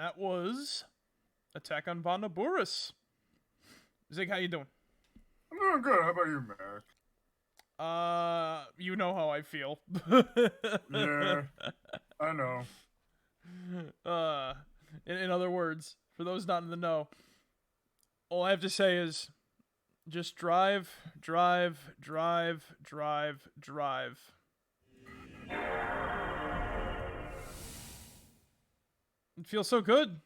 that was Attack on Bonaburus. Zig, how you doing? I'm doing good. How about you, Marek? You know how I feel. Yeah, I know. In other words, for those not in the know, all I have to say is just drive, drive, drive, drive, drive. It feels so good.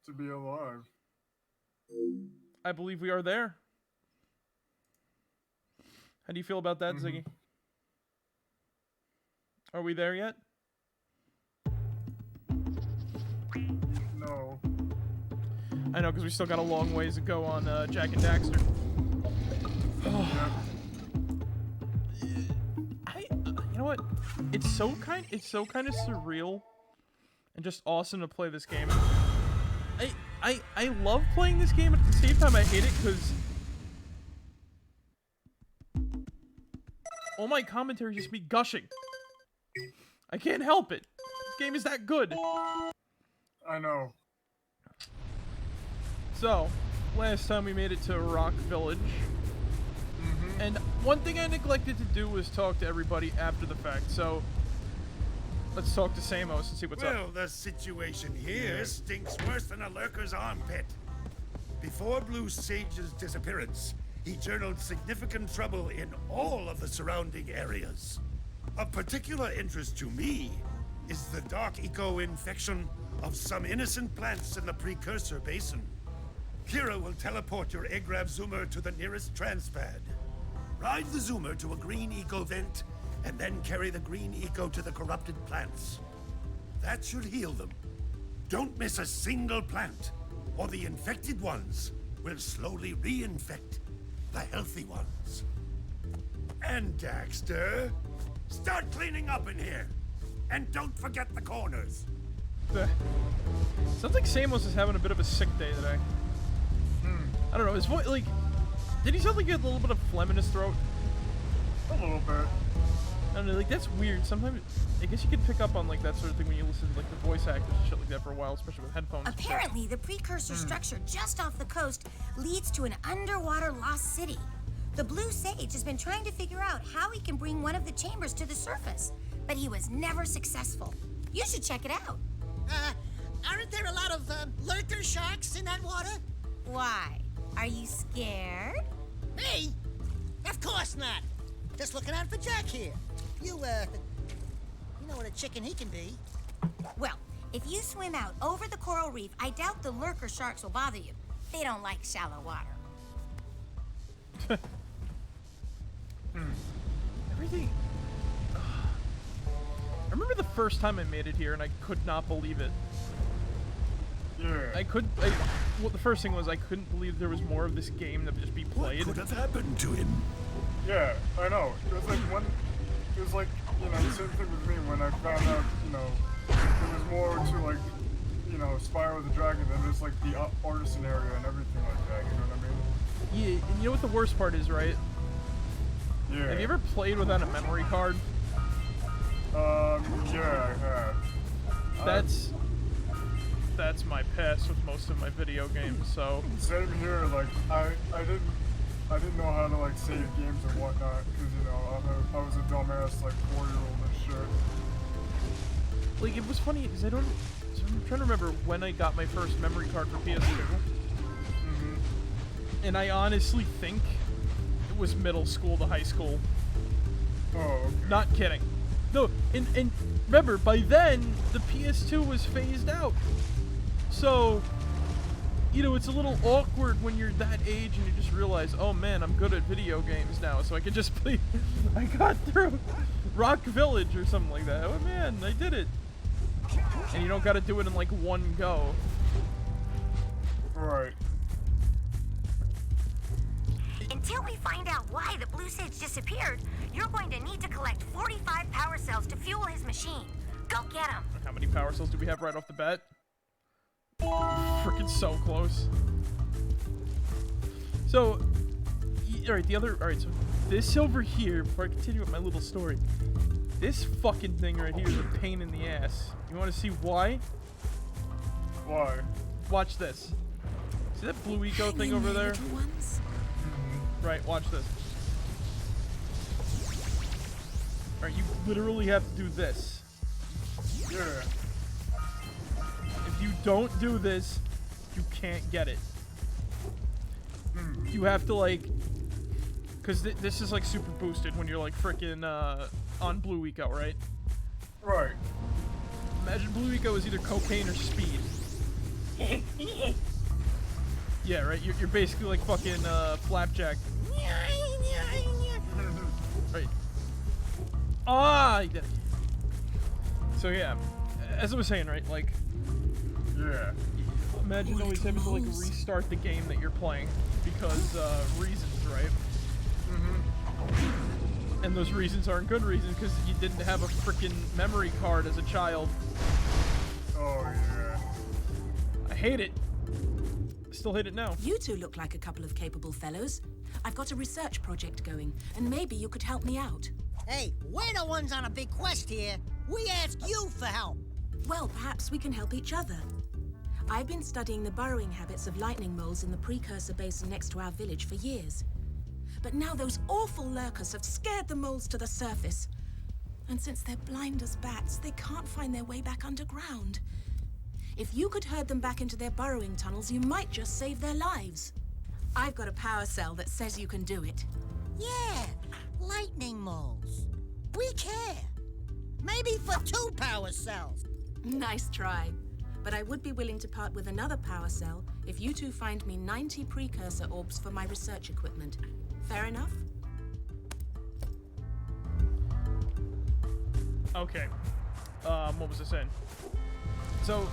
To be alive. I believe we are there. How do you feel about that, Ziggy? Are we there yet? No. I know, because we still got a long ways to go on Jak and Daxter. You know what? It's so kind of surreal and just awesome to play this game. I love playing this game, but at the same time I hate it because all my commentary is just me gushing. I can't help it. This game is that good. I know. So, last time we made it to Rock Village. And one thing I neglected to do was talk to everybody after the fact, so let's talk to Samos and see what's up. Well, the situation here stinks worse than a lurker's armpit. Before Blue Sage's disappearance, he journaled significant trouble in all of the surrounding areas. Of particular interest to me is the dark eco-infection of some innocent plants in the Precursor Basin. Kira will teleport your Agrav Zoomer to the nearest transpad. Ride the Zoomer to a green eco vent, and then carry the green eco to the corrupted plants. That should heal them. Don't miss a single plant, or the infected ones will slowly reinfect the healthy ones. And Daxter, start cleaning up in here, and don't forget the corners. Sounds like Samos is having a bit of a sick day today. I don't know, his voice, like, did he sound like he had a little bit of phlegm in his throat? A little bit. I don't know, like, that's weird. Sometimes, I guess you can pick up on, like, that sort of thing when you listen to, like, the voice actors and shit like that for a while, especially with headphones. Apparently, the precursor structure just off the coast leads to an underwater lost city. The Blue Sage has been trying to figure out how he can bring one of the chambers to the surface, but he was never successful. You should check it out. Aren't there a lot of lurker sharks in that water? Why? Are you scared? Me? Of course not. Just looking out for Jack here. You know what a chicken he can be. Well, if you swim out over the coral reef, I doubt the lurker sharks will bother you. They don't like shallow water. Everything... I remember the first time I made it here, and I could not believe it. Yeah. Well, the first thing was I couldn't believe there was more of this game that would just be played. What could have happened to him? Yeah, I know. It was like it was like, you know, the same thing with me when I found out, you know, there was more to, like, you know, Spyro the Dragon than just like the artisan area and everything like that, you know what I mean? Yeah, and you know what the worst part is, right? Yeah. Have you ever played without a memory card? Yeah, I have. That's my past with most of my video games, so... Same here, like, I didn't know how to, like, save games and whatnot, because, you know, I was a dumbass, like, 4-year-old and shit. Like, it was funny, because I'm trying to remember when I got my first memory card for PS2. And I honestly think it was middle school to high school. Oh, okay. Not kidding. No, and remember, by then, the PS2 was phased out. So, you know, it's a little awkward when you're that age and you just realize, oh man, I'm good at video games now, so I can just play... I got through Rock Village or something like that. Oh man, I did it. And you don't gotta do it in like one go. Right. Until we find out why the Blue Sage disappeared, you're going to need to collect 45 power cells to fuel his machine. Go get them. How many power cells do we have right off the bat? Freaking so close. So, alright, so this over here, before I continue with my little story, this fucking thing right here is a pain in the ass. You want to see why? Why? Watch this. See that blue eco thing over there? Little ones. Right, watch this. Alright, you literally have to do this. Yeah. If you don't do this, you can't get it. You have to, like... Because this is, like, super boosted when you're, like, frickin' on blue eco, right? Right. Imagine blue eco is either cocaine or speed. Yeah, right? You're basically like fucking Flapjack. Right. Ah! You did it. So yeah, as I was saying, right? Like, Yeah. imagine always having to like restart the game that you're playing because reasons, right? And those reasons aren't good reasons because you didn't have a freaking memory card as a child. Oh yeah. I hate it. Still hate it now. You two look like a couple of capable fellows. I've got a research project going, and maybe you could help me out. Hey, we're the ones on a big quest here. We ask you for help. Well, perhaps we can help each other. I've been studying the burrowing habits of lightning moles in the Precursor Basin next to our village for years. But now those awful lurkers have scared the moles to the surface. And since they're blind as bats, they can't find their way back underground. If you could herd them back into their burrowing tunnels, you might just save their lives. I've got a power cell that says you can do it. Yeah, lightning moles. We care. Maybe for 2 power cells. Nice try. But I would be willing to part with another power cell if you two find me 90 Precursor orbs for my research equipment. Fair enough? Okay. What was I saying? So,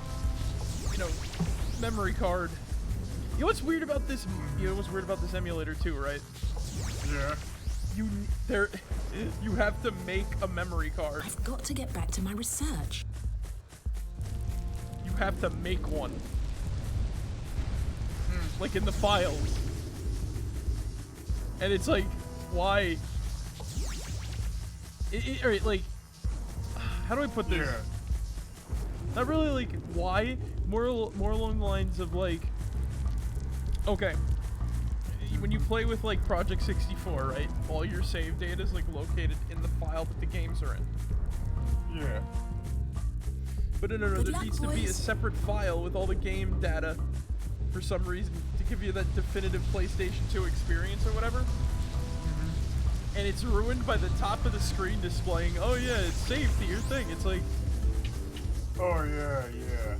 you know, memory card. You know what's weird about this? You know what's weird about this emulator too, right? Yeah. You have to make a memory card. I've got to get back to my research. You have to make one. Like in the files. And it's like, why? Alright, like, how do I put this? Yeah. Not really like why, more along the lines of like, okay, when you play with like Project 64, right? All your save data is like located in the file that the games are in. Yeah. But no, Good there luck, needs to be a boys. separate file with all the game data for some reason to give you that definitive PlayStation 2 experience or whatever. And it's ruined by the top of the screen displaying, oh yeah, it's saved to your thing. It's like, Oh yeah, yeah.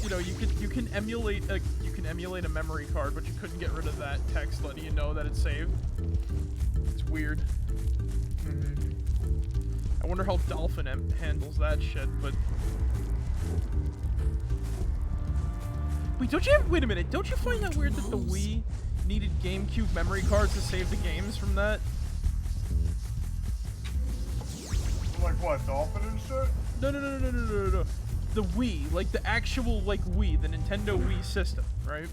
you know, you can emulate a memory card, but you couldn't get rid of that text letting you know that it's saved. It's weird. I wonder how Dolphin handles that shit, but... Wait a minute, don't you find that weird that the Wii needed GameCube memory cards to save the games from that? Like what, Dolphin and shit? No. The Wii, like the actual, like Wii, the Nintendo Wii system, right?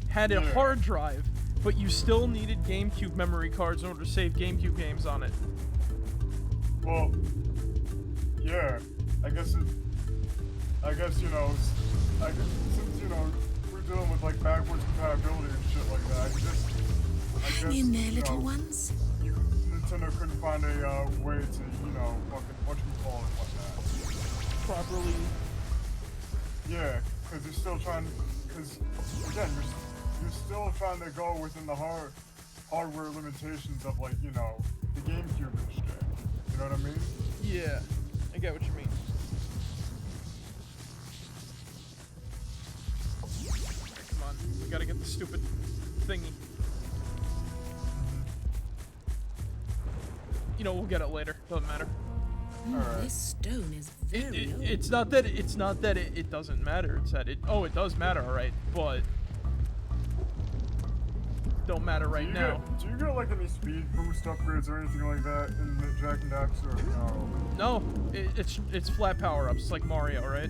Had a Yeah. hard drive, but you still needed GameCube memory cards in order to save GameCube games on it. Well, yeah. I guess, you know, since, you know, we're dealing with, like, backwards compatibility and shit like that, I guess, Hang in there, you little know, ones. Nintendo couldn't find a, way to, you know, fucking, whatchamacallit like that. Properly. Yeah, because you're still trying, because, again, you're still trying to go within the hardware limitations of, like, you know, the GameCube and shit. You know what I mean? Yeah, I get what you mean. Okay, come on, we gotta get the stupid thingy. You know, we'll get it later. Doesn't matter. Alright. This stone is very old. It's not that it doesn't matter. It's that it does matter, alright, but don't matter right now. Do you get like any speed boost upgrades or anything like that in the Jak and Daxter or no? No, it's flat power ups like Mario, right?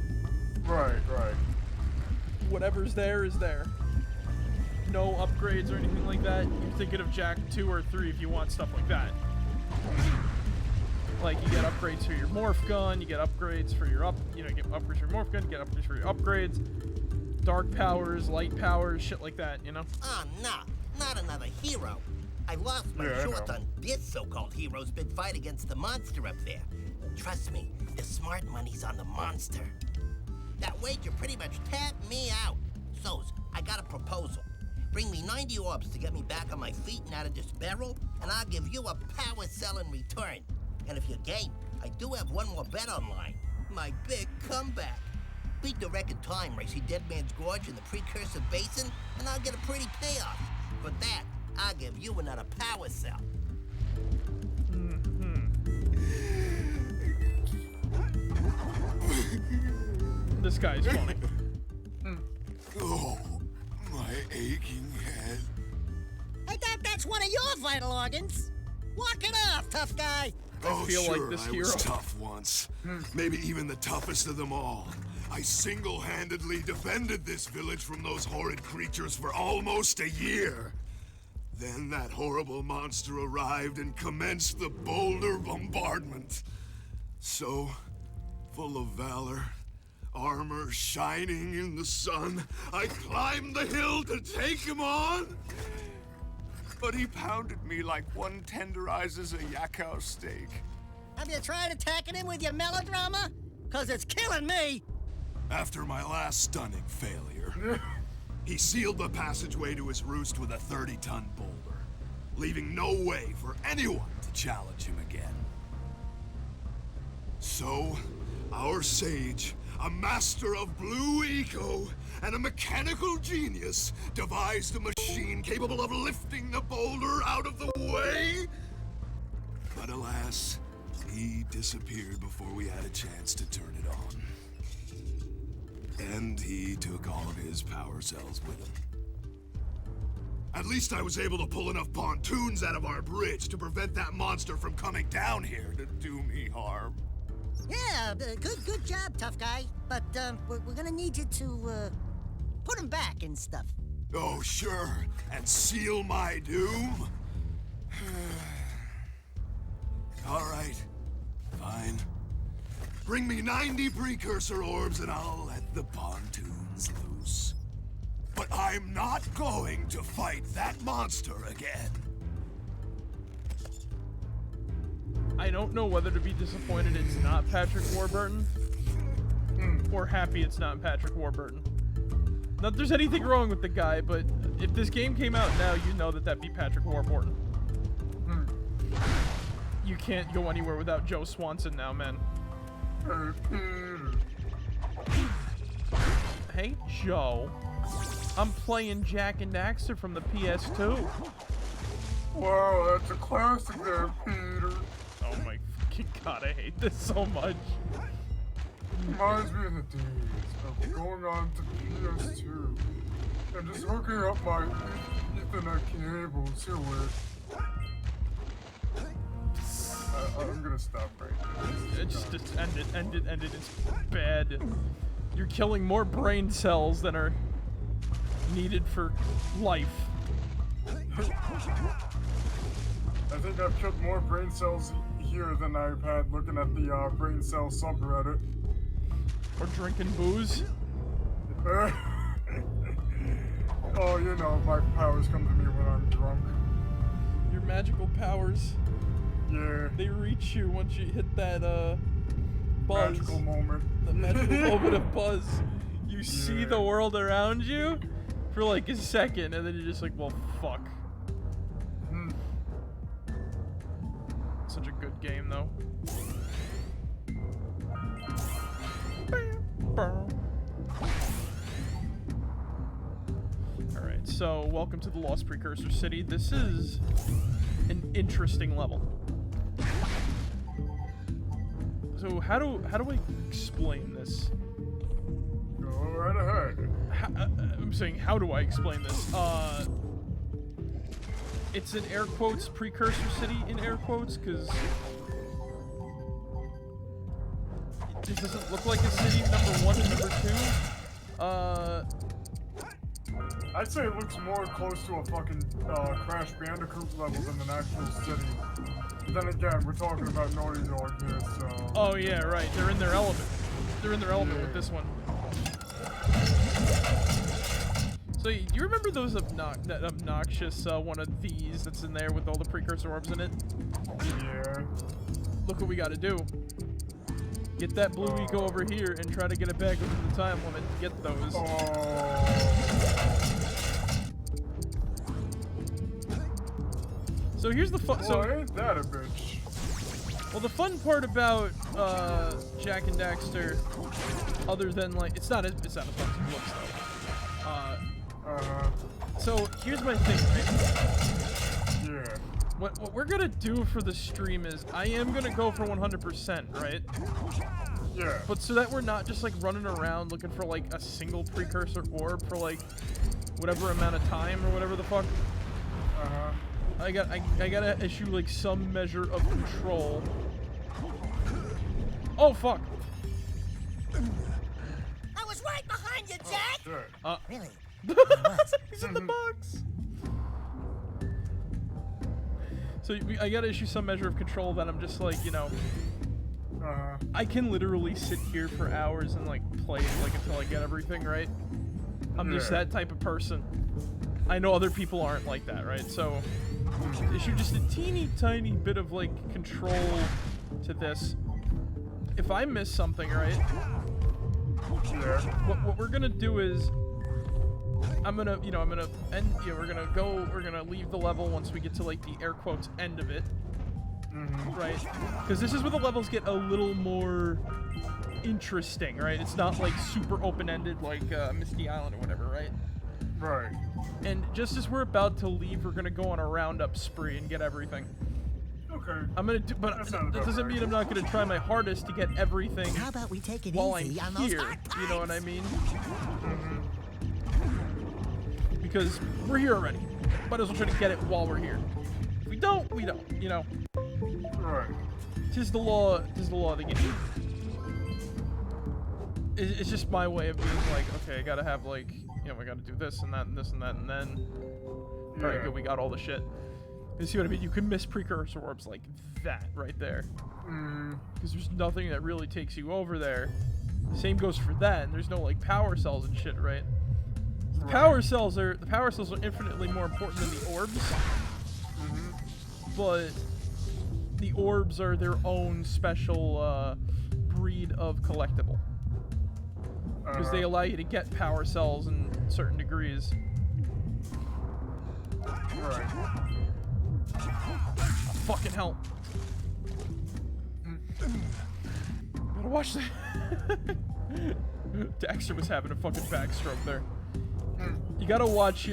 Right. Whatever's there is there. No upgrades or anything like that. You're thinking of Jak 2 or 3 if you want stuff like that. Like, you get upgrades for your morph gun, you get upgrades for your you get upgrades for your morph gun, you get upgrades for your upgrades, dark powers, light powers, shit like that, you know? Oh, no, not another hero. I lost my Yeah, I short know. on this so-called hero's big fight against the monster up there. Trust me, the smart money's on the monster. That wager pretty much tapped me out. So's, I got a proposal. Bring me 90 orbs to get me back on my feet and out of this barrel, and I'll give you a power cell in return. And if you're game, I do have one more bet online. My big comeback. Beat the record time racing Dead Man's Gorge in the Precursor Basin, and I'll get a pretty payoff. For that, I'll give you another power cell. This guy's funny. Oh, my aching head. I thought that's one of your vital organs. Walk it off, tough guy. Oh, feel like sure, this I hero. was tough once. Maybe even the toughest of them all. I single-handedly defended this village from those horrid creatures for almost a year. Then that horrible monster arrived and commenced the boulder bombardment. So, full of valor, armor shining in the sun, I climbed the hill to take him on. But he pounded me like one tenderizes a yakao steak. Have you tried attacking him with your melodrama? Cause it's killing me. After my last stunning failure, he sealed the passageway to his roost with a 30-ton boulder, leaving no way for anyone to challenge him again. So, our sage, a master of blue eco and a mechanical genius, devised a machine capable of lifting the boulder out of the way. But alas, he disappeared before we had a chance to turn it on. And he took all of his power cells with him. At least I was able to pull enough pontoons out of our bridge to prevent that monster from coming down here to do me harm. Yeah, good job, tough guy. But we're gonna need you to put him back and stuff. Oh, sure, and seal my doom? All right, fine. Bring me 90 precursor orbs and I'll let the pontoons loose. But I'm not going to fight that monster again. I don't know whether to be disappointed it's not Patrick Warburton, or happy it's not Patrick Warburton. Not that there's anything wrong with the guy, but if this game came out now, you know that that'd be Patrick Warburton. You can't go anywhere without Joe Swanson now, man. Hey, Joe. I'm playing Jak and Daxter from the PS2. Wow, that's a classic there, Peter. Oh my fucking god, I hate this so much. Reminds me of the days of going on to PS2 and just hooking up my Ethernet cable to it. I'm gonna stop right there. Just end it, it's bad. You're killing more brain cells than are needed for life. I think I've killed more brain cells here than I've had looking at the brain cell subreddit. Or drinking booze. Oh, you know, my powers come to me when I'm drunk. Your magical powers, Yeah. they reach you once you hit that buzz. Magical moment. The magical moment of buzz. You see the world around you for like a second, and then you're just like, well, fuck. Such a good game, though. Alright, so welcome to the Lost Precursor City. This is an interesting level. So how do I explain this? Go right ahead. I'm saying, how do I explain this? It's an air quotes precursor city in air quotes, because it doesn't look like a city number 1 and number 2. I'd say it looks more close to a fucking Crash Bandicoot level than an actual city. Then again, we're talking about Naughty Dog here, so... Oh yeah, right. They're in their element. They're in their element with this one. So, do you remember those that obnoxious one of these that's in there with all the precursor orbs in it? Yeah. Look what we gotta do. Get that blue eco over here and try to get it back within the time limit to get those. So here's the fun. So ain't that a bitch? Well, the fun part about Jak and Daxter, other than like, it's not as fun as it looks though. So here's my thing, right? Yeah. What we're gonna do for the stream is I am gonna go for 100%, right? Yeah. But so that we're not just like running around looking for like a single precursor orb for like whatever amount of time or whatever the fuck. I gotta issue like some measure of control. Oh fuck! I was right behind you, Jack. Really? He's in the box. So I gotta issue some measure of control that I'm just like, you know, I can literally sit here for hours and like play it like until I get everything right. I'm just that type of person. I know other people aren't like that, right? So issue just a teeny tiny bit of like control to this. If I miss something, right? What we're gonna do is we're gonna leave the level once we get to like the air quotes end of it. Right? Because this is where the levels get a little more interesting, right? It's not like super open-ended like Misty Island or whatever, right? Right. And just as we're about to leave, we're gonna go on a roundup spree and get everything. Okay. I'm gonna do, but that doesn't mean I'm not gonna try my hardest to get everything. How about we take it while easy I'm on those here? hard You know what I times? mean? Because we're here already. Might as well try to get it while we're here. If we don't, we don't. You know. Right. Tis the law of the game. It's just my way of being like, okay, I gotta have like, you know, I gotta do this and that and this and that and then. Yeah. Alright, good, we got all the shit. You see what I mean? You can miss precursor orbs like that right there. Because there's nothing that really takes you over there. Same goes for that, and there's no like power cells and shit, right? The power cells are infinitely more important than the orbs. But the orbs are their own special breed of collectible. Because they allow you to get power cells in certain degrees. Right. Fucking hell. Gotta watch that. Daxter was having a fucking backstroke there. You gotta watch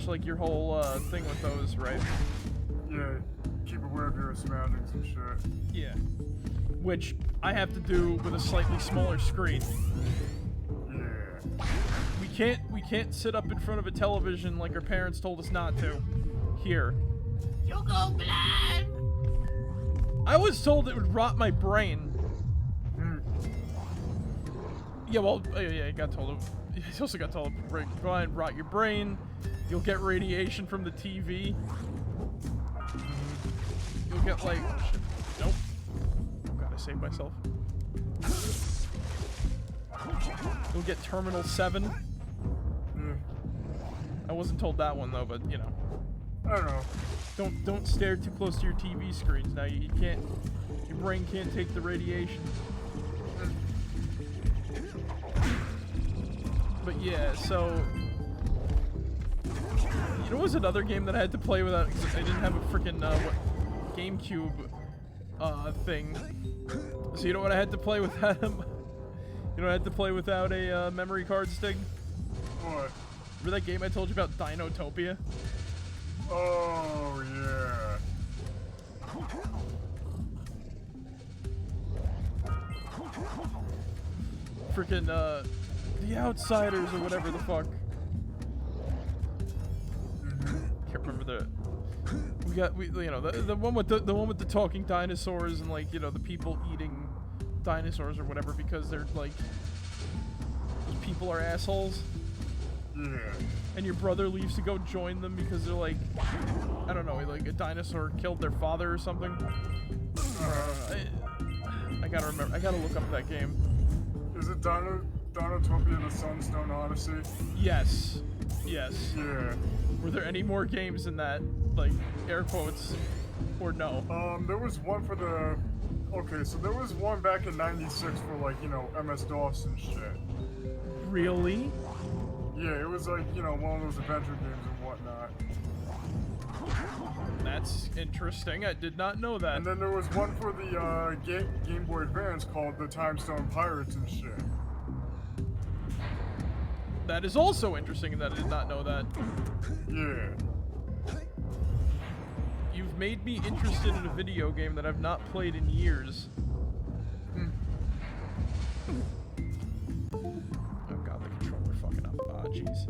like your whole thing with those, right? Yeah. Keep aware of your surroundings and shit. Yeah. Which I have to do with a slightly smaller screen. Yeah. We can't sit up in front of a television like our parents told us not to. Here. You go blind! I was told it would rot my brain. Yeah, well, yeah, I got told. He also got told, go ahead and rot your brain. You'll get radiation from the TV. You'll get like, nope. Gotta save myself. You'll get Terminal 7. I wasn't told that one though, but you know. I don't know. Don't stare too close to your TV screens. Now you can't. Your brain can't take the radiation. But yeah, so you know, what was another game that I had to play without? Cause I didn't have a freaking GameCube thing. So you know what I had to play without? You know, I had to play without a memory card stick. What? Remember that game I told you about, Dinotopia? Oh yeah. Freaking The Outsiders or whatever the fuck. Can't remember the. You know, the one with the one with the talking dinosaurs and like, you know, the people eating dinosaurs or whatever because they're like, those people are assholes. Yeah. and your brother leaves to go join them because they're like, I don't know, like a dinosaur killed their father or something. I gotta remember. I gotta look up that game. Is it Dinotopia: The Sunstone Odyssey? Yes. Yes. Yeah. Were there any more games in that, like, air quotes, or no? There was one for the... Okay, so there was one back in 96 for, like, you know, MS-DOS and shit. Really? Yeah, it was like, you know, one of those adventure games and whatnot. That's interesting. I did not know that. And then there was one for the Game Boy Advance called the Timestone Pirates and shit. That is also interesting that I did not know that. Yeah. You've made me interested in a video game that I've not played in years. Oh god, the controller fucking up. Ah, jeez.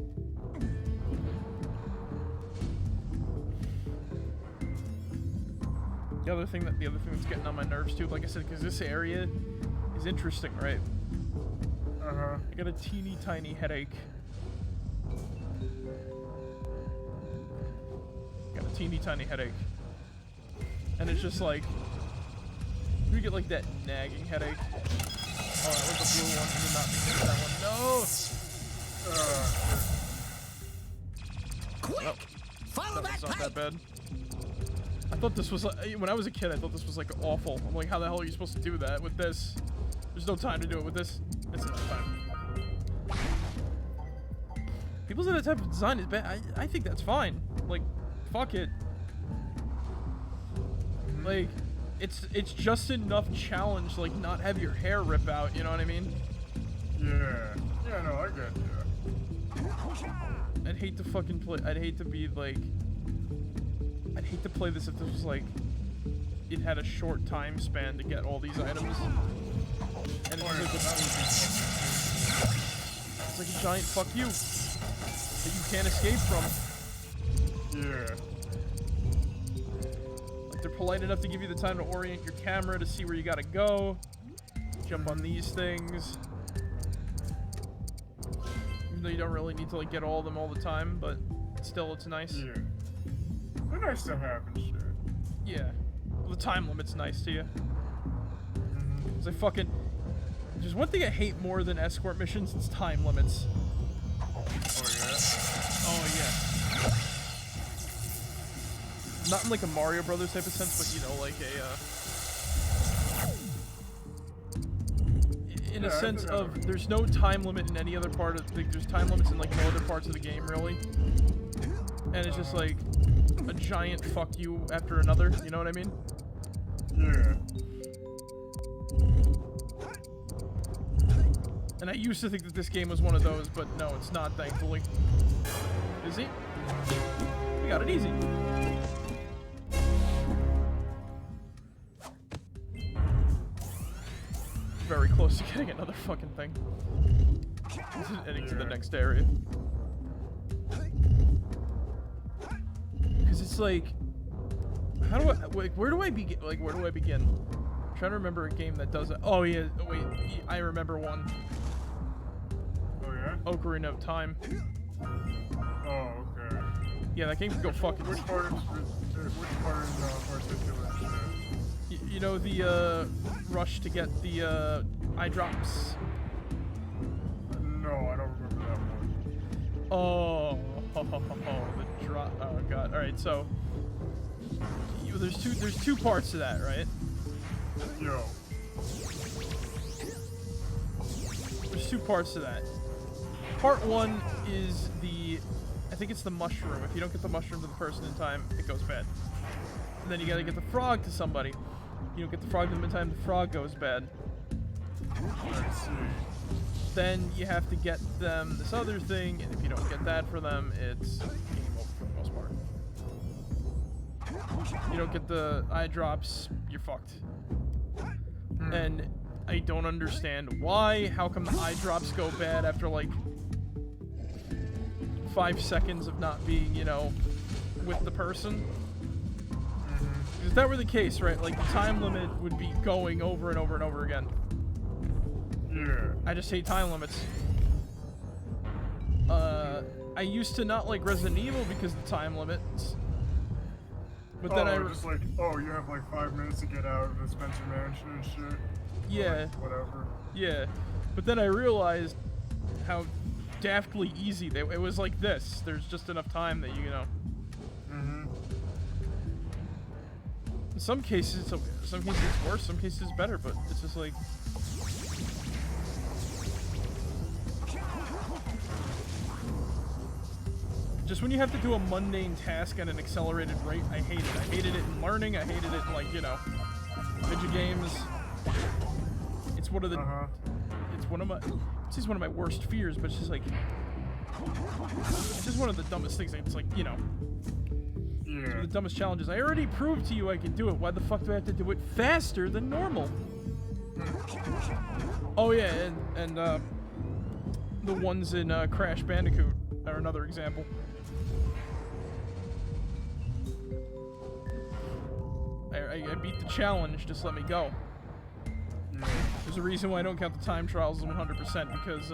The other thing that's getting on my nerves too, like I said, because this area is interesting, right? Uh-huh. I got a teeny tiny headache. Got a teeny tiny headache. And it's just like, you get like that nagging headache. Oh, that was the blue one. You did not mean to hit that one. No! Quick! Follow that It's not pipe! that bad. I thought this was like, when I was a kid, I thought this was like awful. I'm like, how the hell are you supposed to do that with this? There's no time to do it with this. It's not time. People say that type of design is bad. I think that's fine. Like, fuck it. Like, it's just enough challenge to, like, not have your hair rip out, you know what I mean? Yeah. Yeah, no, I get you. I'd hate to fucking play, I'd hate to be, like, I'd hate to play this if this was, like, it had a short time span to get all these items. And it's like a giant fuck you that you can't escape from. Yeah. Like, they're polite enough to give you the time to orient your camera to see where you gotta go. Jump on these things. Even though you don't really need to, like, get all of them all the time, but still, it's nice. Yeah. They're nice to have and shit. Yeah. Well, the time limit's nice to you. Cause I fucking... There's one thing I hate more than escort missions, it's time limits. Oh, yeah? Oh, yeah. Not in like a Mario Brothers type of sense, but you know, like a, in a sense of, there's no time limit in any other part of, like, there's time limits in like no other parts of the game, really. And it's just like a giant fuck you after another, you know what I mean? Yeah. And I used to think that this game was one of those, but no, it's not, thankfully. Is he? We got it easy. Very close to getting another fucking thing. Heading to the next area. Because it's like, how do I, like, where do I begin? Like, where do I begin? I'm trying to remember a game that does it. Oh yeah, wait, I remember one. Oh, yeah? Ocarina of Time. Oh, okay. Yeah, that game can go fucking. Which part in particular? You know the rush to get the eye drops. No, I don't remember that one. Oh, the drop. Oh god. All right, so there's two parts to that, right? Yo. There's two parts to that. Part one is I think it's the mushroom. If you don't get the mushroom to the person in time, it goes bad. And then you gotta get the frog to somebody. You don't get the frog to them in time, the frog goes bad. I see. Then you have to get them this other thing, and if you don't get that for them, it's game over for the most part. You don't get the eye drops, you're fucked. And I don't understand why. How come the eye drops go bad after like 5 seconds of not being, you know, with the person? If that were the case, right, like the time limit would be going over and over and over again. Yeah. I just hate time limits. I used to not like Resident Evil because of the time limits. But then just like, oh, you have like 5 minutes to get out of the Spencer Mansion and shit. Yeah. Like, whatever. Yeah. But then I realized how daftly easy it was like this. There's just enough time that you know. Mm-hmm. In some cases it's okay. Some cases it's worse, some cases it's better, but it's just like just when you have to do a mundane task at an accelerated rate, I hate it. I hated it in learning, I hated it in like, you know, video games. It's one of the it's one of my worst fears, but it's just like it's just one of the dumbest things. It's like, you know, one of the dumbest challenges. I already proved to you I can do it. Why the fuck do I have to do it faster than normal? Oh yeah, and the ones in Crash Bandicoot are another example. I beat the challenge, just let me go. There's a reason why I don't count the time trials as 100% because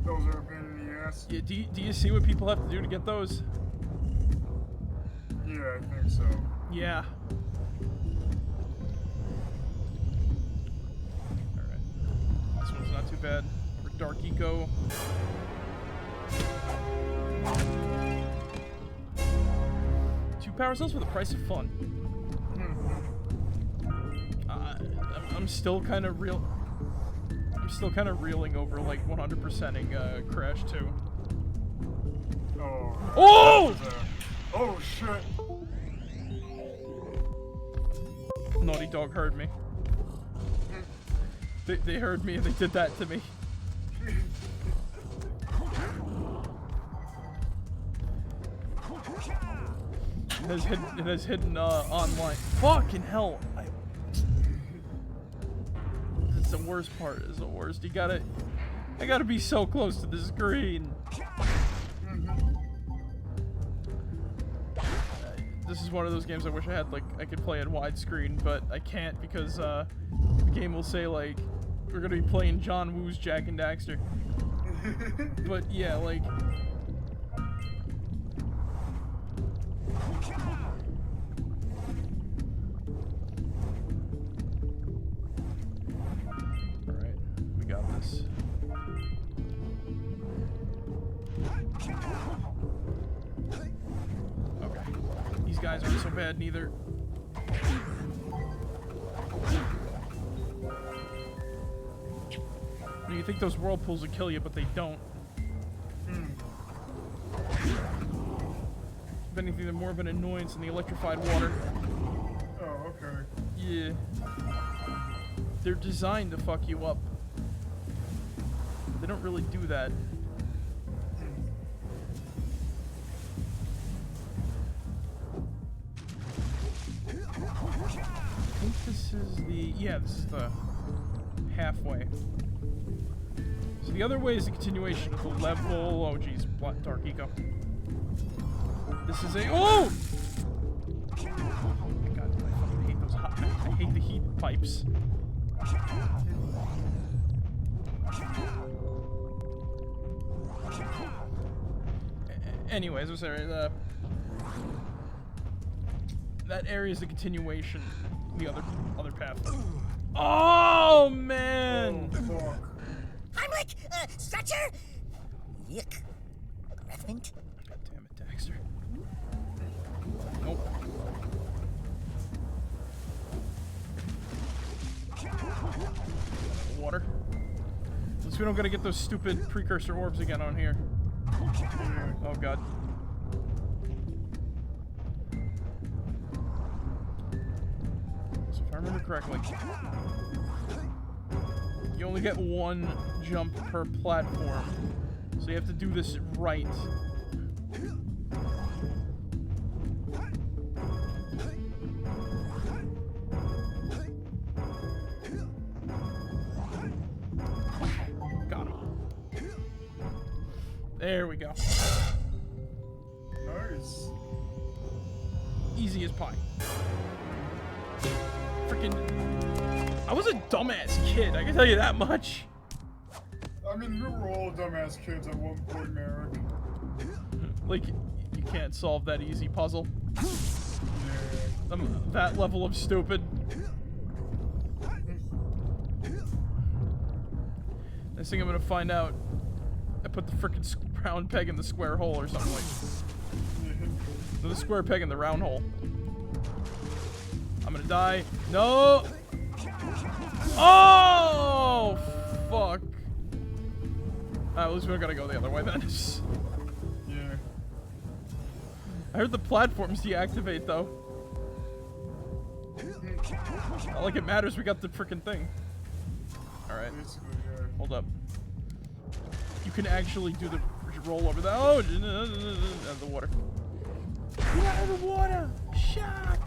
those are a pain in the ass. yeah, do you see what people have to do to get those? Yeah, I think so. Yeah. Alright. This one's not too bad. For Dark Eco. Two power cells for the price of fun. I'm still kind of reeling over like 100%ing Crash 2. Oh. Oh! Oh shit. Naughty Dog heard me. They heard me and they did that to me. It has hidden online. Fucking hell! It's the worst part. It's the worst. I gotta be so close to the screen. This is one of those games I wish I had, like, I could play in widescreen, but I can't because the game will say, like, we're gonna be playing John Woo's Jak and Daxter. But yeah, like. Alright, we got this. Okay. These guys aren't so bad neither. You think those whirlpools would kill you, but they don't. If anything, they're more of an annoyance than the electrified water. Oh, okay. Yeah. They're designed to fuck you up. They don't really do that. I think this is the... Yeah, this is the halfway. So the other way is the continuation of the level. Oh, geez. Dark Eco. This is a... Oh! Oh my god, I fucking hate those hot... I hate the heat pipes. Anyways, I'm sorry. That area is the continuation. The other path. Oh, man! Oh, fuck. Heimlich! Stretcher! Yuck. Breathmint? God damn it, Daxter. Nope. Water. At least we don't gotta get those stupid precursor orbs again on here. Oh god. So if I remember correctly, you only get one jump per platform. So you have to do this right. Got him. There we go. Nice. Easy as pie. Freaking... I was a dumbass kid, I can tell you that much. I mean, we were all dumbass kids at one point, Marek. Like, you can't solve that easy puzzle. Yeah. That level of stupid. Next thing I'm gonna find out, I put the frickin' round peg in the square hole or something like that. The square peg in the round hole. I'm gonna die. No! Oh! Fuck. At least we're gonna go the other way then. Yeah. I heard the platforms deactivate though. Not like it matters, we got the frickin' thing. Alright. Basically, yeah. Hold up. You can actually do the roll over that. Oh, out of the water. Get out of the water! Shot!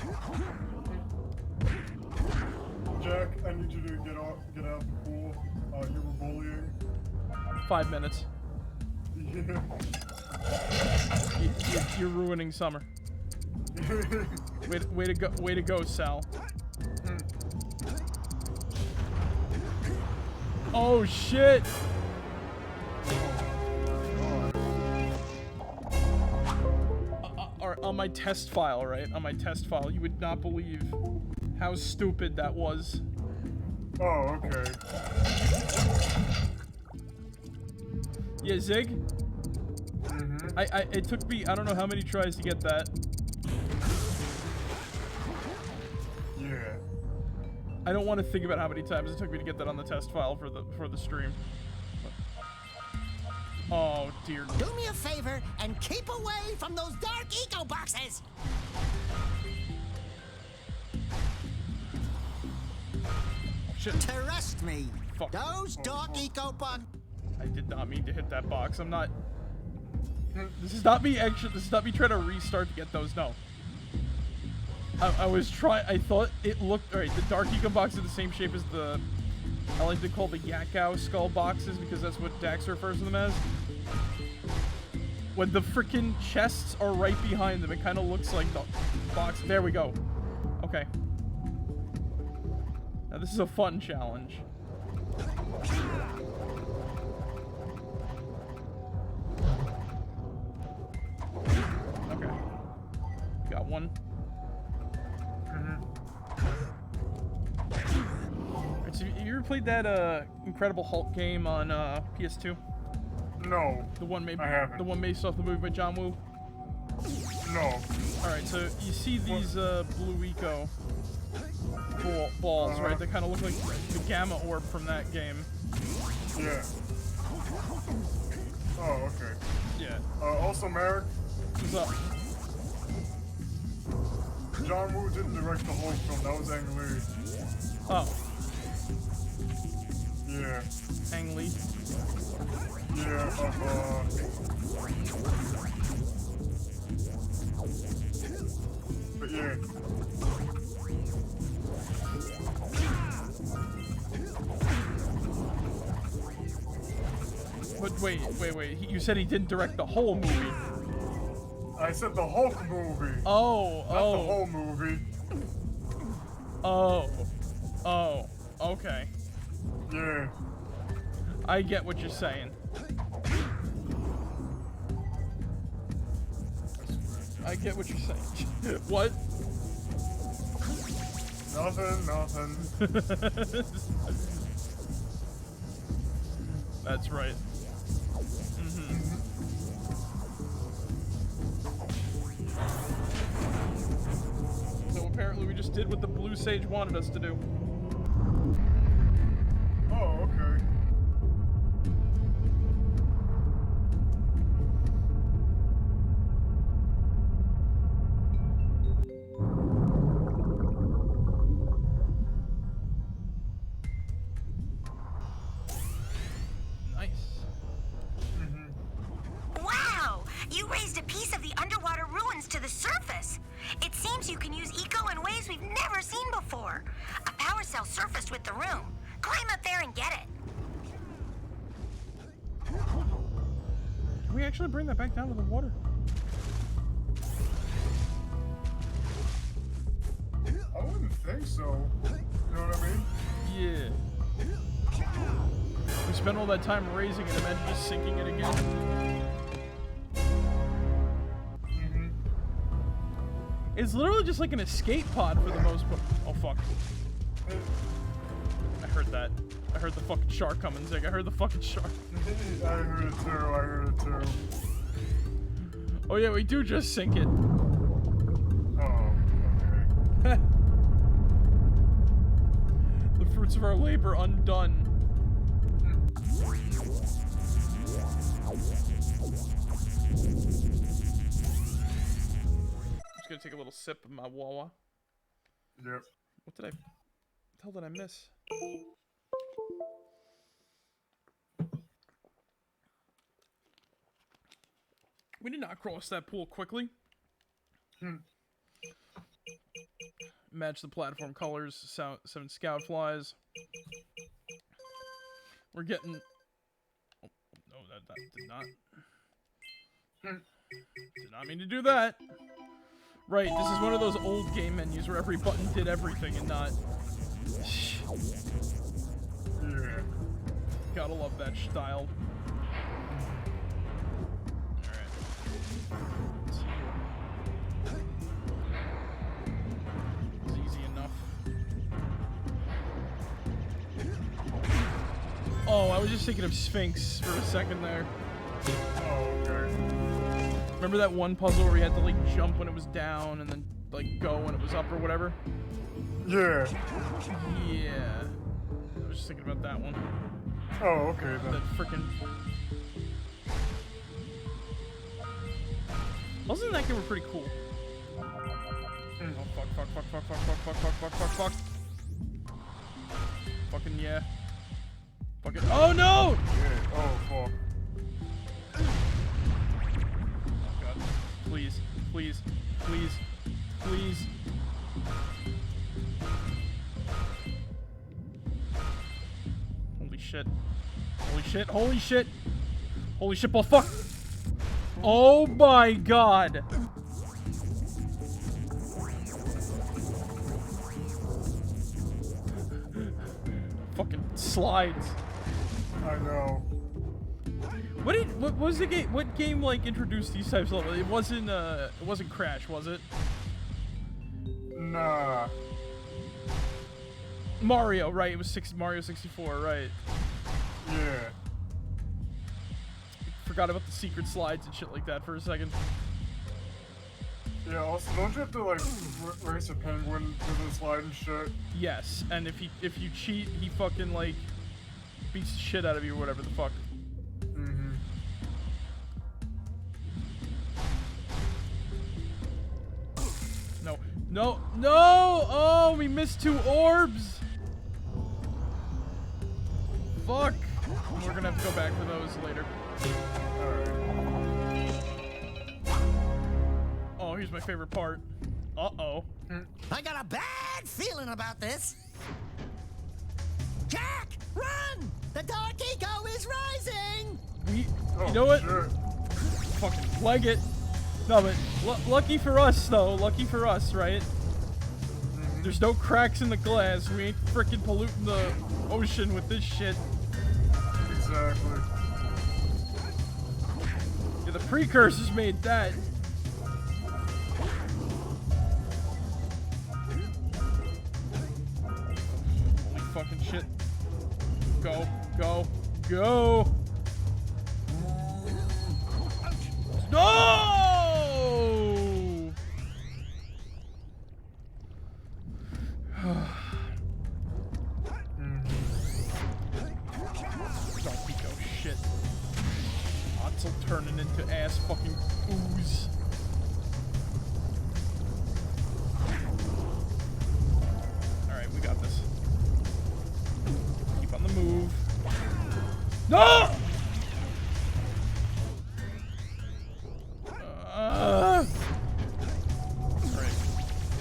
Jack, I need you to get out of the pool. You were bullying. 5 minutes. Yeah. You're ruining summer. Way to go, Sal. Oh shit! On my test file, right? On my test file, you would not believe how stupid that was. Oh, okay. Yeah, Zig? It took me, I don't know how many tries to get that. Yeah. I don't want to think about how many times it took me to get that on the test file for the stream. Oh dear. Do me a favor and keep away from those dark eco boxes. Shit. Trust me. Fuck. Those dark eco boxes. I did not mean to hit that box. I'm not. This is not me actually. This is not me trying to restart to get those. No. I was trying. I thought it looked alright. The dark eco box is the same shape as the. I like to call the Yakao skull boxes because that's what Daxter refers to them as. When the freaking chests are right behind them, it kind of looks like the box. There we go. Okay. Now this is a fun challenge. Okay. Got one. Alright, so you ever played that Incredible Hulk game on PS2? No. The one made I haven't. the one based off the movie by John Woo? No. Alright, so you see these blue eco balls, right? They kind of look like the gamma orb from that game. Yeah. Oh, okay. Yeah. Also, Marek, What's up? John Woo didn't direct the whole film. That was Ang Lee. Oh, Yeah. Ang Lee. Yeah, but yeah. But wait. You said he didn't direct the whole movie. I said the Hulk movie. Oh, Not the whole movie. Oh, okay. Yeah. I get what you're saying. I get what you're saying. What? Nothing. That's right. So apparently we just did what the Blue Sage wanted us to do. Oh, okay. Nice. Wow! You raised a piece of the underwater ruins to the surface. It seems you can use eco in ways we've never seen before. A power cell surfaced with the room. Climb up there and get it. Can we actually bring that back down to the water? I wouldn't think so. You know what I mean? Yeah. We spent all that time raising it, imagine just sinking it again. Mm-hmm. It's literally just like an escape pod for the most part. Oh, fuck. I heard that. I heard the fucking shark coming, Zig. I heard the fucking shark. I heard it too, I heard it too. Oh, yeah, we do just sink it. Oh, okay. The fruits of our labor undone. I'm just gonna take a little sip of my Wawa. Yep. What the hell did I miss? We did not cross that pool quickly. Match the platform colors, 7 scout flies. We're getting... Oh, no, that did not... Did not mean to do that. Right, this is one of those old game menus where every button did everything and not... Yeah. Gotta love that style. Alright. It's easy enough. Oh, I was just thinking of Sphinx for a second there. Oh, okay. Remember that one puzzle where we had to like jump when it was down and then like go when it was up or whatever? Yeah. Yeah. I was just thinking about that one. Oh, okay then. That frickin'... Wasn't that game were pretty cool? Oh fuck, fuck, fuck, fuck, fuck, fuck, fuck, fuck, fuck, fuck, fuck. Fucking yeah. Fucking... Oh no! Yeah. Oh, fuck. Oh god. Please, please, please, please. Holy shit. Holy shit, holy shit. Holy shit, well fuck. Oh my god. Fucking slides. I know. What was the game? What game like introduced these types of levels? It wasn't Crash, was it? Nah. Mario, right? It was Mario 64, right? Yeah. Forgot about the secret slides and shit like that for a second. Yeah, also, don't you have to, like, race a penguin with a slide and shit? Yes, and if you cheat, he fucking, like, beats the shit out of you or whatever the fuck. Mm-hmm. No. No! No! Oh, we missed 2 orbs! Fuck! We're gonna have to go back for those later. Alright. Oh, here's my favorite part. Uh-oh. I got a bad feeling about this. Jack, run! The dark eco is rising! Oh, You know what? shit. Fucking leg it. No, but lucky for us, though. Lucky for us, right? There's no cracks in the glass. We ain't freaking polluting the ocean with this shit. Exactly. Yeah, the Precursors made that. Holy fucking shit. Go, go, go! No! Don't go shit. Otzel turning into ass fucking ooze. Alright, we got this. Keep on the move. No! Alright.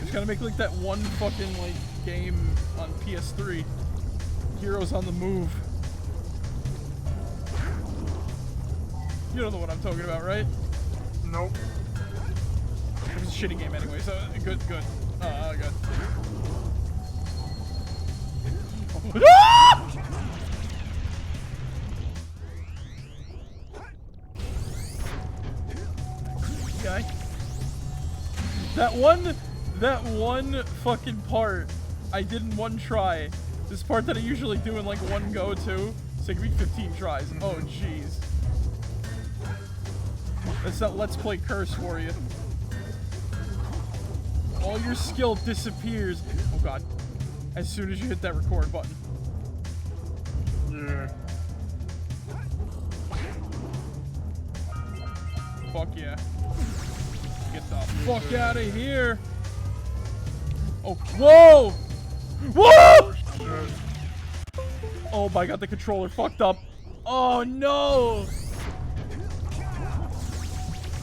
Just gotta make like that one fucking like game on PS3. Heroes on the Move. You don't know what I'm talking about, right? Nope. It was a shitty game anyway, so good. Good. Ah! That one fucking part I did in one try. This part that I usually do in like one go to. It's taking me 15 tries. Oh jeez. That's that Let's Play curse for you. All your skill disappears. Oh god. As soon as you hit that record button. Yeah. Fuck yeah. Get the fuck out of here. Oh, whoa! Whoa! Oh my god, the controller fucked up. Oh no!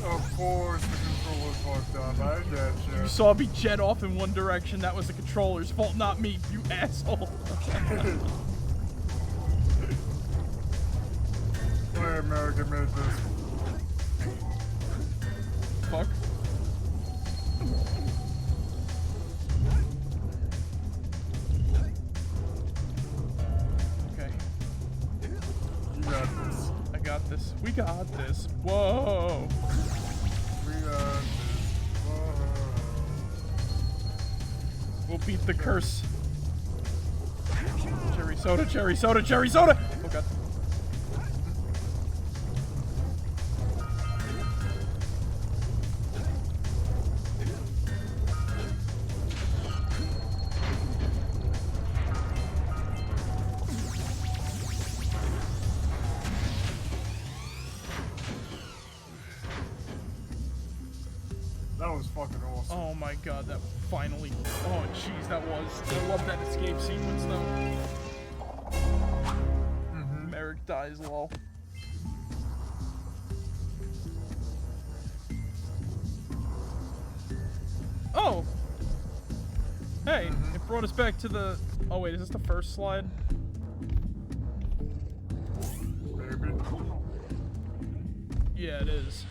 Of course the controller's fucked up. I get you. You saw me jet off in one direction. That was the controller's fault, not me, you asshole. Play America made this. Fuck. Okay. You got this. I got this. We got this. Whoa. We got this. Whoa. We'll beat the curse. Cherry soda, cherry soda, cherry soda! Oh god. That was fucking awesome. Oh my god, that finally. Oh jeez, that was. I love that escape sequence though. Marek dies, lol. Oh! Hey, it brought us back to the. Oh wait, is this the first slide? Baby. Yeah, it is.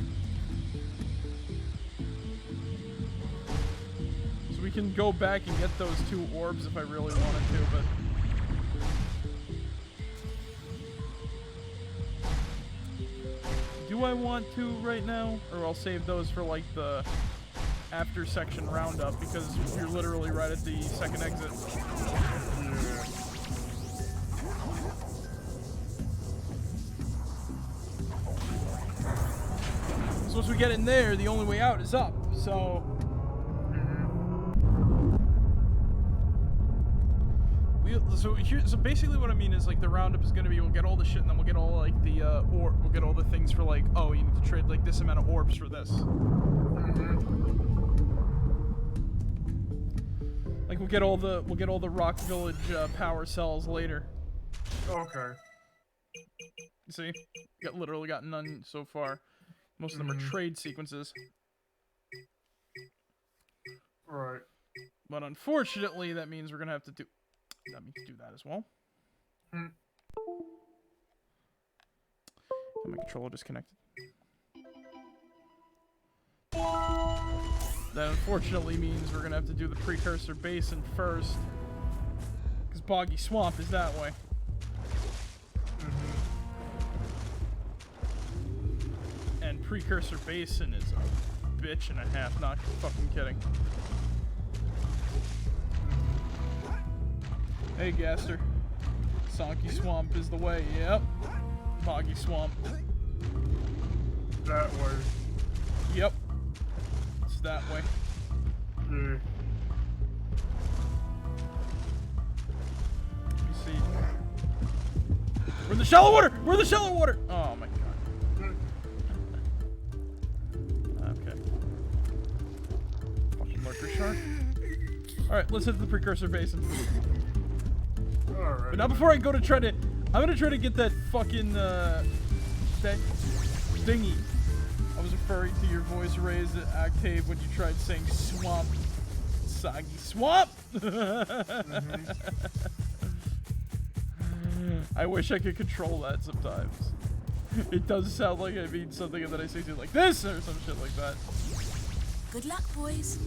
So we can go back and get those 2 orbs if I really wanted to, but... Do I want to right now? Or I'll save those for like the after section roundup because you're literally right at the second exit. Yeah. So once we get in there, the only way out is up. So so basically what I mean is like the roundup is gonna be we'll get all the shit and then we'll get all like the we'll get all the things for like, oh, you need to trade like this amount of orbs for this. Like we'll get all the Rock Village power cells later. Okay. You see? Literally got none so far. Most of them are trade sequences. Right. But unfortunately that means we're gonna have to do that as well. And my controller disconnected. That unfortunately means we're gonna have to do the Precursor Basin first. Because Boggy Swamp is that way. And Precursor Basin is a bitch and a half, not fucking kidding. Hey, Daxter. Sonky Swamp is the way, yep. Boggy Swamp. That way. Yep. It's that way. Yeah. Let me see. We're in the shallow water! We're in the shallow water! Oh my god. Okay. Fucking Marek1shtar. Alright, let's hit the Precursor Basin. Alright. But not before I go to try to... I'm gonna try to get that fucking, that thingy. I was referring to your voice raised at Octave when you tried saying swamp. Soggy swamp! I wish I could control that sometimes. It does sound like I mean something and then I say something like this or some shit like that. Good luck, boys.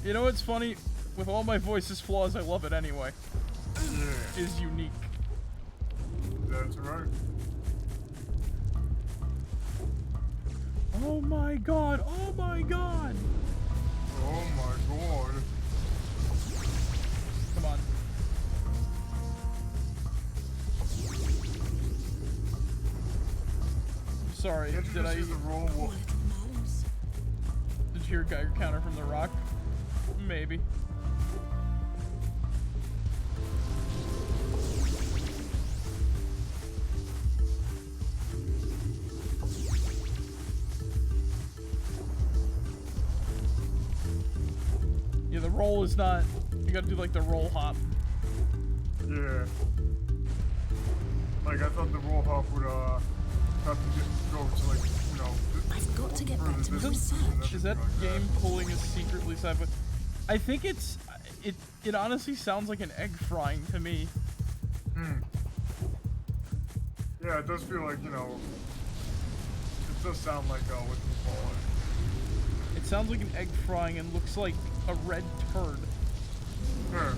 You know what's funny? With all my voice's flaws, I love it anyway. Yeah. Is unique. That's right. Oh my god! Oh my god! Oh my god. Come on. Sorry, did I... Use the roll? Poor little moles. Did you hear a Geiger counter from the rock? Maybe. Yeah, the roll is not... You gotta do like the roll hop. Yeah. Like I thought the roll hop would have to go to like, you know. I've got to get back to my further research. distance Is that and everything game like pulling is secretly side? But I think it's... It honestly sounds like an egg frying to me. Yeah, it does feel like, you know, it does sound like, what do you call it? It sounds like an egg frying and looks like a red turd. Hmm.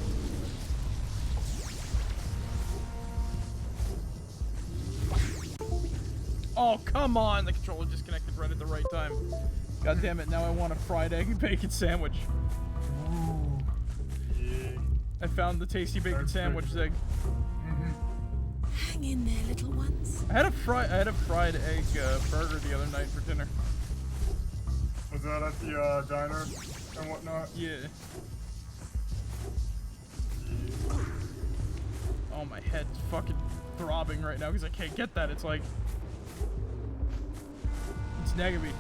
Oh, come on! The controller disconnected right at the right time. God damn it, now I want a fried egg and bacon sandwich. Ooh. Yeah. I found the tasty bacon That's sandwich, good. Zig. Hang in there, little ones. I had a fried egg burger the other night for dinner. Was that at the diner and whatnot? Yeah. Oh, my head's fucking throbbing right now because I can't get that. It's like... It's nagging me.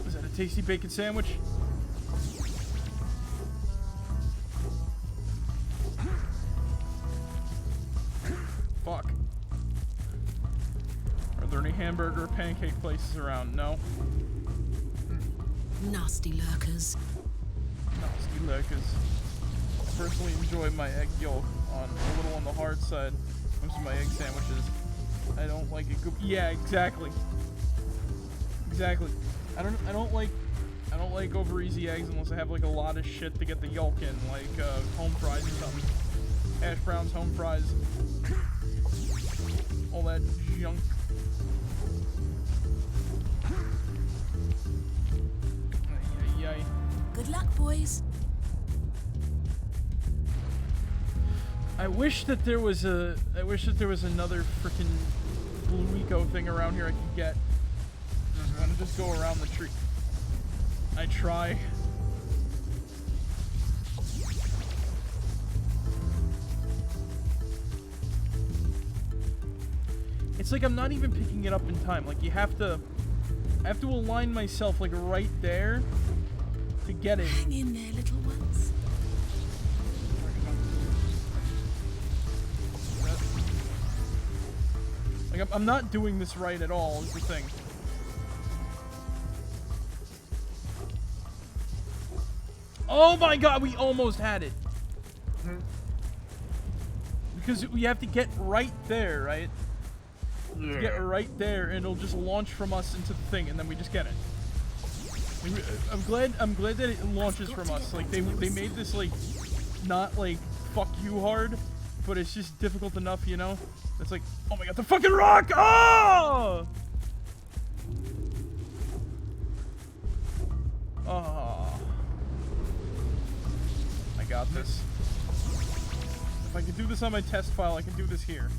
Was that a tasty bacon sandwich? Fuck. Are there any hamburger or pancake places around? No. Nasty lurkers. Nasty lurkers. I personally enjoy my egg yolk on a little on the hard side. Most of my egg sandwiches. I don't like it. Yeah, exactly. Exactly. I don't like over easy eggs unless I have like a lot of shit to get the yolk in, like home fries or something. Hash browns, home fries. All that junk. Yay. Good luck, boys. I wish that there was another freaking Blue Eco thing around here I could get. I'm gonna just go around the tree. I try. It's like I'm not even picking it up in time. Like I have to align myself like right there to get it. Hang in there, little ones. Like I'm not doing this right at all is the thing. Oh my god, we almost had it. Because we have to get right there, right? Yeah. Get right there and it'll just launch from us into the thing and then we just get it. I'm glad that it launches from us. Like they made this like not like fuck you hard, but it's just difficult enough, you know? It's like, oh my god, the fucking rock! Oh! Oh. I got this. If I can do this on my test file, I can do this here.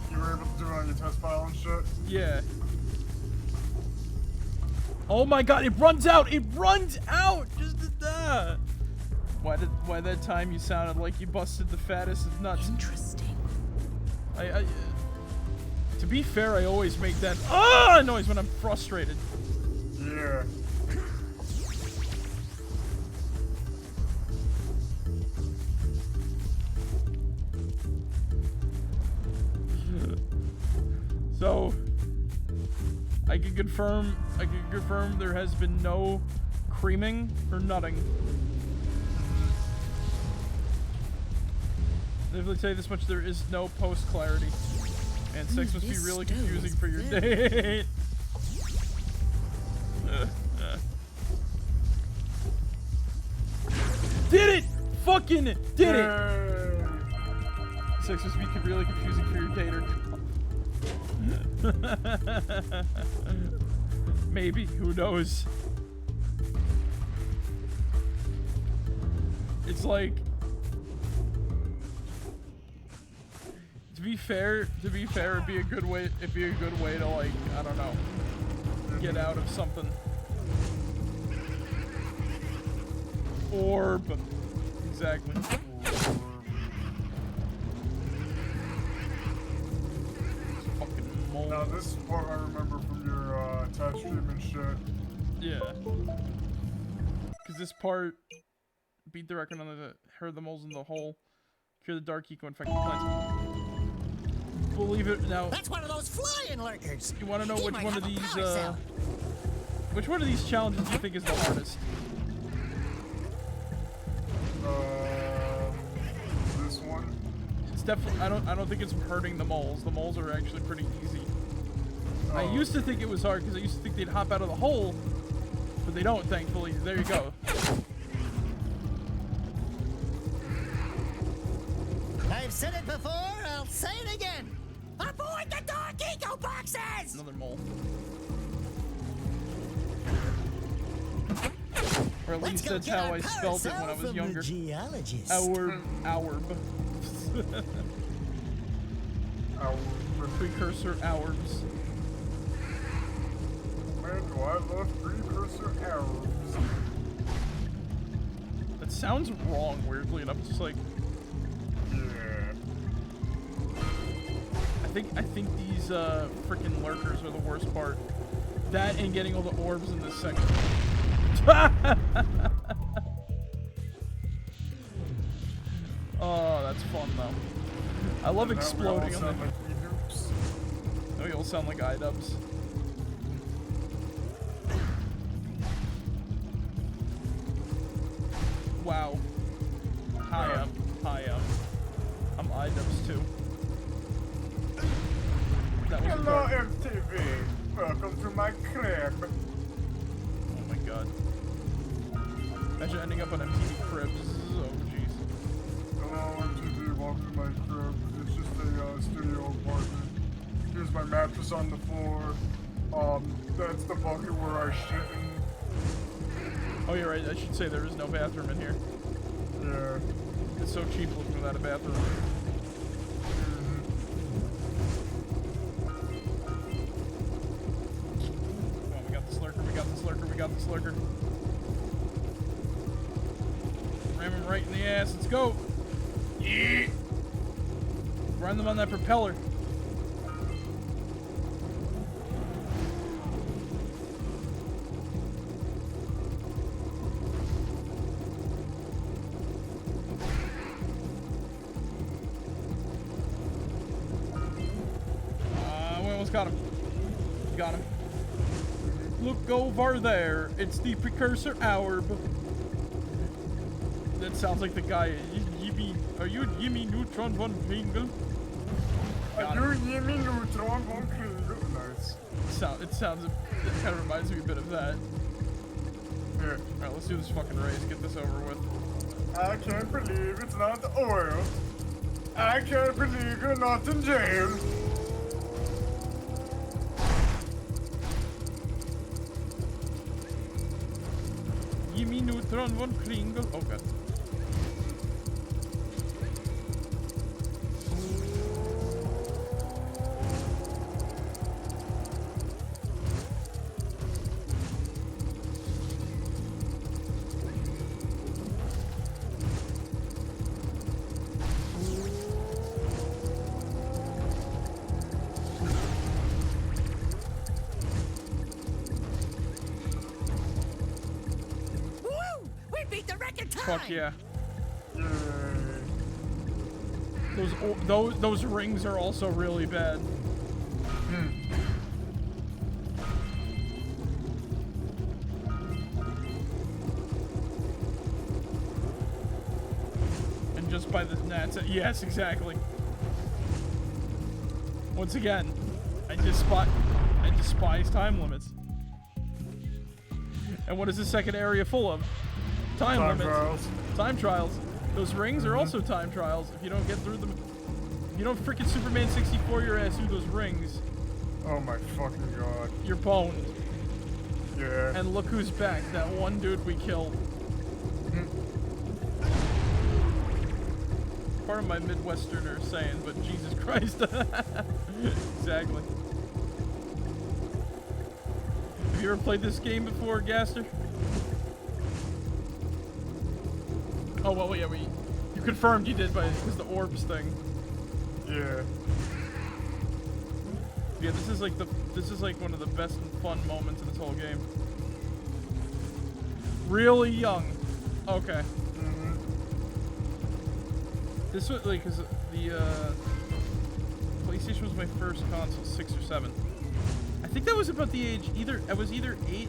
You were able to do it on your test file and shit? Yeah. Oh my god, it runs out! It runs out! Just Why that time you sounded like you busted the fattest of nuts? Interesting. To be fair, I always make that noise when I'm frustrated. Yeah. So I can confirm there has been no creaming or nutting. If they tell you this much, there is no post clarity. And sex must be this really stove confusing is for your very- date. Did it! Fucking did it! Yay. Sex must be really confusing for your dater. Maybe, who knows? It's like, to be fair, it'd be a good way to, like, I don't know, get out of something. Orb. Exactly. Fucking mold. Now this part I remember from your test stream and shit. Yeah. Cause this part, beat the record on the herd the moles in the hole, cure the dark eco-infected plants. Believe it now. That's one of those flying lurkers. You want to know He which might one have of a these power cell. which one of these challenges do you think is the hardest? This one. It's definitely. I don't think it's hurting the moles. The moles are actually pretty easy. I used to think it was hard because I used to think they'd hop out of the hole, but they don't. Thankfully, there you go. I've said it before, I'll say it again. Avoid the dark eco boxes! Another mole. Or at least that's how I spelled it when I was younger. Geologist. Aorb. Ow. Precursor Aorbs. Man, do I love precursor arrows. That sounds wrong, weirdly enough. It's just like, Yeah. I think these freaking lurkers are the worst part. That and getting all the orbs in this section. Oh, that's fun though. I love exploding on them. Like E-dupes. No, you'll sound like iDubbbz. Wow. Hi up. I'm iDubbbz too. That was Hello, MTV. Welcome to my crib. Oh my god. Imagine ending up on MTV Cribs. Oh jeez. Hello, MTV. Welcome to my crib. It's just a studio apartment. Here's my mattress on the floor. That's the bucket where I shit in. Oh, you're right. I should say there is no bathroom in here. Yeah. It's so cheap looking without a bathroom. Come on, we got this lurker. We got this lurker. Ram him right in the ass. Let's go. Yeah. Run them on that propeller. We almost got him. Got him. Look over there. It's the Precursor Aorb. That sounds like the guy. Are you Jimmy Neutron von Kringle? Are you Jimmy Neutron von Kringle? Nice. It kind of reminds me a bit of that. Yeah. Alright, let's do this fucking race. Get this over with. I can't believe it's not oil. I can't believe you're not in jail. Jimmy Neutron von Kringle. Oh god. Fuck yeah. Those rings are also really bad. And just by the gnats, yes, exactly. Once again, I despise time limits. And what is the second area full of? Time limits. Trials. Time trials. Those rings are also time trials if you don't get through them. You don't freaking Superman 64 your ass through those rings, Oh my fucking god. you're boned. Yeah. And look who's back, that one dude we killed. Part of my Midwesterner saying, but Jesus Christ. Exactly. Have you ever played this game before, Gaster? Oh, well, yeah, you confirmed you did because the orbs thing. Yeah. Yeah, this is like one of the best and fun moments in this whole game. Really young. Okay. This was like, cause the PlayStation was my first console, 6 or 7. I think that was about the age I was either 8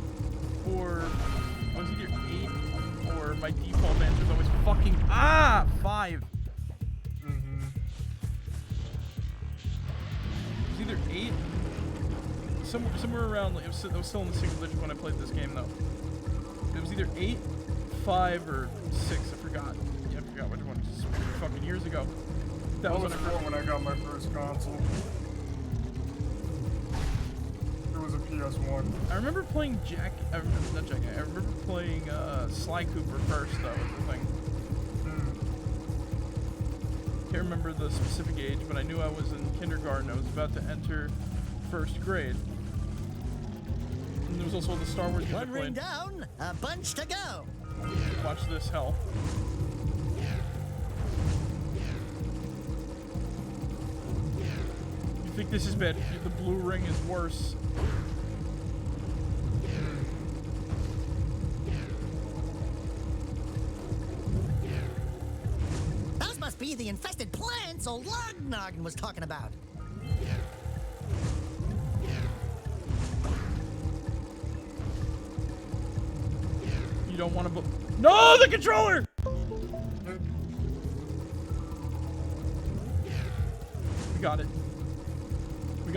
or my default answer was always fucking 5. It was either 8, somewhere around. Like, I was still in the single digit when I played this game though. It was either 8, 5, or 6. I forgot. Yeah, I forgot which one. Just fucking years ago. That was when I got my first console. It was a PS1. I remember playing I remember playing Sly Cooper first, though, was the thing. Can't remember the specific age, but I knew I was in kindergarten. I was about to enter first grade. And there was also the Star Wars music One ring playing. down, a bunch to go. Watch this, hell. You think this is bad? The blue ring is worse. Those must be the infested plants old Lognoggin was talking about. You don't want to. No, the controller. We got it.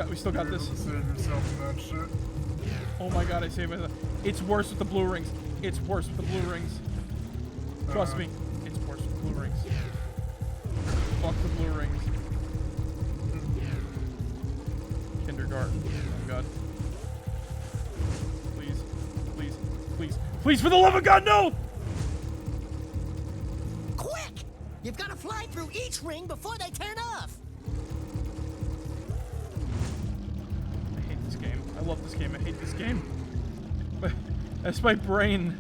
We still got this. Save yourself in that shit. Oh my god, I saved myself. It's worse with the blue rings. It's worse with the blue rings. Trust me, it's worse with the blue rings. Fuck the blue rings. Kindergarten. Oh god. Please. Please. Please. Please, for the love of God, no! Quick! You've got to fly through each ring before they turn off. I hate this game. I love this game. I hate this game. That's my brain.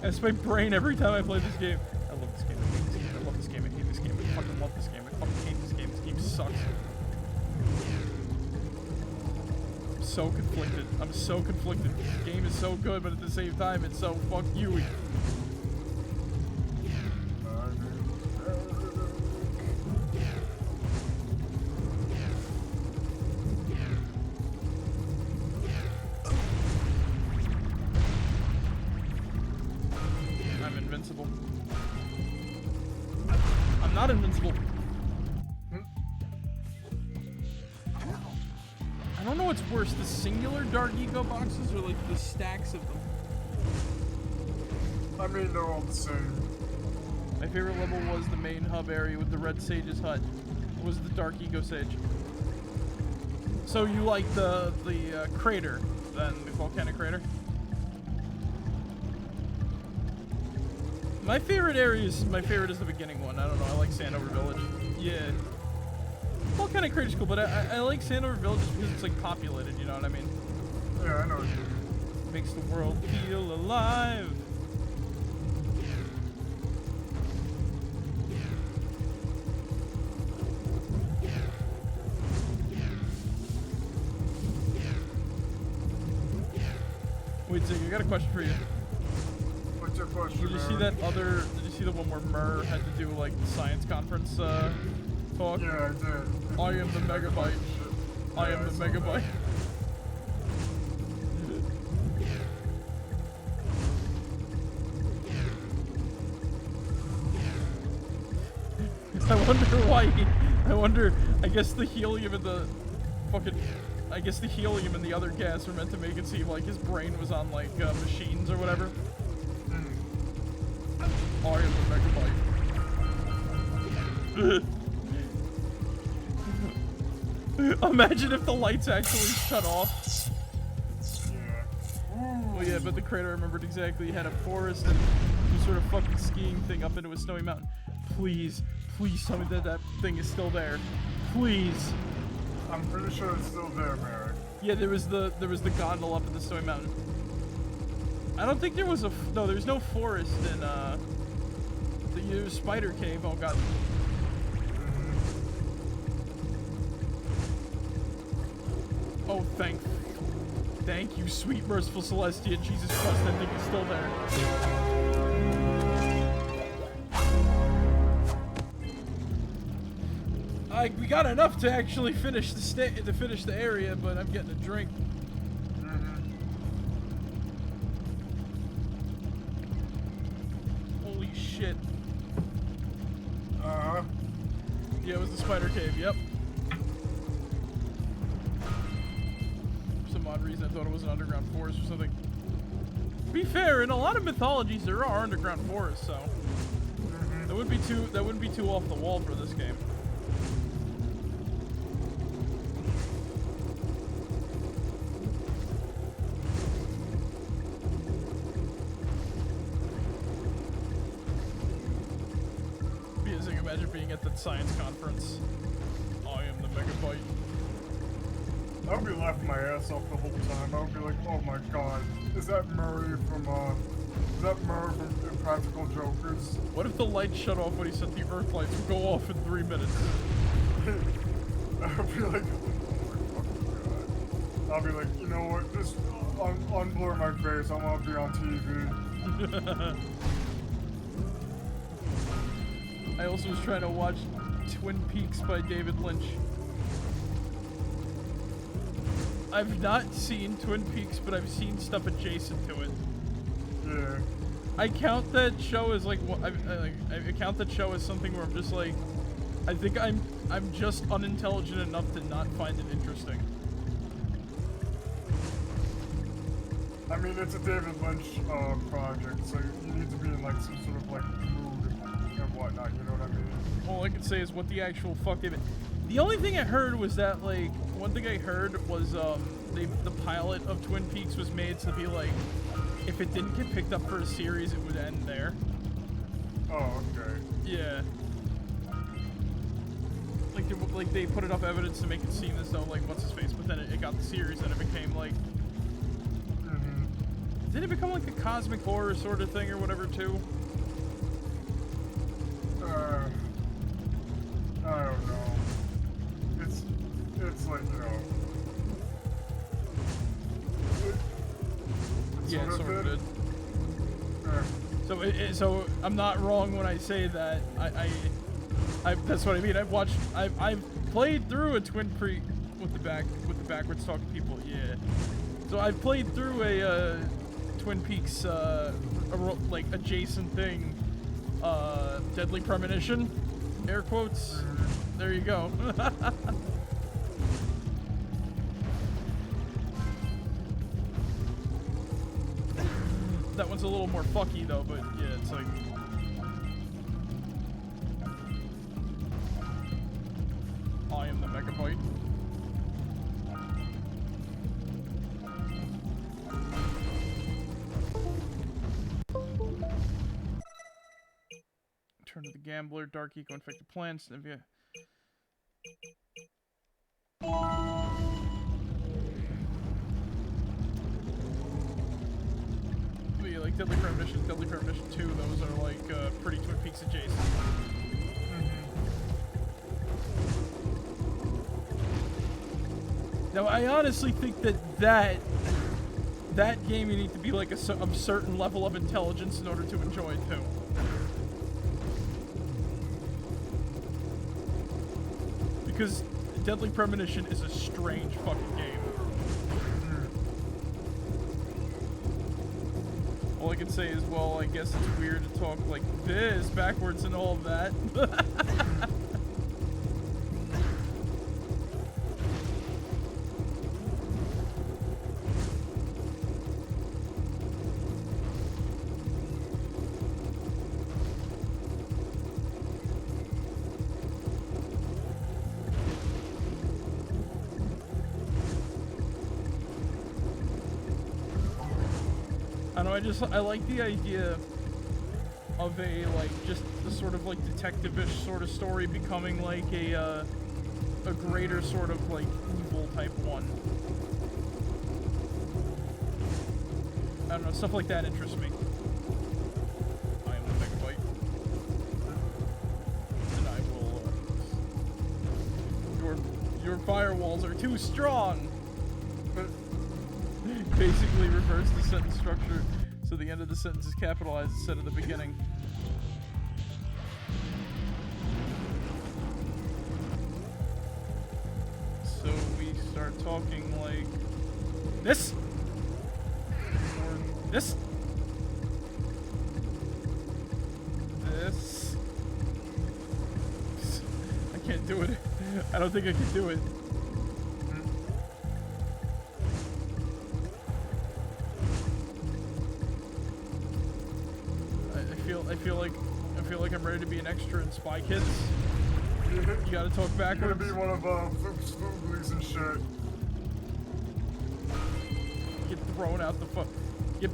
That's my brain every time I play this game. I love this game. I hate this game. I love this game. I hate this game. I fucking love this game. I fucking hate this game. This game sucks. I'm so conflicted. I'm so conflicted. This game is so good, but at the same time, it's so fuck you. I'm invincible. I'm not invincible. I don't know what's worse, the singular Dark Ego boxes or like the stacks of them. I mean, they're all the same. My favorite level was the main hub area with the Red Sage's hut. It was the Dark Ego Sage. So you like the crater, then the volcanic crater? My favorite is the beginning one. I don't know. I like Sandover Village. Yeah. Volcanic crater's cool, but I like Sandover Village just because it's like populated. You know what I mean? Yeah, I know what you mean. Makes the world feel alive. Wait a second, I got a question for you. What's your question, Did you see that other? Did you see the one where Murr had to do like the science conference talk? Yeah, I did. I am the megabyte. I am the megabyte. I wonder why. I guess the helium and the fucking. I guess the helium and the other gas were meant to make it seem like his brain was on like machines or whatever. I am the megabyte. Imagine if the lights actually shut off. Yeah. Well, yeah, but the crater I remembered exactly had a forest and some sort of fucking skiing thing up into a snowy mountain. Please, please tell me that that thing is still there. Please. I'm pretty sure it's still there, Marek. Yeah, there was the gondola up at the snowy mountain. I don't think there was no. There's no forest in the spider cave. Oh god. Oh, thank you, sweet merciful Celestia. Jesus Christ, that thing is still there. We got enough to actually finish the area, but I'm getting a drink. Holy shit. Yeah, it was the spider cave. Yep. For some odd reason, I thought it was an underground forest or something. To be fair, in a lot of mythologies, there are underground forests, so that wouldn't be too off the wall for this game. Imagine being at that science conference. I am the megabyte. I would be laughing my ass off the whole time. I would be like, oh my god, is that Murray from Impractical Jokers? What if the lights shut off when he said the Earth lights would go off in 3 minutes? I would be like, oh my god. I'll be like, you know what, just unblur my face, I want to be on TV. I also was trying to watch Twin Peaks by David Lynch. I've not seen Twin Peaks, but I've seen stuff adjacent to it. Yeah. I count that show as like I count that show as something where I'm just like, I think I'm just unintelligent enough to not find it interesting. I mean, it's a David Lynch project, so you need to be in like some sort of like mood and whatnot, you know what I mean? All I can say is what the actual fuck David. The only thing I heard was that like one thing I heard was the pilot of Twin Peaks was made to be like, if it didn't get picked up for a series, it would end there. Oh, okay. Yeah. Like they put enough evidence to make it seem as though like what's his face, but then it got the series and it became like. Did it become like a cosmic horror sort of thing or whatever too? I don't know. It's like, you know. Yeah, it sort of did. So I'm not wrong when I say that. I that's what I mean. I've played through a Twin Peaks with the backwards talking people. Yeah. So I've played through a Twin Peaks like adjacent thing. Deadly Premonition, air quotes. There you go. That one's a little more fucky though, but yeah, it's like. I am the megabyte. Turn to the Gambler, Dark Eco, Infected Plants, Nivea. But yeah, like Deadly Premonition 2, those are like pretty Twin Peaks adjacent. Now, I honestly think that game you need to be like a certain level of intelligence in order to enjoy it too. Because Deadly Premonition is a strange fucking game. All I can say is, well, I guess it's weird to talk like this backwards and all of that. I don't know, I like the idea of a, like, just a sort of, like, detective-ish sort of story becoming, like, a greater sort of, like, evil type one. I don't know, stuff like that interests me. I am the Megabyte. And I will, your firewalls are too strong! Basically reverse the sentence structure so the end of the sentence is capitalized instead of the beginning. So we start talking like this, or this, this. I can't do it. I don't think I can do it. I feel like I'm ready to be an extra in Spy Kids. You gotta talk backwards. You're gonna be one of Fuchs Fooglies and shit. Get thrown out the you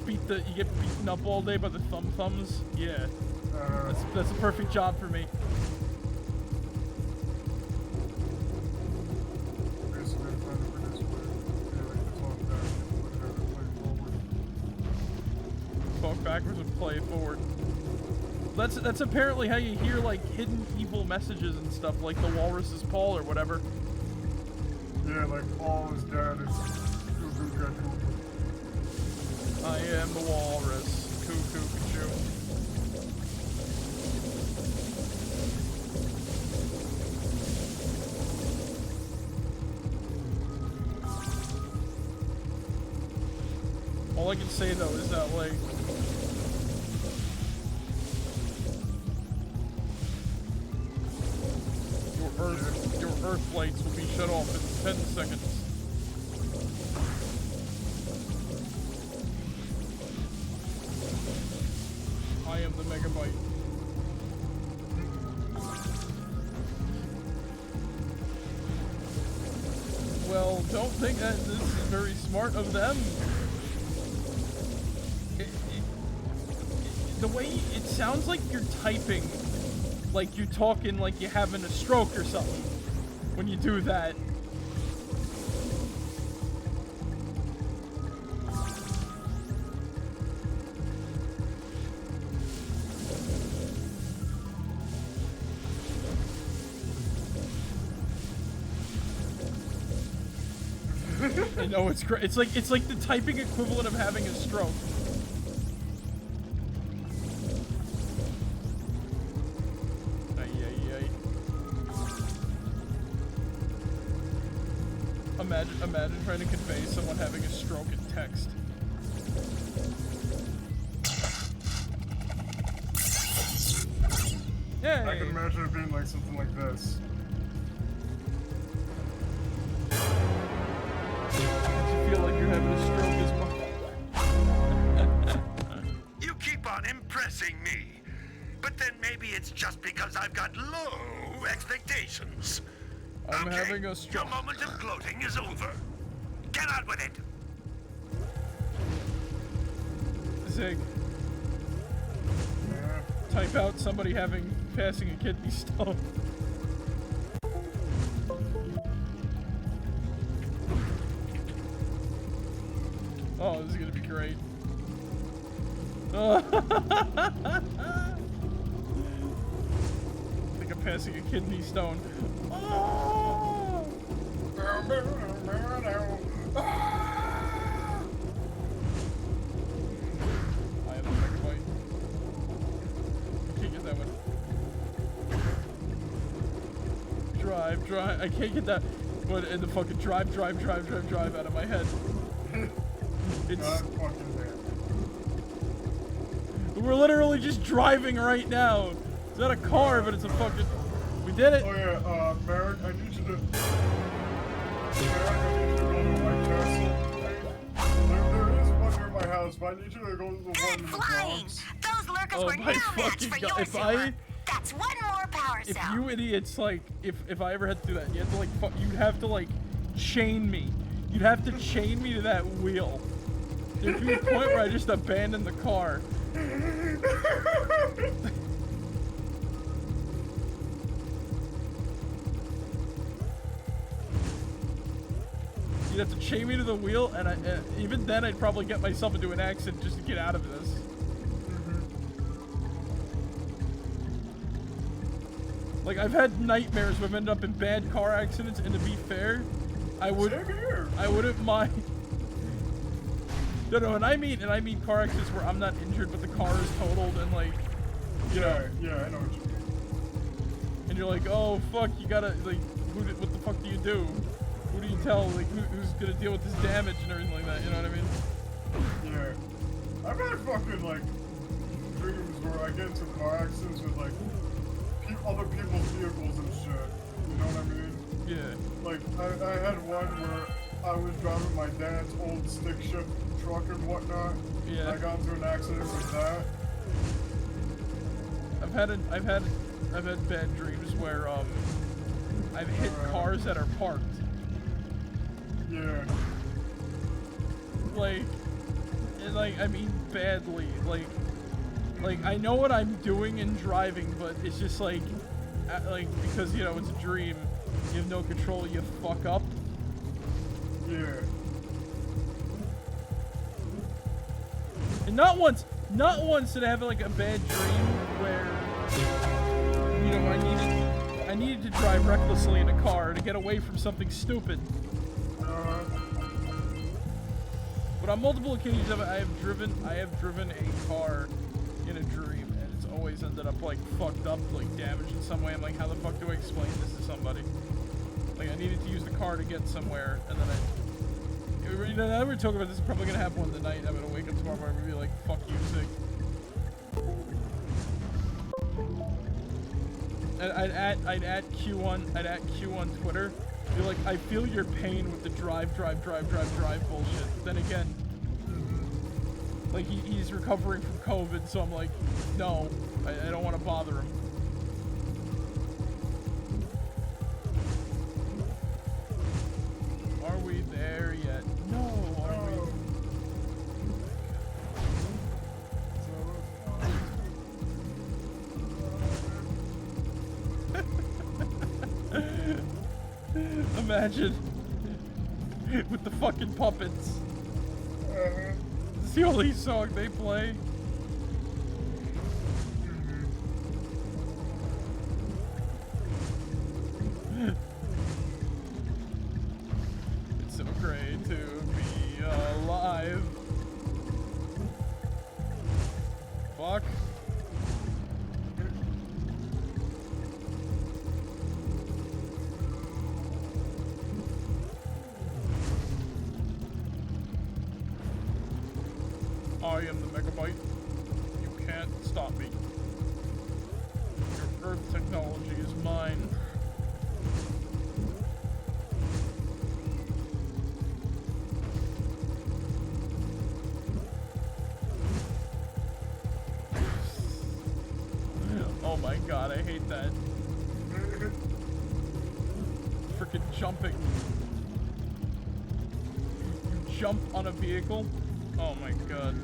get beaten up all day by the thumbs. Yeah. That's a perfect job for me. Talk backwards and play forward. That's apparently how you hear, like, hidden evil messages and stuff, like the walrus's Paul or whatever. Yeah, like Paul is dead. I am the walrus. Cuckoo, Pikachu. All I can say though is that, like, your Earth lights will be shut off in 10 seconds. I am the Megabyte. Well, don't think that this is very smart of them. The way it sounds like you're typing, like you're talking like you're having a stroke or something when you do that. I know, it's great. It's like the typing equivalent of having a stroke. Imagine trying to convey someone having a stroke in text. Yay! I can imagine it being like something like this. You feel like you're having a stroke as well. You keep on impressing me. But then maybe it's just because I've got low expectations. I'm okay, having a stroke. Your moment of gloating is over. Get on with it. Zig. Yeah. Type out somebody passing a kidney stone. Oh, this is gonna be great. I think I'm passing a kidney stone. Oh! I am the Megabyte. Can't get that one. Drive. I can't get that. But in the fucking drive out of my head. It's. We're literally just driving right now. It's not a car, but it's a fucking. We did it. Oh yeah, Marek, I need you to. Marek, I need you to go to White Castle. There is one near my house, but I need you to go to the one in the flying! Bronx. Those lurkers were no my match fucking for God. your If silver. That's one more power If cell. you idiots, like, if I ever had to do that, you have to, like, you'd have to, like, chain me. You'd have to chain me to that wheel. There'd be a point where I just abandoned the car. You'd have to chain me to the wheel, and even then I'd probably get myself into an accident just to get out of this. Like, I've had nightmares where I've ended up in bad car accidents, and to be fair, I wouldn't mind. No, and I mean car accidents where I'm not injured, but the car is totaled, and like, you know. Yeah, I know what you mean. And you're like, oh fuck, you gotta like, what the fuck do you do? Who do you tell? Like, who's gonna deal with this damage and everything like that? You know what I mean? Yeah, I've had fucking like dreams where I get into car accidents with like other people's vehicles and shit. You know what I mean? Yeah. Like I had one where I was driving my dad's old stick shift truck and whatnot. Yeah. I got into an accident with that. I've had bad dreams where I've hit cars that are parked. Yeah. Like, and like, I mean badly. Like I know what I'm doing in driving, but it's just like because you know it's a dream, you have no control, you fuck up. Yeah. And not once did I have like a bad dream where, you know, I needed to drive recklessly in a car to get away from something stupid. But on multiple occasions, I have driven a car in a dream, and it's always ended up like fucked up, like damaged in some way. I'm like, how the fuck do I explain this to somebody? Like, I needed to use the car to get somewhere, and then you know, now we're talking about this, is probably gonna happen one night. I'm gonna wake up tomorrow morning and be like, fuck you, sick. I'd at Q on Twitter. Be like, I feel your pain with the drive bullshit. Then again, like he's recovering from COVID, so I'm like, no, I don't want to bother him. Are we there yet? No, are we? Imagine with the fucking puppets. It's the only song they play. It's so great to be alive. Fuck. I am the Megabyte. You can't stop me. Your Earth technology is mine. Oh my god, I hate that. Frickin' jumping. You jump on a vehicle? Oh my god.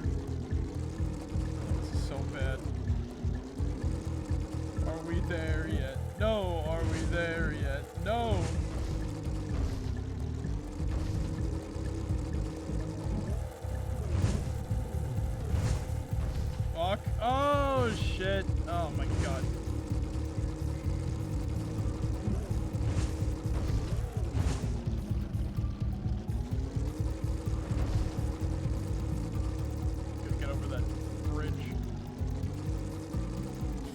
This is so bad. Are we there yet? No, are we there yet? No! Fuck. Oh shit. Oh my god.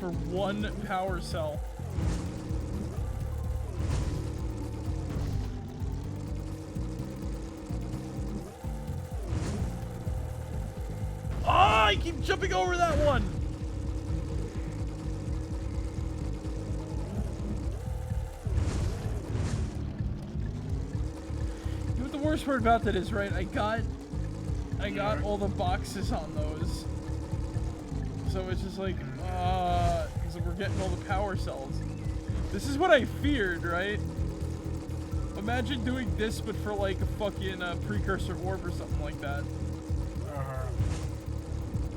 For one power cell. Oh, I keep jumping over that one. You know what the worst part about that is, right? I got all the boxes on those. So it's just like, so we're getting all the power cells. This is what I feared, right? Imagine doing this, but for like a fucking precursor orb or something like that.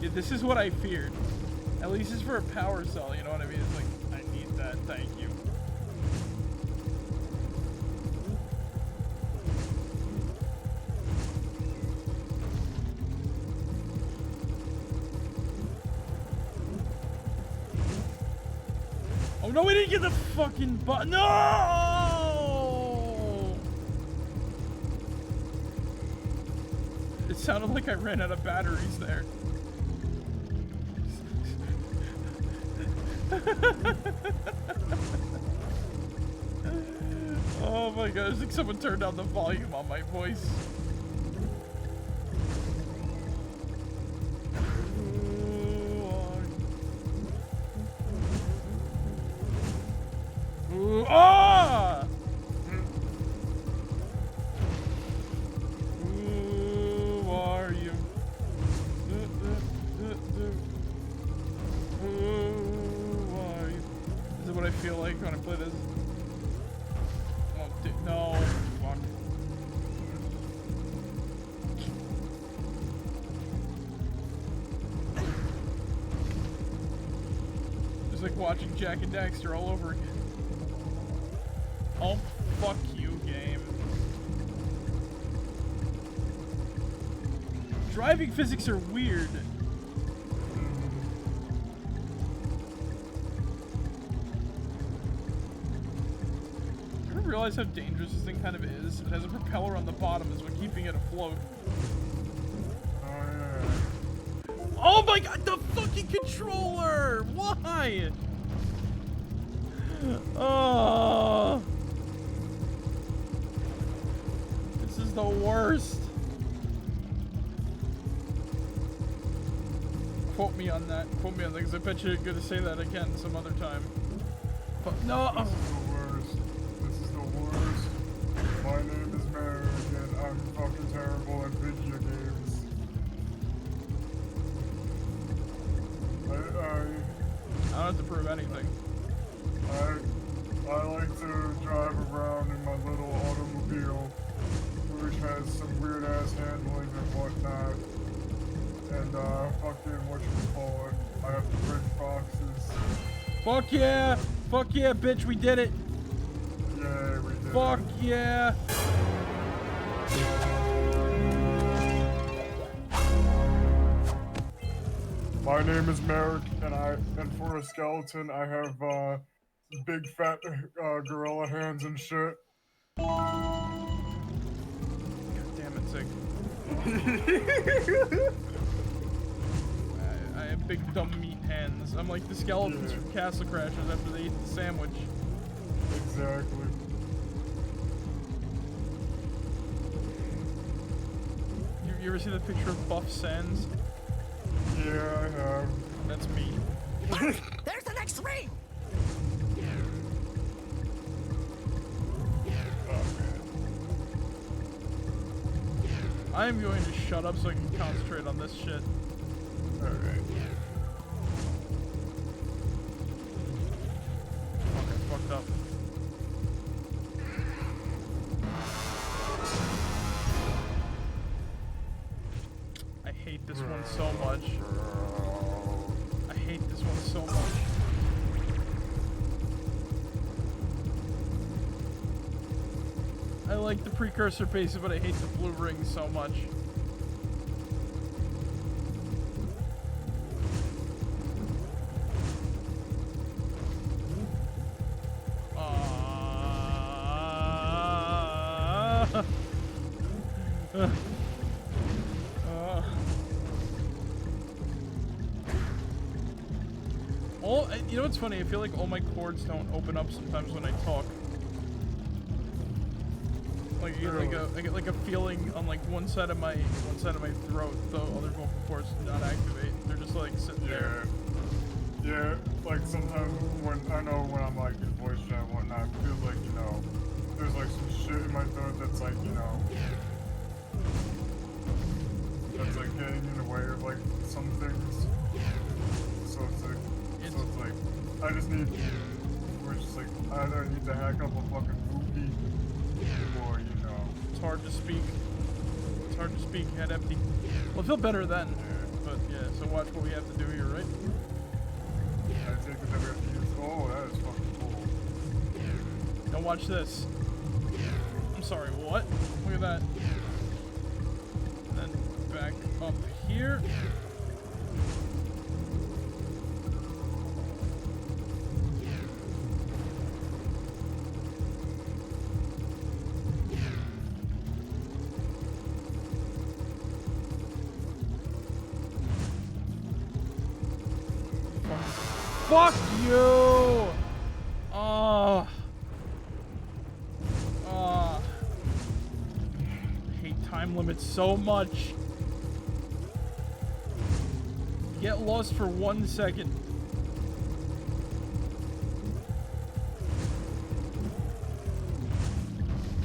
Yeah, this is what I feared. At least it's for a power cell, you know what I mean? It's like, I need that, thank you. Oh no, we didn't get the fucking button. No! It sounded like I ran out of batteries there. Oh my god, it's like someone turned down the volume on my voice. Ooh, ah! Who are you? Who are you? Is it what I feel like when I play this? Oh, no. Fuck. It's like watching Jak and Daxter all over again. Oh, fuck you, game. Driving physics are weird. You ever realize how dangerous this thing kind of is? It has a propeller on the bottom is what keeping it afloat. Oh my god, the fucking controller! Why? Oh. This is the worst. Quote me on that. Quote me on that, because I bet you're gonna say that again some other time. But no. This is the worst. This is the worst. My name is Marek, and I'm fucking terrible at video games. I don't have to prove anything. I like to drive around in my little automobile, which has some weird ass handling and whatnot. And fucking whatchamacallit, I have to bridge boxes. Fuck yeah! Fuck yeah, bitch, we did it! Yeah, we did. Fuck yeah! My name is Marek, and for a skeleton, I have big fat gorilla hands and shit. God damn it, Sig. I have big dumb meat hands. I'm like the skeletons from Castle Crashers after they ate the sandwich. Exactly. You ever see the picture of Buff Sands? Yeah, I have. That's me. There's the next ring! I am going to shut up so I can concentrate on this shit. Alright. Fuck, I fucked up. I hate this one so much. I hate this one so much. I like the precursor bases, but I hate the blue ring so much. You know what's funny? I feel like all my chords don't open up sometimes when I talk. Like I get like a feeling on like one side of my throat, the other vocal cords do not activate. They're just like sitting there. Yeah, like sometimes when I'm like in voice chat and whatnot, it feels like, you know, there's like some shit in my throat that's like, you know, that's like getting in the way of like some things. So it's like I just need, we're just like, I either need to hack up a fucking movie or, you know. It's hard to speak. It's hard to speak, head empty. Well, I feel better then. But yeah, so watch what we have to do here, right? I take the WFUs. Oh, that is fucking cool. Now watch this. I'm sorry, what? Look at that. And then back up here. Fuck you! I hate time limits so much. Get lost for 1 second.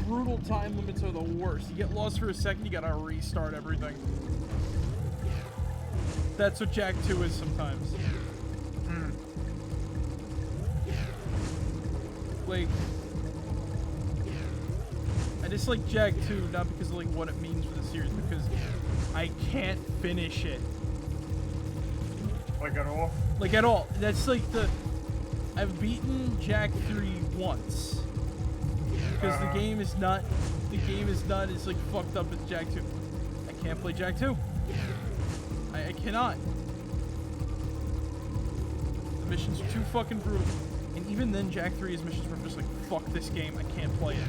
Brutal time limits are the worst. You get lost for a second, you gotta restart everything. That's what Jak 2 is sometimes. Like, I dislike Jak 2 not because of like what it means for the series, because I can't finish it. Like at all? Like at all. That's like I've beaten Jak 3 once. Because the game is not as like fucked up as Jak 2. I can't play Jak 2. I cannot. The missions are too fucking brutal. And even then, Jak 3's missions were just like, fuck this game, I can't play it.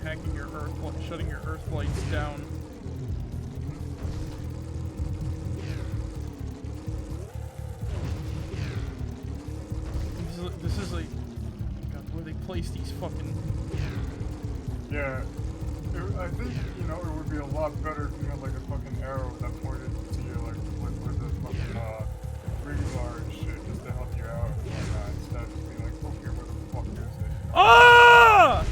Hacking your earth, shutting your earth lights down. This is like, God, where they place these fucking. Yeah. I think, you know, it would be a lot better if you had like a fucking arrow that pointed to you, like where the fucking rings are and shit, just to help you out and whatnot, instead of just being like, okay, where the fuck is it? Ah!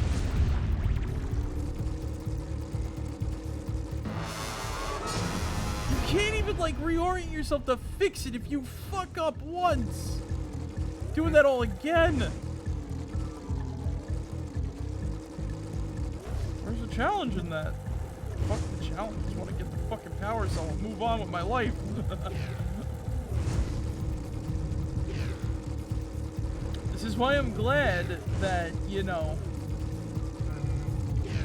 You can't even like reorient yourself to fix it if you fuck up once. Doing that all again. Where's the challenge in that? Fuck the challenge. I just want to get the fucking power cell and move on with my life. This is why I'm glad that, you know,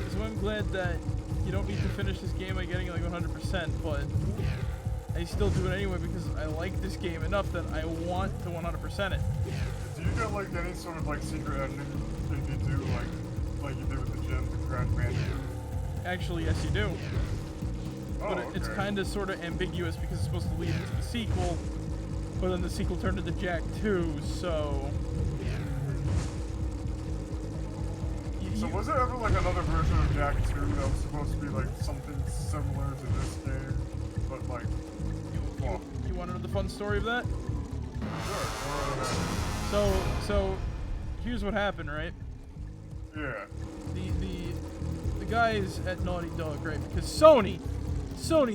this is why I'm glad that you don't need to finish this game by getting like 100%, but I still do it anyway because I like this game enough that I want to 100% it. Do you get like any sort of like secret ending if you do like you did with the gym, the Crash Bandicoot? Actually, yes you do. Oh, But it's okay. kind of sort of ambiguous because it's supposed to lead into the sequel, but then the sequel turned into Jak 2, so... So was there ever like another version of Jak 2 that was supposed to be like something similar to this game, but like, well, You want to know the fun story of that? sure, So here's what happened, right? yeah. The guys at Naughty Dog, right? Because Sony,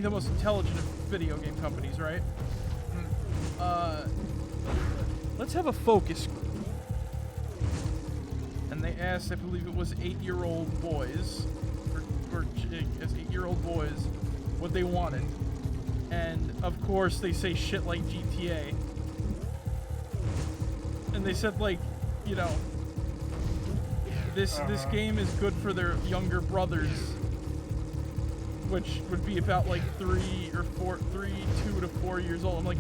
the most intelligent of video game companies, right? Let's have a focus group. And they asked, I believe it was 8-year-old boys, or as 8-year-old boys, what they wanted. And of course they say shit like GTA. And they said like, you know, this game is good for their younger brothers, which would be about like 2 to 4 years old. I'm like,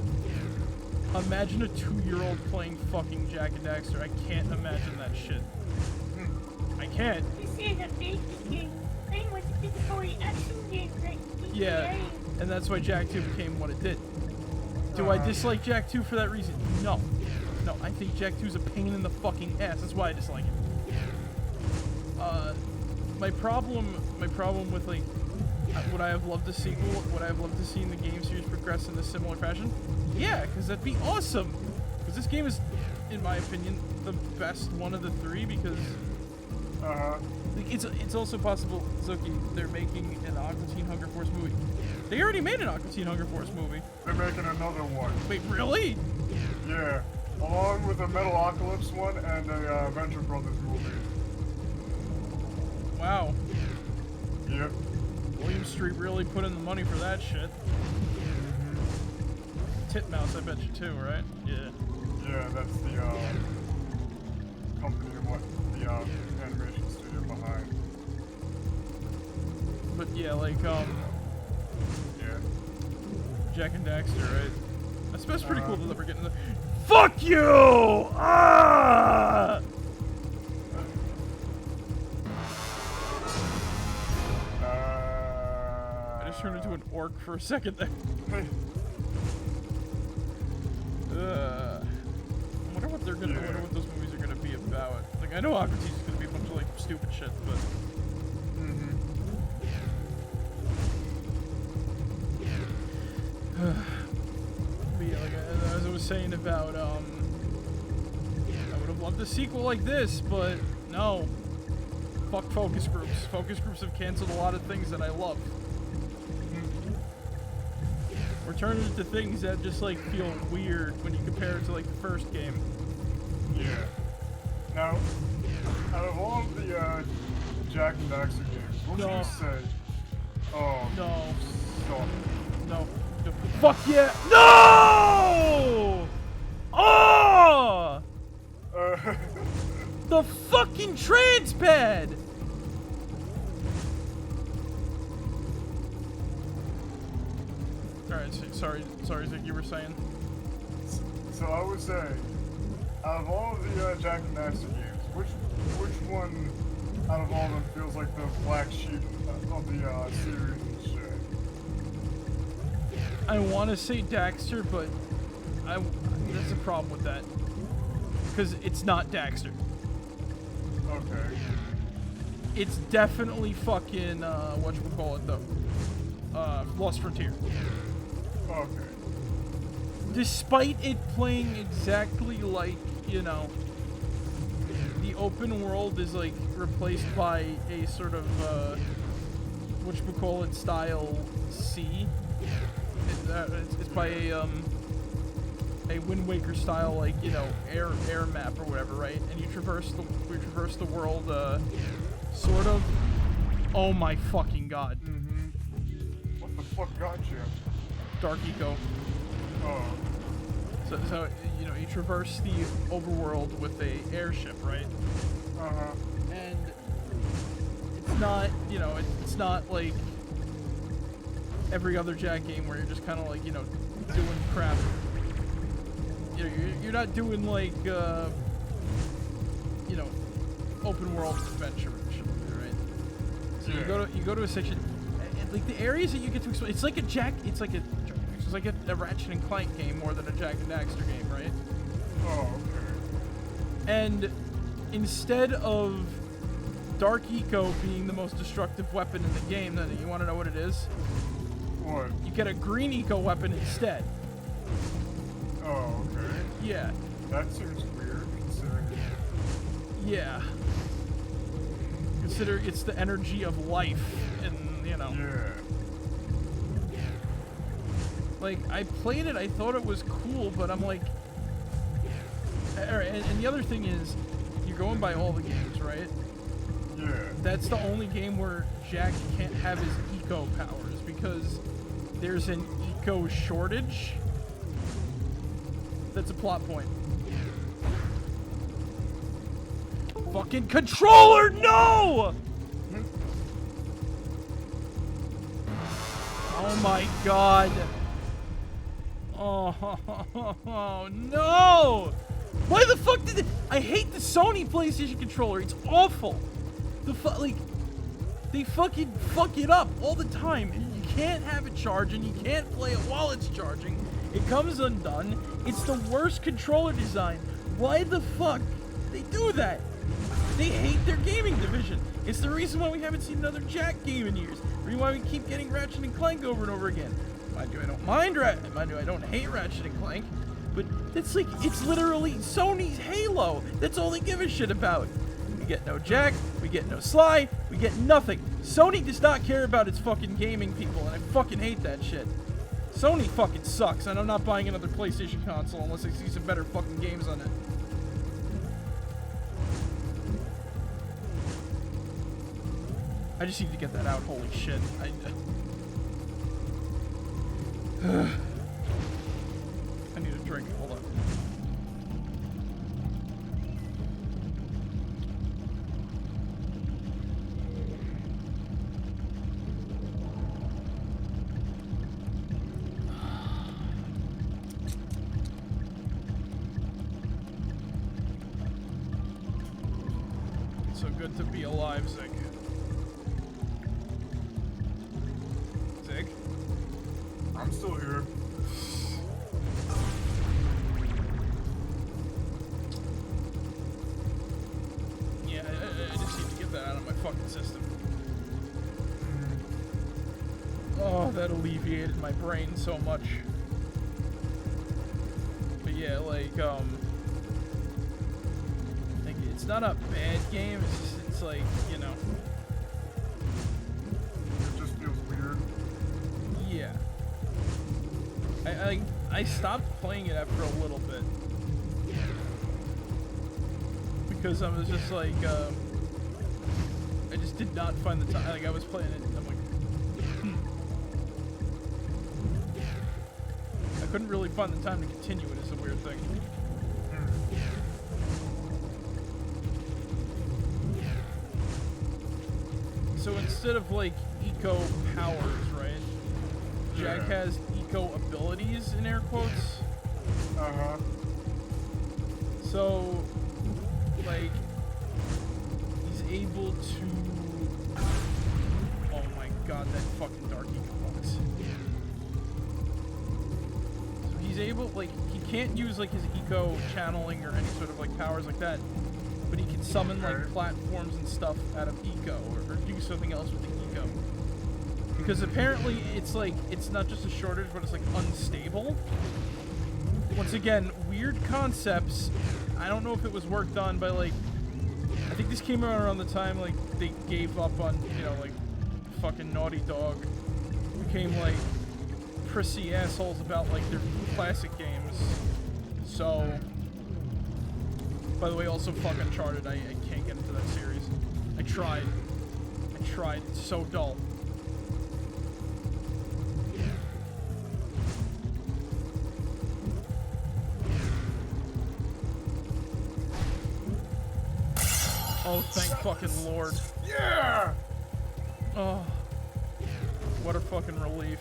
imagine a 2-year-old playing fucking Jak and Daxter. I can't imagine that shit. I can't. This is a big game. I want a big story action game like GTA. Yeah, and that's why Jak 2 became what it did. Do I dislike Jak 2 for that reason? No. No, I think Jak 2 is a pain in the fucking ass. That's why I dislike it. My problem with like, would I have loved a sequel? Would I have loved to see the game series progress in a similar fashion? Yeah, because that'd be awesome. Because this game is, in my opinion, the best one of the three because like, it's also possible, Zuki, they're making an Aqua Teen Hunger Force movie. They already made an Aqua Teen Hunger Force movie. They're making another one. Wait, really? Yeah, along with a Metalocalypse one and a Venture Brothers movie. Wow. Yep. William Street really put in the money for that shit. Titmouse, I bet you too, right? Yeah. Yeah, that's the company and what the animation studio behind. But yeah, like Yeah. Jak and Daxter, right? That's pretty cool that we're getting the. Fuck you! Ah! I just turned into an orc for a second there. I wonder what they're gonna. I wonder what those movies are gonna be about. Like, I know Aqua Teen is gonna be a bunch of like stupid shit, but. But yeah, like as I was saying about, I would have loved a sequel like this, but no. Fuck focus groups. Focus groups have canceled a lot of things that I love. We're turning into things that just like feel weird when you compare it to like the first game. Yeah. Now, out of all of the Jak and Daxter games, what would you say? Oh. No. Stop. No. No. Fuck yeah! No! Oh! The fucking trans pad! Alright, sorry, Zig, you were saying? So I would say, out of all of the Jak and Daxter games, which one out of all of them feels like the black sheep of the series and shit? I want to say Daxter, but there's a problem with that. Because it's not Daxter. Okay. It's definitely fucking, whatchamacallit, though. Lost Frontier. Okay. Despite it playing exactly like, you know, the open world is, like, replaced by a sort of, whatchamacallit style C. It's by a Wind Waker style, like, you know, air map or whatever, right? And we traverse the world, sort of. Oh my fucking god. What the fuck got you? Dark Eco. Oh. So you know, you traverse the overworld with a airship, right? And it's not, you know, it's not like every other Jak game where you're just kind of like, you know, doing crap. You know, you're not doing like, you know, open world adventure and shit, right? So you go to a section, and, like the areas that you get to explore, it's like a Ratchet and Clank game more than a Jak and Daxter game, right? Oh, okay. And instead of Dark Eco being the most destructive weapon in the game, then you want to know what it is? What? You get a green Eco weapon instead. Oh, okay. Yeah. That seems weird, considering. Yeah. Consider it's the energy of life, and you know. Yeah. Like, I played it, I thought it was cool, but I'm like... And the other thing is, you're going by all the games, right? Yeah. That's the only game where Jak can't have his eco powers, because there's an eco shortage. That's a plot point. Fucking controller, no! Oh my god. Oh, no! Why the fuck did I hate the Sony PlayStation controller. It's awful. Like, they fucking fuck it up all the time. You can't have it charging. You can't play it while it's charging. It comes undone. It's the worst controller design. Why the fuck they do that? They hate their gaming division. It's the reason why we haven't seen another Jak game in years. The reason why we keep getting Ratchet and Clank over and over again. Mind you, I don't mind Mind you, I don't hate Ratchet and Clank. But it's like, it's literally Sony's Halo. That's all they give a shit about. We get no Jak, we get no Sly, we get nothing. Sony does not care about its fucking gaming people, and I fucking hate that shit. Sony fucking sucks, and I'm not buying another PlayStation console unless I see some better fucking games on it. I just need to get that out, holy shit. I need a drink, hold on. It's so good to be alive, Zig. Zig? I'm still here. Yeah, I just need to get that out of my fucking system. Oh, that alleviated my brain so much. But yeah, like, it's not a bad game, it's just, it's like, you know. It just feels weird. Yeah. I stopped playing it after a little bit. Because I was just like, I just did not find the time. Like, I was playing it and I'm like, I couldn't really find the time to continue it, is a weird thing. So instead of like eco powers, right? Jak has eco abilities in air quotes. Uh-huh. So like he's able to, oh my god, that fucking dark eco box. So he's able, like, he can't use like his eco channeling or any sort of like powers like that, but he can summon like platforms and stuff out of eco or do something else with the eco. Because apparently it's like, it's not just a shortage, but it's like unstable. Once again, weird concepts. I don't know if it was worked on by like, I think this came around the time like they gave up on, you know, like fucking Naughty Dog became like prissy assholes about like their classic games. So, by the way, also fuck Uncharted. I can't get into that series. I tried. It's so dull. Oh, thank fucking Lord. Yeah! Oh. What a fucking relief.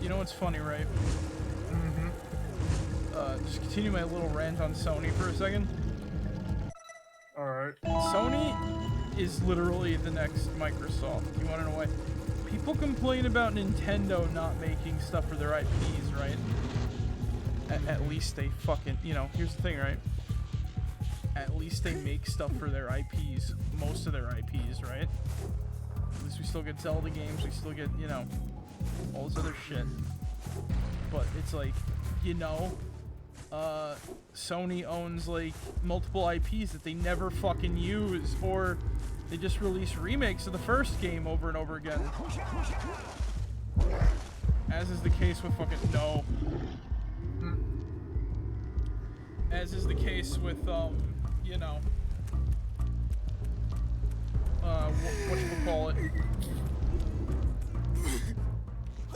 You know what's funny, right? Mm-hmm. Just continue my little rant on Sony for a second. Alright. Sony is literally the next Microsoft. You wanna know why? People complain about Nintendo not making stuff for their IPs, right? At least they fucking, you know, here's the thing, right? At least they make stuff for their IPs. Most of their IPs, right? At least we still get Zelda games, we still get, you know, all this other shit. But it's like, you know, Sony owns like multiple IPs that they never fucking use, or they just release remakes of the first game over and over again. As is the case with fucking As is the case with you know, whatchamacallit.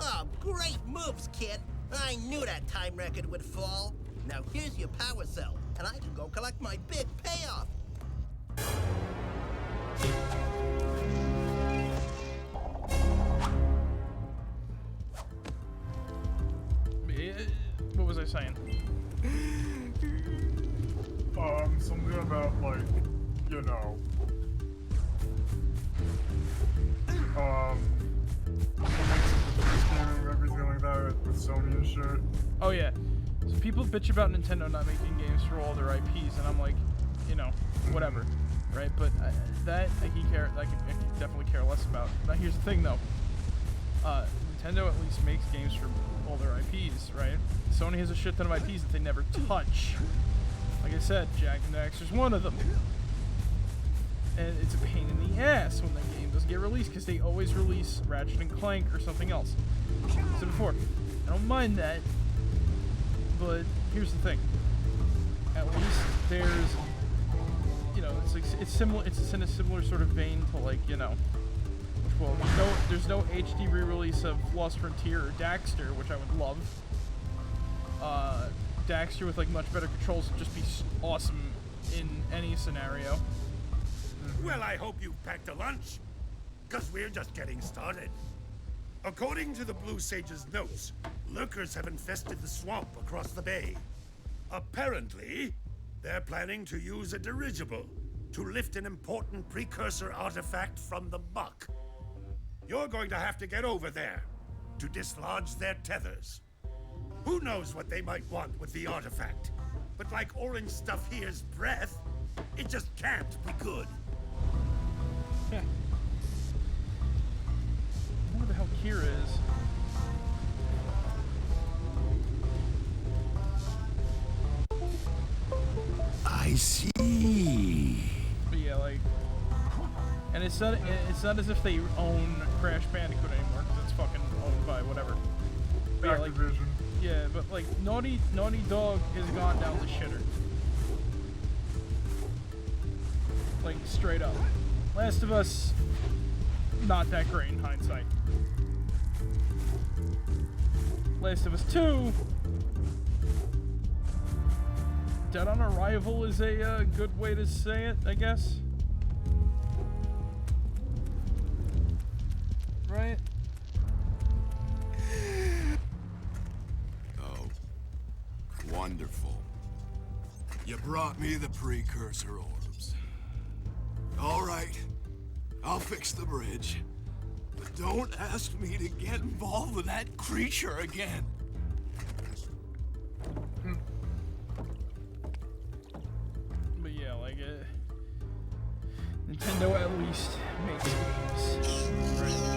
Oh, great moves, kid. I knew that time record would fall. Now here's your power cell, and I can go collect my big payoff. What was I saying? Something about, like, you know, everything like that with Sony and shit. Oh yeah. So people bitch about Nintendo not making games for all their IPs, and I'm like, you know, whatever, right? But I could definitely care less about. Now here's the thing, though. Nintendo at least makes games for all their IPs, right? Sony has a shit ton of IPs that they never touch. Like I said, Jak and Daxter's one of them. And it's a pain in the ass when the game doesn't get released because they always release Ratchet and Clank or something else. As I said before, I don't mind that, but here's the thing. At least there's, you know, it's like it's similar. It's in a similar sort of vein to, like, you know, well, there's no HD re-release of Lost Frontier or Daxter, which I would love. Daxter with like much better controls would just be awesome in any scenario. Well, I hope you've packed a lunch, because we're just getting started. According to the Blue Sage's notes, lurkers have infested the swamp across the bay. Apparently, they're planning to use a dirigible to lift an important precursor artifact from the muck. You're going to have to get over there to dislodge their tethers. Who knows what they might want with the artifact? But like orange stuff here's breath, it just can't be good. I wonder where the hell Kira is. I see. But yeah, like, and it's not as if they own Crash Bandicoot anymore, because it's fucking owned by whatever. But yeah, like, Activision. yeah, but like Naughty Dog has gone down the shitter. Like, straight up. Last of Us, not that great in hindsight. Last of Us 2, Dead on Arrival is a good way to say it, I guess. Right? Oh, wonderful. You brought me the precursor orbs. All right, I'll fix the bridge. But don't ask me to get involved with that creature again. But yeah, like, Nintendo at least makes games. Right?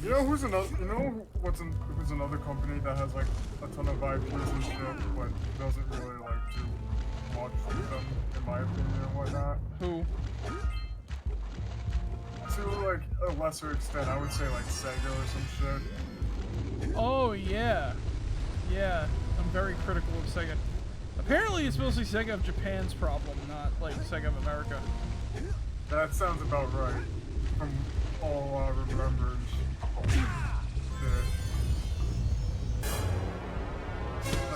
You know who's another? You know who's another company that has like a ton of IPs and shit, but doesn't really like do much with them, in my opinion, and whatnot. Who? To like a lesser extent, I would say like Sega or some shit. Oh, yeah. Yeah, I'm very critical of Sega. Apparently, it's mostly Sega of Japan's problem, not like Sega of America. That sounds about right, from all I remember.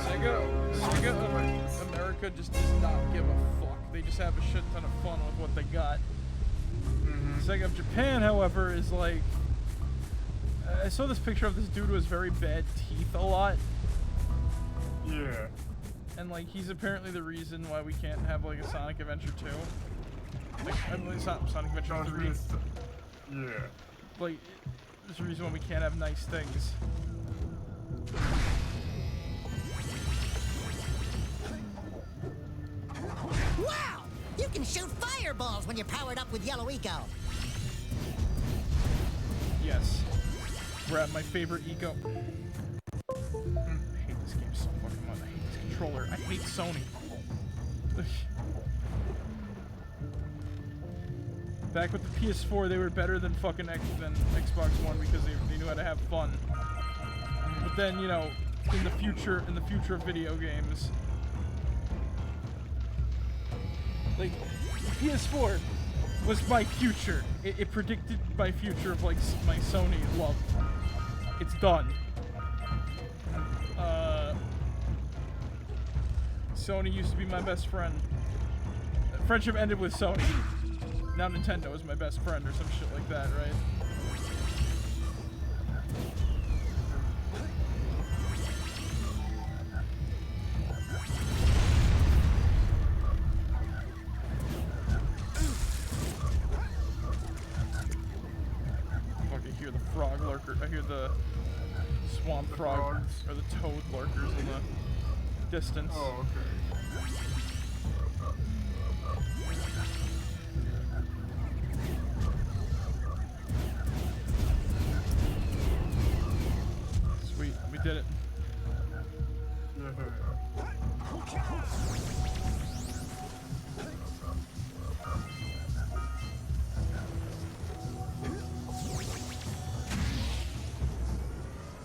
Sega of America just does not give a fuck. They just have a shit ton of fun with what they got. Sega of Japan, however, is like... I saw this picture of this dude who has very bad teeth a lot. Yeah. And like, he's apparently the reason why we can't have like a Sonic Adventure 2. Like, I mean, it's not Sonic Adventure 3. Yeah. Like, there's a reason why we can't have nice things. Wow! You can shoot fireballs when you're powered up with Yellow Eco. Yes. We're at my favorite eco. I hate this game so fucking much. I hate this controller. I hate Sony. Back with the PS4, they were better than fucking Xbox One because they knew how to have fun. But then, you know, in the future of video games, like, the PS4 was my future. It predicted my future of like my Sony love. It's done. Sony used to be my best friend. Friendship ended with Sony. Now Nintendo is my best friend or some shit like that, right? I hear the frog lurker. I hear the swamp frog frogs. or the toad lurkers in the distance. Oh, okay. Sweet, we did it.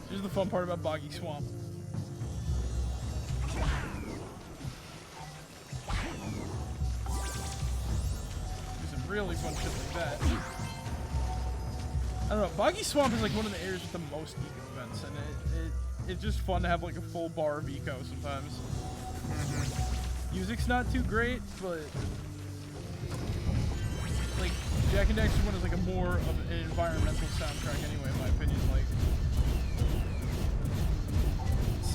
Here's the fun part about Boggy Swamp. Do some really fun shit like that. I don't know, Boggy Swamp is like one of the areas with the most eco events, and it's just fun to have like a full bar of eco sometimes. Music's not too great, but like Jak and Daxter one is like a more of an environmental soundtrack anyway, in my opinion. Like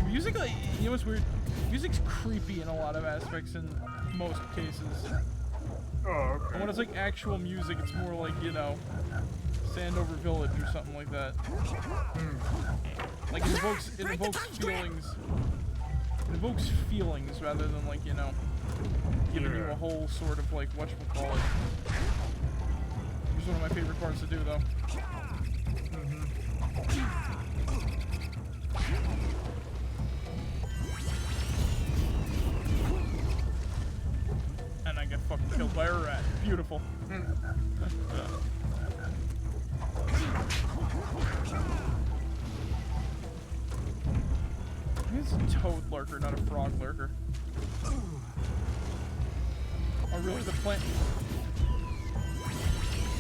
music, like, you know what's weird? Music's creepy in a lot of aspects in most cases. Oh, okay. And when it's like actual music, it's more like, you know, Sandover Village or something like that. Like it evokes feelings. It evokes feelings rather than like, you know, giving you a whole sort of like whatchamacallit. Which is one of my favorite parts to do though. And I get fucking killed by a rat. Beautiful. It's a toad lurker, not a frog lurker. Oh, really? The plant?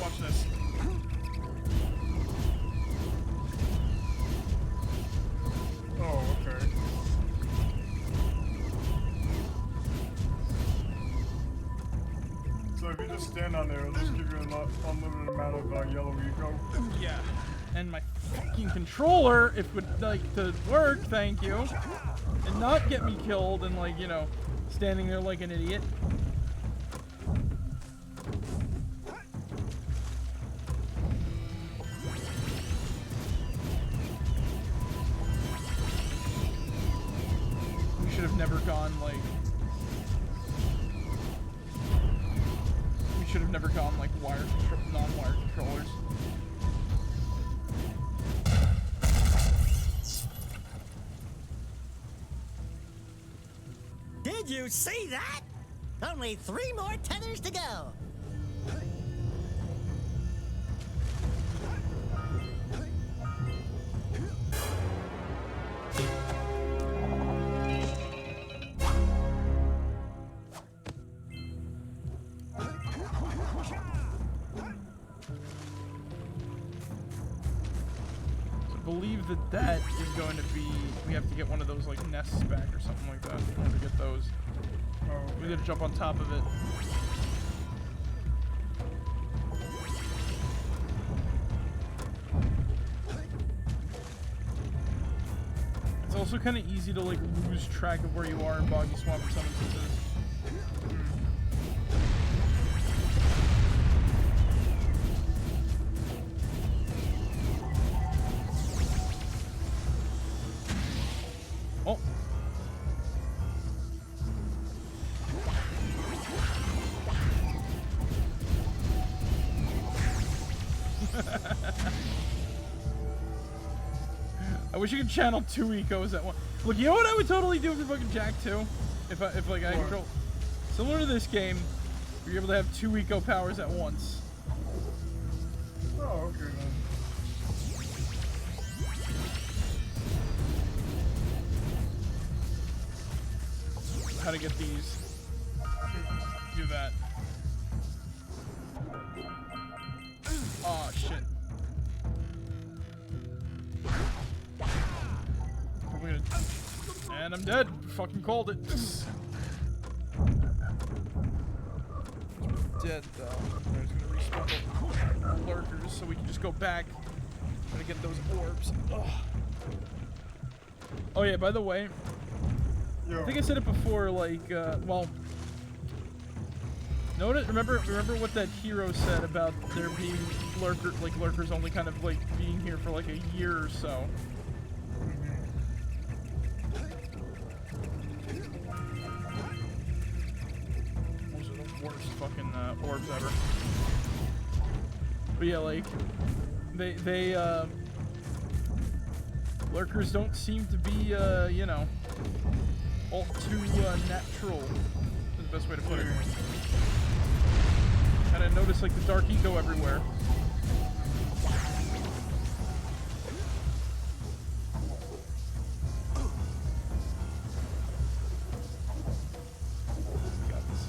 Watch this. Oh, okay. So if you just stand on there, it'll just give you an unlimited amount of yellow eco. Yeah. And my fucking controller, if it would like to work, thank you, and not get me killed and like, you know, standing there like an idiot. We should have never gone like. We should have never gone like non-wired controllers. Did you see that? Only 3 more tethers to go. I believe that is going to be, we have to get one of those like nests back or something like that in order to get those. We gotta jump on top of it. It's also kind of easy to like lose track of where you are in Boggy Swamp in some instances. Oh. I wish you could channel 2 ecos at once. Look, you know what I would totally do for fucking Jak 2? If like I control, similar to this game, you're able to have 2 eco powers at once. Oh, okay then. How to get these? Do that. Oh shit. We're gonna, and I'm dead. Fucking called it. Dead though. I'm just gonna respawn the lurkers so we can just go back and get those orbs. Ugh. Oh yeah, by the way, I think I said it before, like, well, Remember what that hero said about there being lurkers only kind of like being here for like a year or so. Those are the worst fucking orbs ever. But yeah, like they lurkers don't seem to be you know, all too natural. Is the best way to put it. And I noticed like the dark eco everywhere. Got this.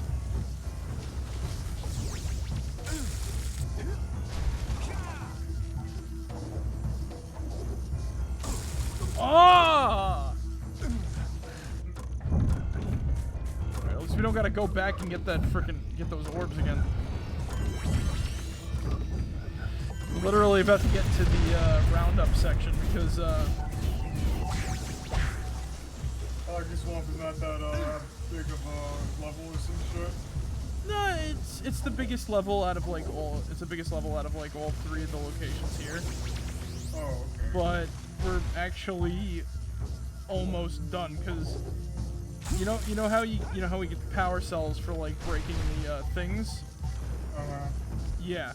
Ah! Alright, at least we don't gotta go back and get that get those orbs again. Literally about to get to the roundup section because This swamp is not that big of a level or some shit. no, it's the biggest level out of like all. It's the biggest level out of like all 3 of the locations here. Oh, okay. But we're actually almost done because you know how we get the power cells for like breaking the things. Yeah,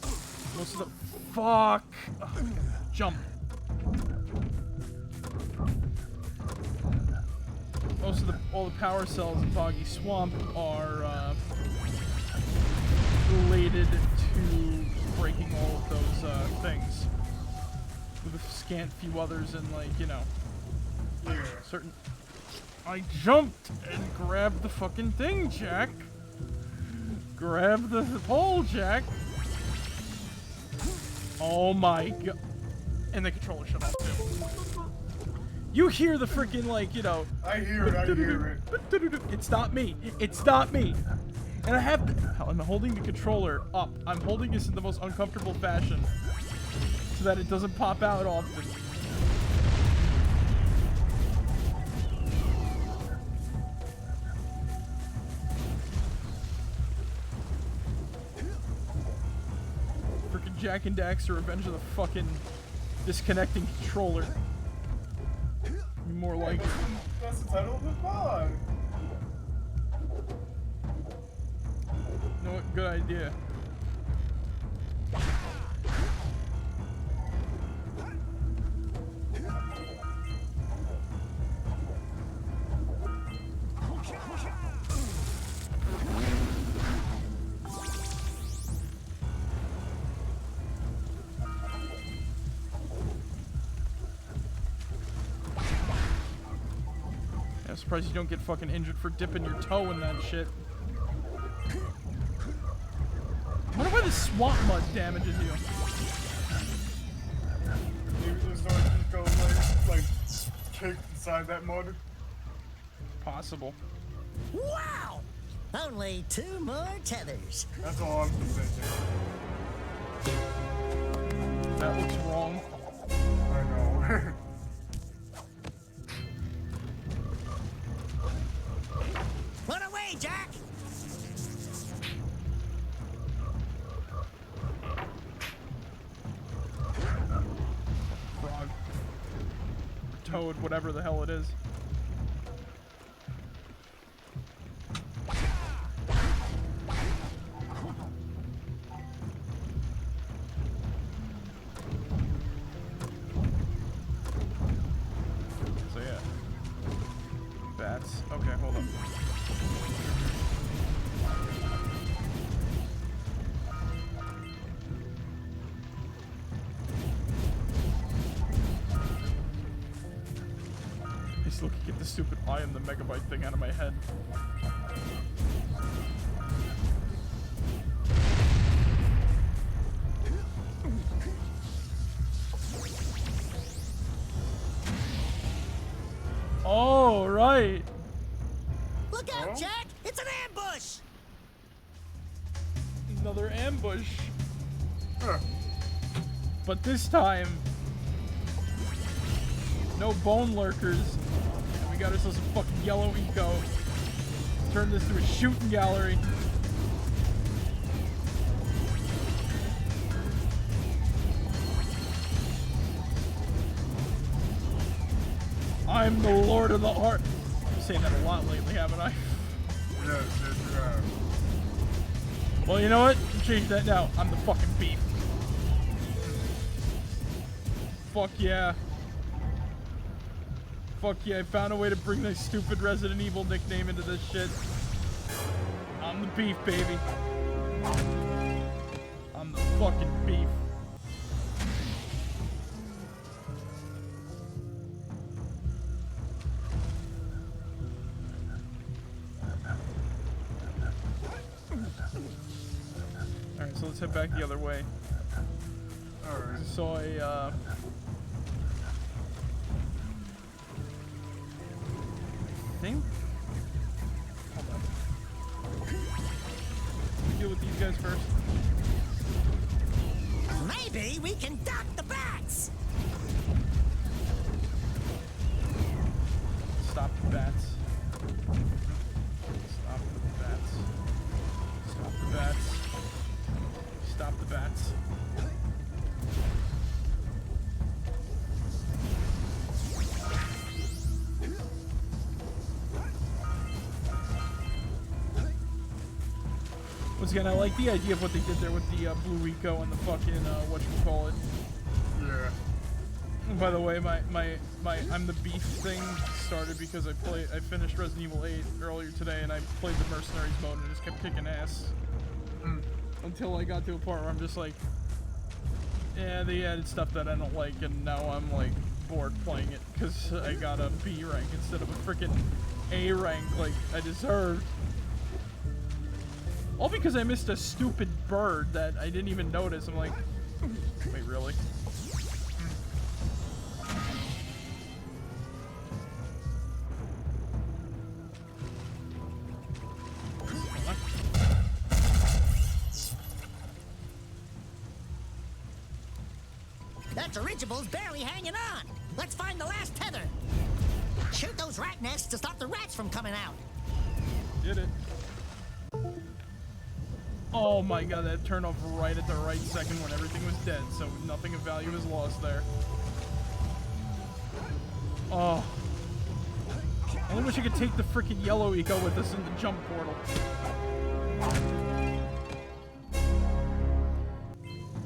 most of the fuck. Ugh, jump. Most of all the power cells in Boggy Swamp are related to breaking all of those things. With a scant few others and like, you know, certain. I jumped and grabbed the fucking thing, Jack. Grab the pole, Jack. Oh my god. And the controller shut off too. You hear the freaking like, you know. I hear it. It's not me. It's not me. And I have to, I'm holding the controller up. I'm holding this in the most uncomfortable fashion so that it doesn't pop out often. Freaking Jak and Daxter, Revenge of the fucking disconnecting controller. More like it. That's the title of the pod. You know what? Good idea. I'm surprised you don't get fucking injured for dipping your toe in that shit. I wonder why the swamp mud damages you. Maybe there's no eco like caked inside that mud. Possible. Wow! Only 2 more tethers. That's all I'm thinking. That looks wrong. I know. Run away, Jack! Frog. Toad, whatever the hell it is. So yeah. Bats. Okay, hold on. Just looking at the stupid I am the megabyte thing out of my head. Oh, right. Look out, Jack! It's an ambush! Another ambush. Huh. But this time, no bone lurkers. And we got ourselves a fucking yellow eco. Turn this to a shooting gallery. I'm the Lord of the Heart. I'm saying that a lot lately, haven't I? Yes, yes, you have. Well, you know what? Change that now. I'm the fucking beef. Fuck yeah. Fuck yeah, I found a way to bring this stupid Resident Evil nickname into this shit. I'm the beef, baby. I'm the fucking beef. Alright, so let's head back the other way. Alright. So I, think? Hold on. Deal with these guys first. Maybe we can duck the bats. Stop the bats. Stop the bats. Stop the bats. Stop the bats. Once again, I like the idea of what they did there with the blue eco and the fucking whatchamacallit. Yeah. And by the way, my I'm the beef thing started because I finished Resident Evil 8 earlier today and I played the mercenaries mode and just kept kicking ass. Until I got to a point where I'm just like, yeah, they added stuff that I don't like and now I'm like bored playing it because I got a B rank instead of a freaking A rank like I deserved. All because I missed a stupid bird that I didn't even notice. I'm like, wait, really? That dirigible's barely hanging on. Let's find the last tether. Shoot those rat nests to stop the rats from coming out. Did it. Oh my god, that turned off right at the right second when everything was dead, so nothing of value was lost there. Oh. I only wish I could take the freaking yellow eco with us in the jump portal.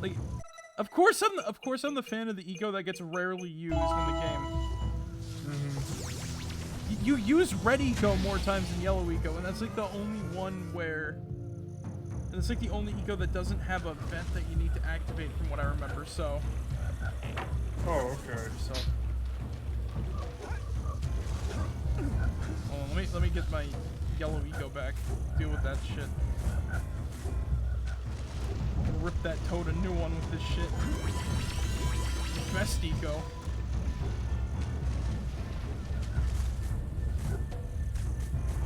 Like, of course I'm the fan of the eco that gets rarely used in the game. You use red eco more times than yellow eco, and that's like the only one where... And it's like the only eco that doesn't have a vent that you need to activate from what I remember, so... Oh, okay. So... Hold on, let me get my yellow eco back. Deal with that shit. Rip that toad a new one with this shit. Best eco.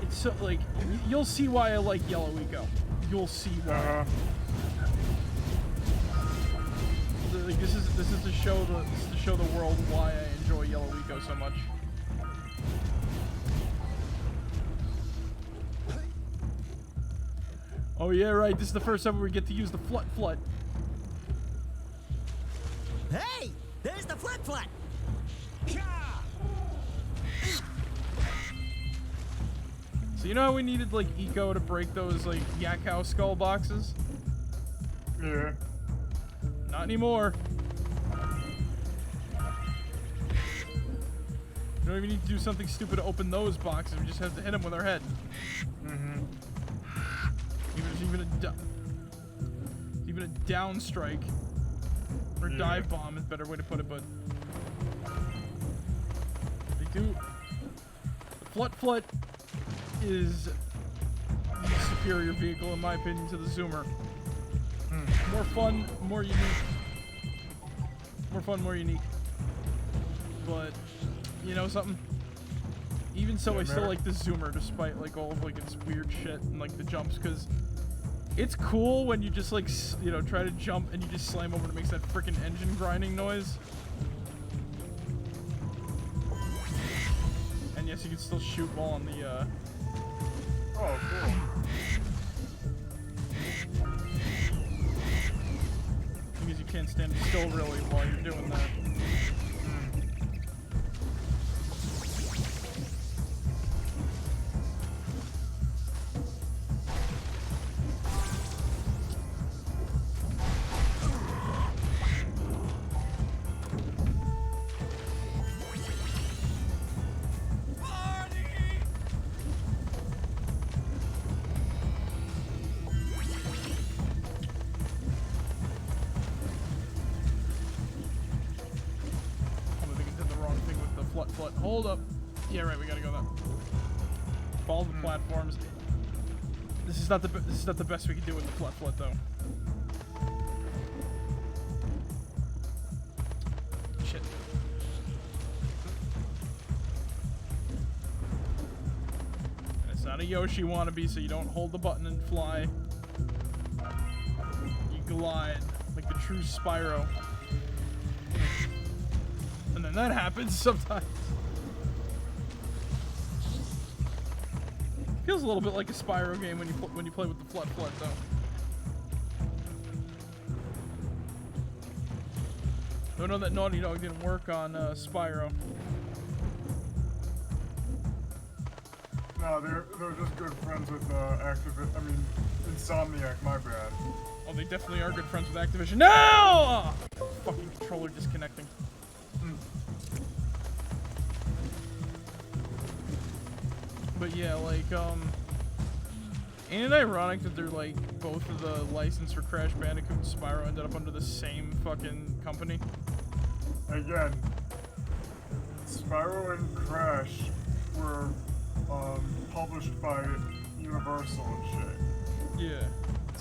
It's so, like, you'll see why I like yellow eco. You'll see why. Like, this is to show the world why I enjoy yellow eco so much. Oh yeah, right. This is the first time we get to use the flut. Hey, there's the flut. So you know how we needed like eco to break those like yak house skull boxes? Yeah. Not anymore. We don't even need to do something stupid to open those boxes. We just have to hit them with our head. Even a down strike or dive bomb is a better way to put it, but they do. The flut is the superior vehicle in my opinion to the Zoomer. More fun, more unique. More fun, more unique. But you know something? Even so, I still like the Zoomer despite like all of like its weird shit and like the jumps, because it's cool when you just like, you know, try to jump and you just slam over and it makes that freaking engine grinding noise. And yes, you can still shoot while on the, Oh, cool. because you can't stand still really while you're doing that. Flut. Hold up. Yeah, right. We gotta go that. Follow the platforms. This is not the best we can do with the Flut though. Shit. And it's not a Yoshi wannabe, so you don't hold the button and fly. You glide like the true Spyro. And then that happens sometimes. Feels a little bit like a Spyro game when you play with the Flut though. Don't know that Naughty Dog didn't work on Spyro. No, they're just good friends with Insomniac. My bad. Oh, they definitely are good friends with Activision. No! Oh, fucking controller disconnecting. But yeah, like, ain't it ironic that they're like both of the license for Crash Bandicoot and Spyro ended up under the same fucking company? Again, Spyro and Crash were published by Universal and shit. Yeah.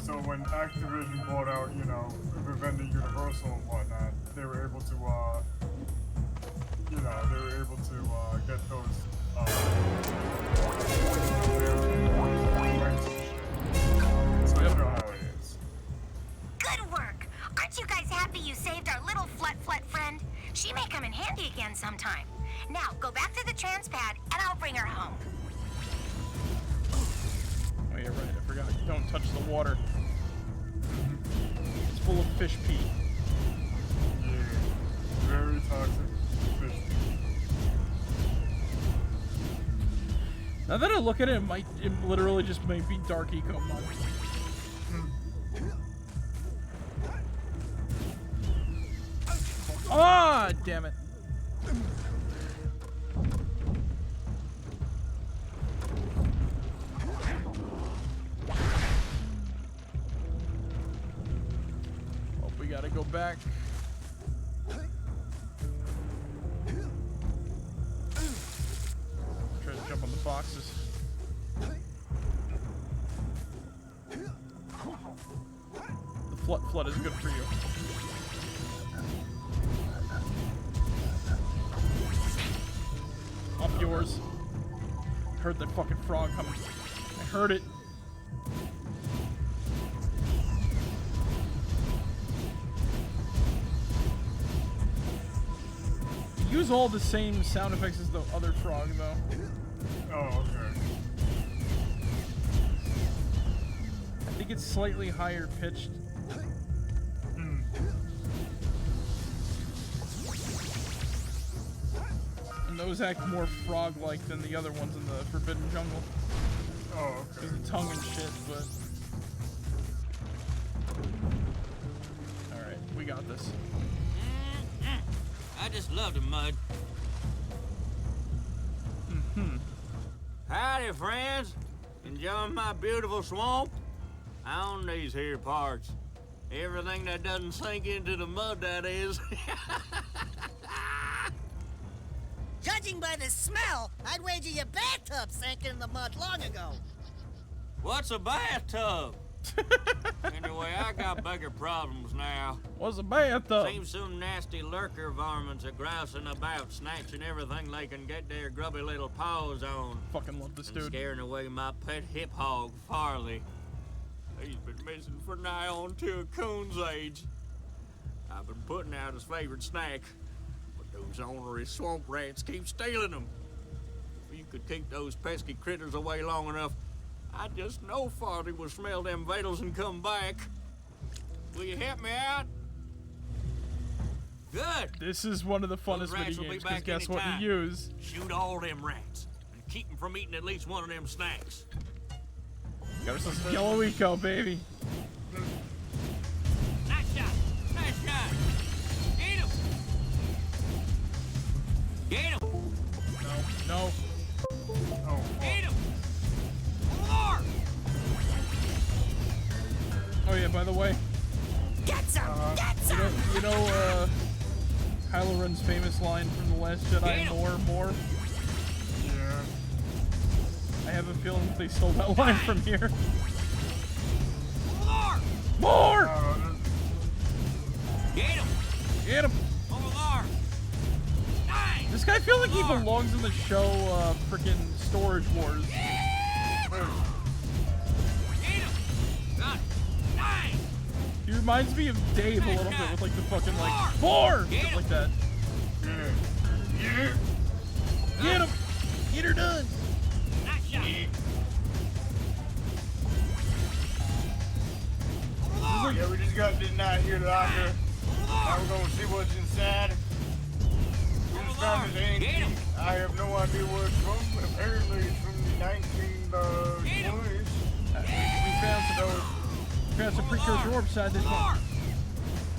So when Activision bought out, Vivendi, Universal and whatnot, they were able to, get those, so you know how it is. Good work. Aren't you guys happy you saved our little Flut friend? She may come in handy again sometime. Now, go back to the transpad, and I'll bring her home. Oh, you're right. I forgot. Don't touch the water. It's full of fish pee. Yeah. Very toxic fish pee. Now that I look at it, it literally just might be Dark Eco Mud. Ah, damn it. Oh, we gotta go back. Try to jump on the boxes. The Flut is good for you. Up yours. I heard that fucking frog coming. I heard it. Use all the same sound effects as the other frog, though. Oh, okay. I think it's slightly higher pitched. And those act more frog-like than the other ones in the Forbidden Jungle. Oh, okay. Because of tongue and shit, but... Alright, we got this. I just love the mud. Howdy, friends. Enjoying my beautiful swamp? On these here parts. Everything that doesn't sink into the mud, that is. Judging by the smell, I'd wager your bathtub sank in the mud long ago. What's a bathtub? Anyway, I got bigger problems now. What's a bathtub? Seems some nasty lurker varmints are grousing about, snatching everything they can get their grubby little paws on. Fucking love this and dude. Scaring away my pet hip hog, Farley. He's been missing for nigh on to a coon's age. I've been putting out his favorite snack, but those ornery swamp rats keep stealing them. If you could keep those pesky critters away long enough, I just know Farley will smell them vitals and come back. Will you help me out? Good. This is one of the funnest mini games, because guess what you use? Shoot all them rats, and keep them from eating at least one of them snacks. Got ourselves a Yellow Eco, baby. Nice shot! Nice shot! Get him! Get him! No. Oh. Get him! More! Oh yeah, by the way. Get some! Get some! Kylo Ren's famous line from The Last Jedi, more. Yeah. I have a feeling they stole that line from here. More! More! Get him! Get him! Over there! Nice! This guy feels like he belongs in the show, frickin' Storage Wars. Get him! Got it! Nice! He reminds me of Dave a little bit with like the fucking like, more! Shit like that. Yeah. Get him! Get her done! Nice shot! Yeah, we just got this night here locker. Now we're gonna see what's inside. We just found this antique. I have no idea where it's from, but apparently it's from the 1920s. We found some precursor orbs inside this one.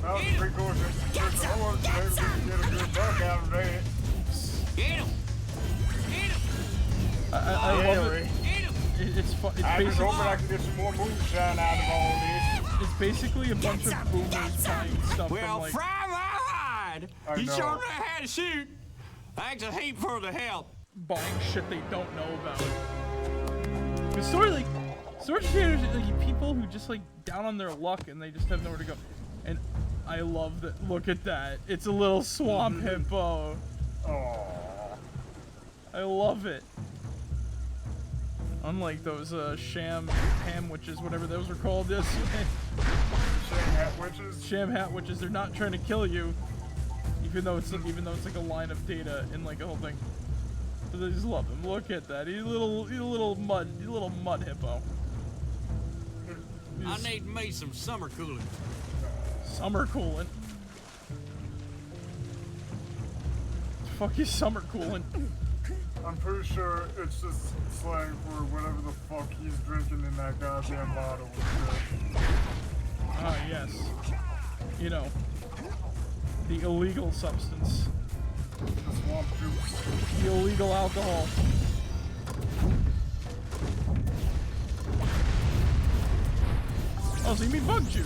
That was a precursor. Maybe we can get a good buck out of that. Get him! Get him! I love it. Get him! It's fun. It's I just basically, hoping I can get some more moonshine out of all this. it's basically a bunch of boomers buying stuff Well, from like. fry my hide! I You know. sure know how to shoot! Thanks a heap for the help. Buying shit they don't know about. The story, like, storage containers are like people who just like down on their luck and they just have nowhere to go. And I love that. Look at that. It's a little swamp hippo. Aww. I love it. Unlike those sham ham witches, whatever those were called yesterday. Sham hat witches. Sham hat witches. They're not trying to kill you, even though it's like a line of data in like a whole thing. But I just love him. Look at that. He's a little mud hippo. I need me some summer cooling. Summer coolant. Fuck is summer coolant? I'm pretty sure it's just slang for whatever the fuck he's drinking in that goddamn bottle. Ah, yes. You know, the illegal substance. The swamp juice. The illegal alcohol. Oh, so you mean bug juice?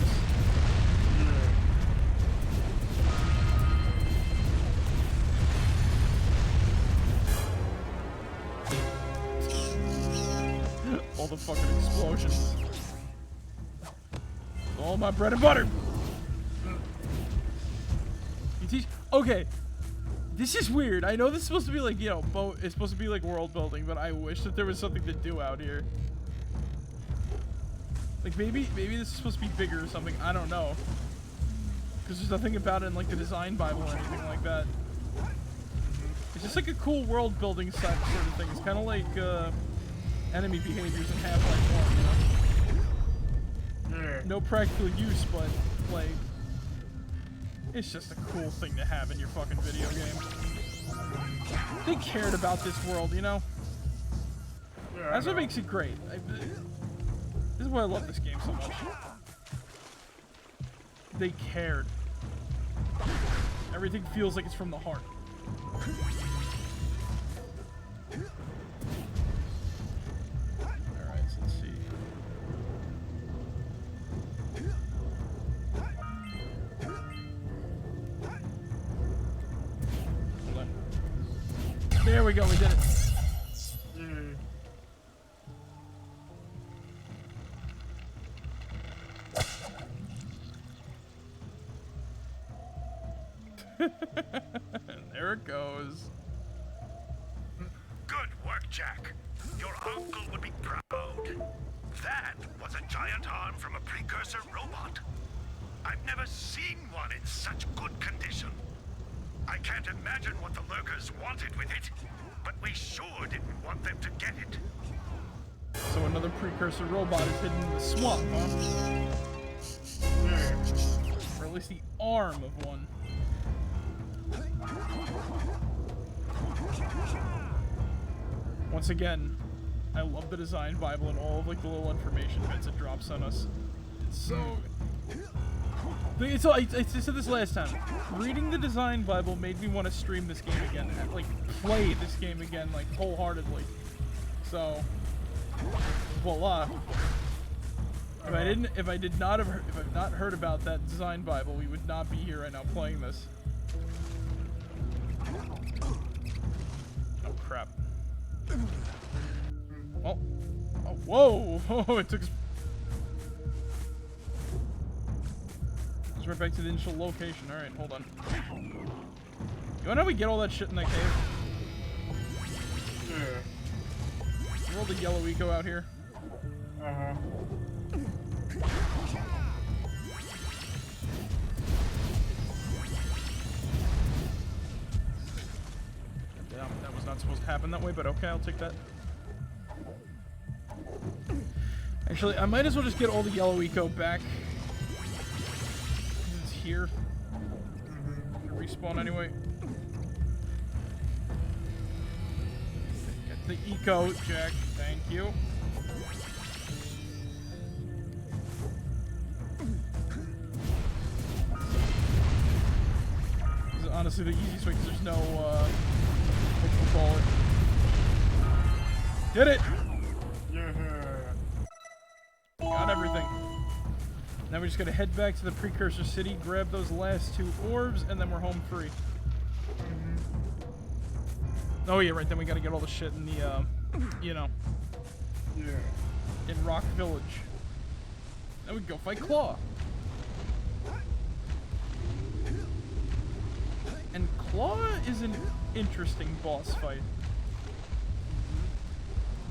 All the fucking explosions. All my bread and butter. You teach? Okay. This is weird. I know this is supposed to be like, you know, it's supposed to be like world building, but I wish that there was something to do out here. Like maybe this is supposed to be bigger or something. I don't know. Because there's nothing about it in like the design Bible or anything like that. It's just like a cool world building sort of thing. It's kind of like enemy behaviors in Half-Life 1, you know? Yeah. No practical use, but like it's just a cool thing to have in your fucking video game. They cared about this world, you know? Yeah, That's what makes it great. This is why I love this game so much. They cared. Everything feels like it's from the heart. Alright, so let's see. Hold on. There we go, we did it. There it goes. Good work, Jak. Your uncle would be proud. That was a giant arm from a precursor robot. I've never seen one in such good condition. I can't imagine what the lurkers wanted with it, but we sure didn't want them to get it. So another precursor robot is hidden in the swamp, huh? Or at least the arm of one. Once again, I love the design Bible and all of like the little information bits it drops on us. It's so. I said this last time. Reading the design Bible made me want to stream this game again, and, like play this game again, like wholeheartedly. So, voila. If I've not heard about that design Bible, we would not be here right now playing this. Whoa! Oh, it took us... It's right back to the initial location. Alright, hold on. You wanna know how we get all that shit in that cave? Yeah. Roll the yellow eco out here. Uh-huh. Damn, that was not supposed to happen that way, but okay, I'll take that. Actually, I might as well just get all the yellow eco back. It's here. Respawn anyway. Get the eco, Jack. Thank you. This is honestly the easiest way because there's no, what you call it. Did it! Yeah. Got everything. Now we just gotta head back to the Precursor City, grab those last 2 orbs, and then we're home free. Oh yeah, right, then we gotta get all the shit in the, you know. Yeah. In Rock Village. Then we go fight Claw. And Claw is an interesting boss fight.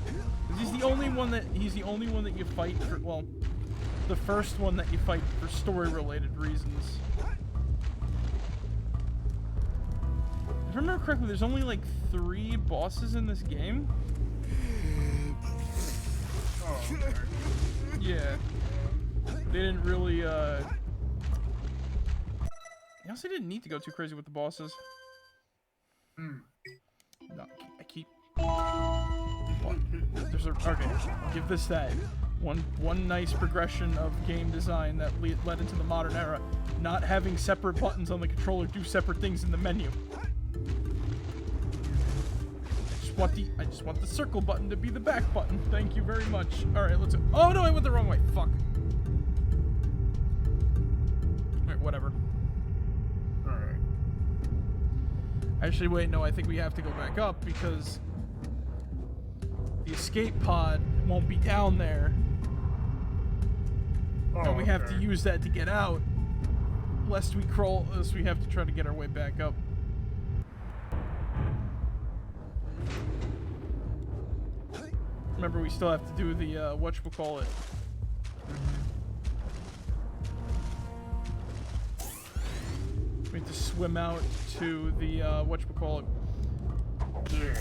'Cause he's the only one that you fight for, well, the first one that you fight for story-related reasons. If I remember correctly, there's only like 3 bosses in this game. Oh, okay. Yeah. They didn't really, They also didn't need to go too crazy with the bosses. No, I keep... What? There's a... Okay, I'll give this that. One nice progression of game design that led into the modern era. Not having separate buttons on the controller do separate things in the menu. I just want the circle button to be the back button. Thank you very much. Alright, let's... Oh no, I went the wrong way. Fuck. Alright, whatever. Alright. Actually, wait, no, I think we have to go back up because the escape pod won't be down there. Oh, And we have to okay. use that to get out, lest we have to try to get our way back up. Remember, we still have to do the, whatchamacallit. We have to swim out to the, whatchamacallit. Yeah.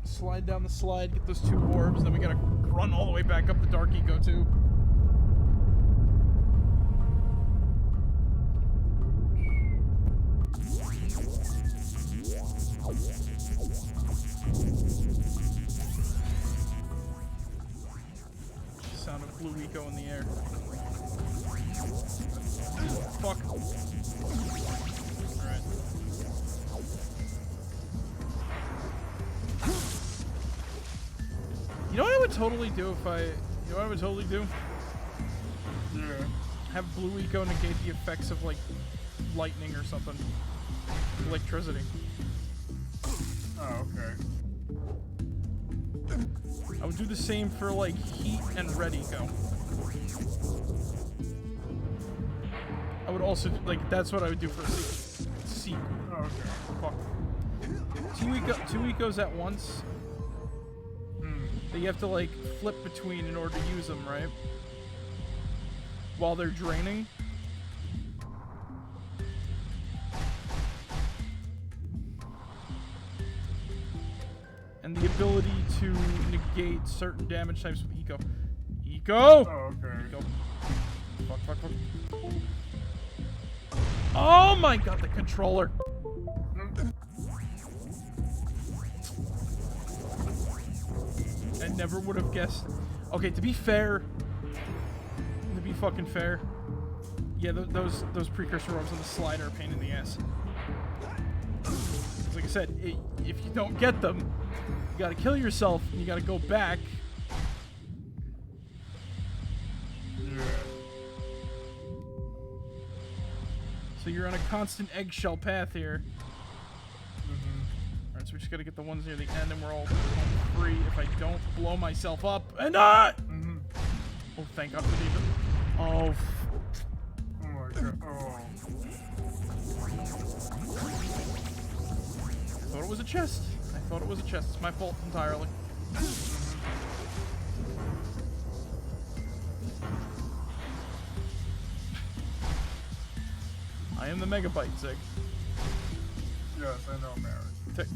Slide down the slide, get those 2 orbs, then we gotta run all the way back up the dark eco tube. Sound of blue eco in the air. Fuck. Alright. You know what I would totally do if I... You know what I would totally do? Yeah. Have blue eco negate the effects of, like, lightning or something. Electricity. Oh, okay. I would do the same for, like, heat and red eco. I would also, like, that's what I would do for a sequel. Oh, okay. Fuck. 2 ecos at once. That you have to, like, flip between in order to use them, right? While they're draining. And the ability to negate certain damage types with eco. Eco! Oh, okay. Eco. Fuck, fuck, fuck. Oh my god, the controller! I never would have guessed. Okay, to be fair, to be fucking fair, yeah, those precursor orbs on the slide are a pain in the ass. 'Cause like I said, if you don't get them, you gotta kill yourself and you gotta go back. Yeah. So you're on a constant eggshell path here. Alright, So we just gotta get the ones near the end, and we're all free if I don't blow myself up. And not! Oh, thank God for David. Oh. Oh my God. Oh. I thought it was a chest. I thought it was a chest. It's my fault entirely. I am the megabyte, Zig. Yes, I know, Marek.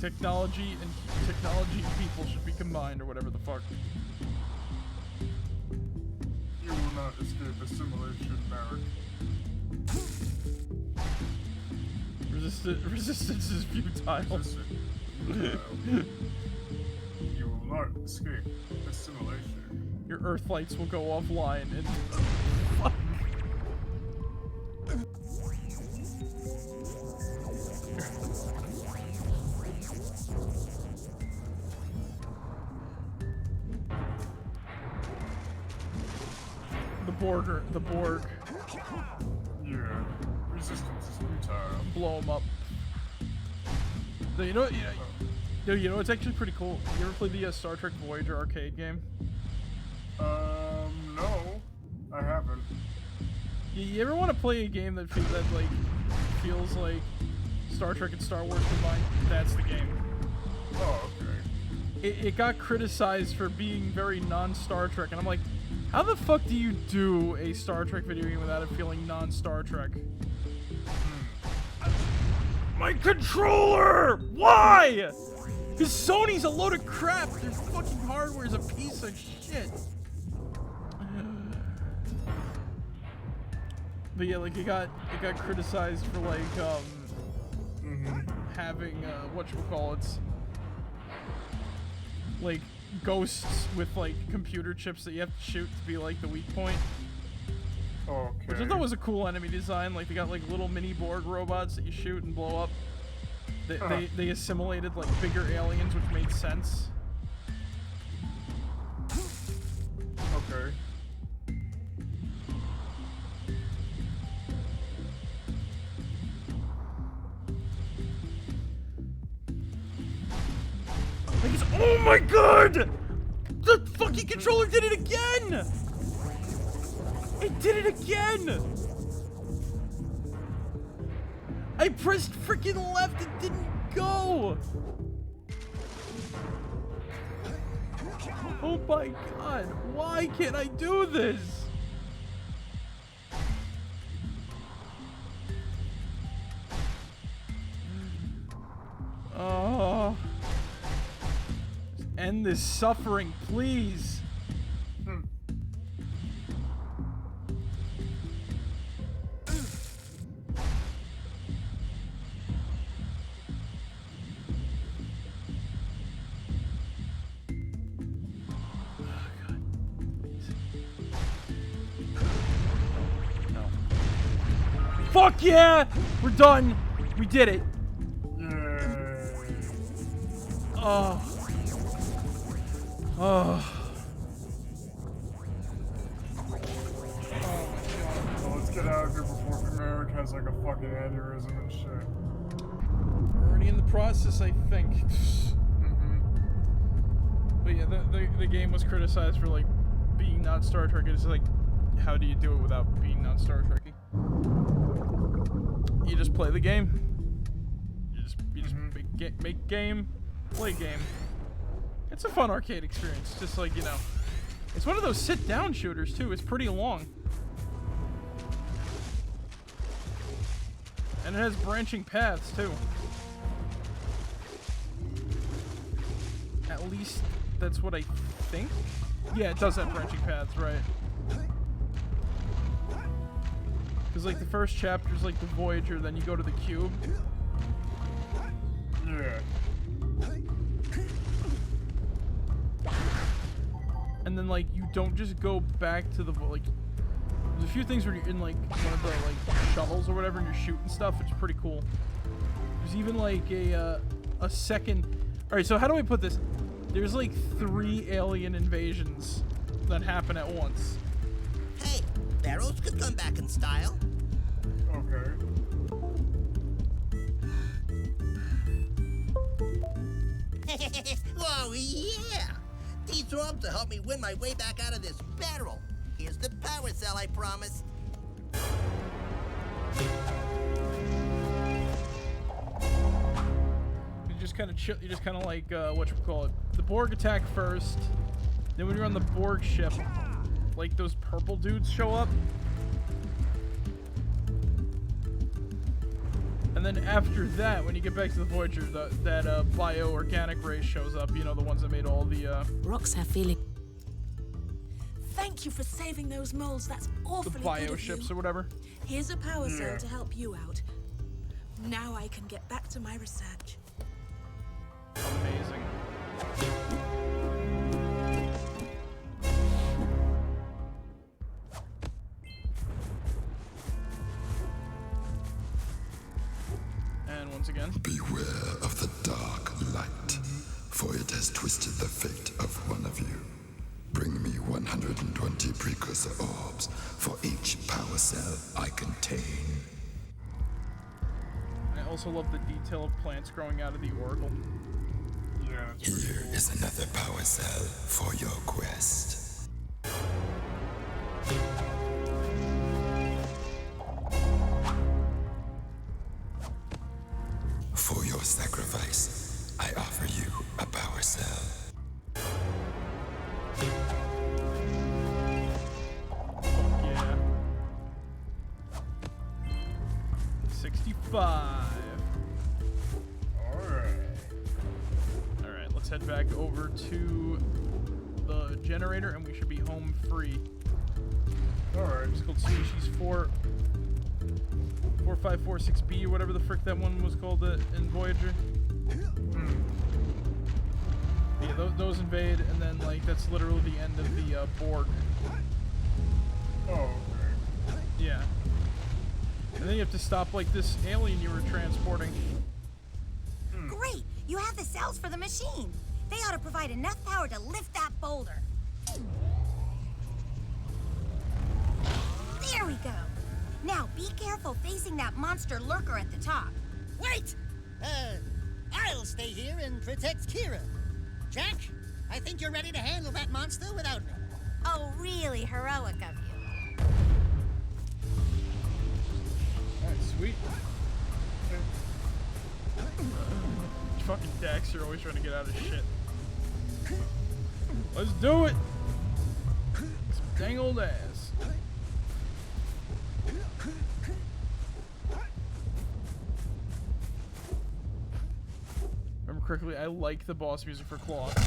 Technology and people should be combined, or whatever the fuck. You will not escape assimilation, Marek. Resistance is futile. You will not escape assimilation. Your Earth lights will go offline and fuck. The Borg. Yeah, resistance is futile. Blow them up. No, you know it's actually pretty cool. You ever played the Star Trek Voyager arcade game? No, I haven't. You ever want to play a game that feels like Star Trek and Star Wars combined? That's the game. Oh, okay. It got criticized for being very non-Star Trek, and I'm like, how the fuck do you do a Star Trek video game without it feeling non-Star Trek? My controller! Why? Because Sony's a load of crap. Their fucking hardware is a piece of shit. But yeah, like it got criticized for like having whatchamacallits, like ghosts with like computer chips that you have to shoot to be like the weak point. Okay. Which I thought was a cool enemy design. Like they got like little mini Borg robots that you shoot and blow up. They assimilated like bigger aliens, which made sense. Okay. Like it's, oh my God! The fucking controller did it again! It did it again! I pressed freaking left, it didn't go! Oh my God, why can't I do this? Oh. End this suffering, please. Fuck yeah! We're done. We did it. Oh. Oh. Oh my God. Well, let's get out of here before Marek has like a fucking aneurysm and shit. We're already in the process, I think. But yeah, the game was criticized for like being not Star Trek. It's like, how do you do it without being not Star Trekky? You just play the game. You just make game, play game. It's a fun arcade experience. Just like, you know, it's one of those sit-down shooters too. It's pretty long, and it has branching paths too. At least that's what I think. Yeah, it does have branching paths, right? Because like the first chapter is like the Voyager, then you go to the cube. Yeah. And then like you don't just go back to the like. There's a few things where you're in like one of the like shuttles or whatever, and you're shooting stuff. It's pretty cool. There's even like a second. All right, so how do I put this? There's like 3 alien invasions that happen at once. Hey, Barrows could come back in style. Okay. Oh, yeah! These orbs will help me win my way back out of this barrel. Here's the power cell I promised. You just kind of chill. You just kind of like whatchamacallit, the Borg attack first. Then when you're on the Borg ship, like those purple dudes show up. And then after that, when you get back to the Voyager, that bio-organic race shows up. You know, the ones that made all the Rocks have feeling. Thank you for saving those moles. That's awfully bio good of ships you. or whatever. Here's a power cell to help you out. Now I can get back to my research. Amazing. And once again. Beware of the dark light, for it has twisted the fate of one of you. Bring me 120 precursor orbs for each power cell I contain. I also love the detail of plants growing out of the Oracle. Yeah. Here is another power cell for your quest. For your sacrifice, I offer you a power cell. Fuck yeah. 65. Alright. Alright, let's head back over to the generator and we should be home free. Alright. It's called Species 4546B or whatever the frick that one was called in Voyager. Yeah, those invade, and then like that's literally the end of the Borg. Oh, okay. Yeah. And then you have to stop like this alien you were transporting. Great! You have the cells for the machine. They ought to provide enough power to lift that boulder. There we go. Now be careful facing that monster lurker at the top. Wait! I'll stay here and protect Kira. Jack, I think you're ready to handle that monster without me. Oh, really heroic of you. Alright, sweet. Fucking Daxter always trying to get out of shit. Let's do it! Some dang old ass. Remember correctly, I like the boss music for Claw. Let's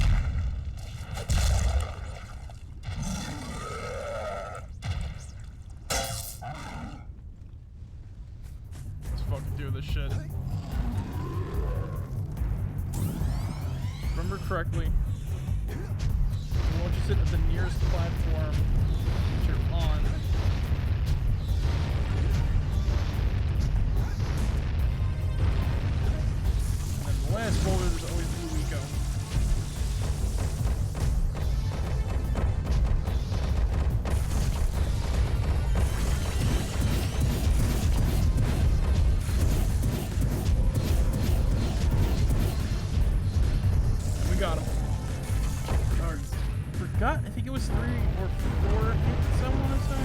fucking do this shit. Remember correctly, once you sit at the nearest platform that you're on, and then the last boulder, there's always Blue Eco. We got him. Forgot, I think it was 3 or 4 hits, I want to say.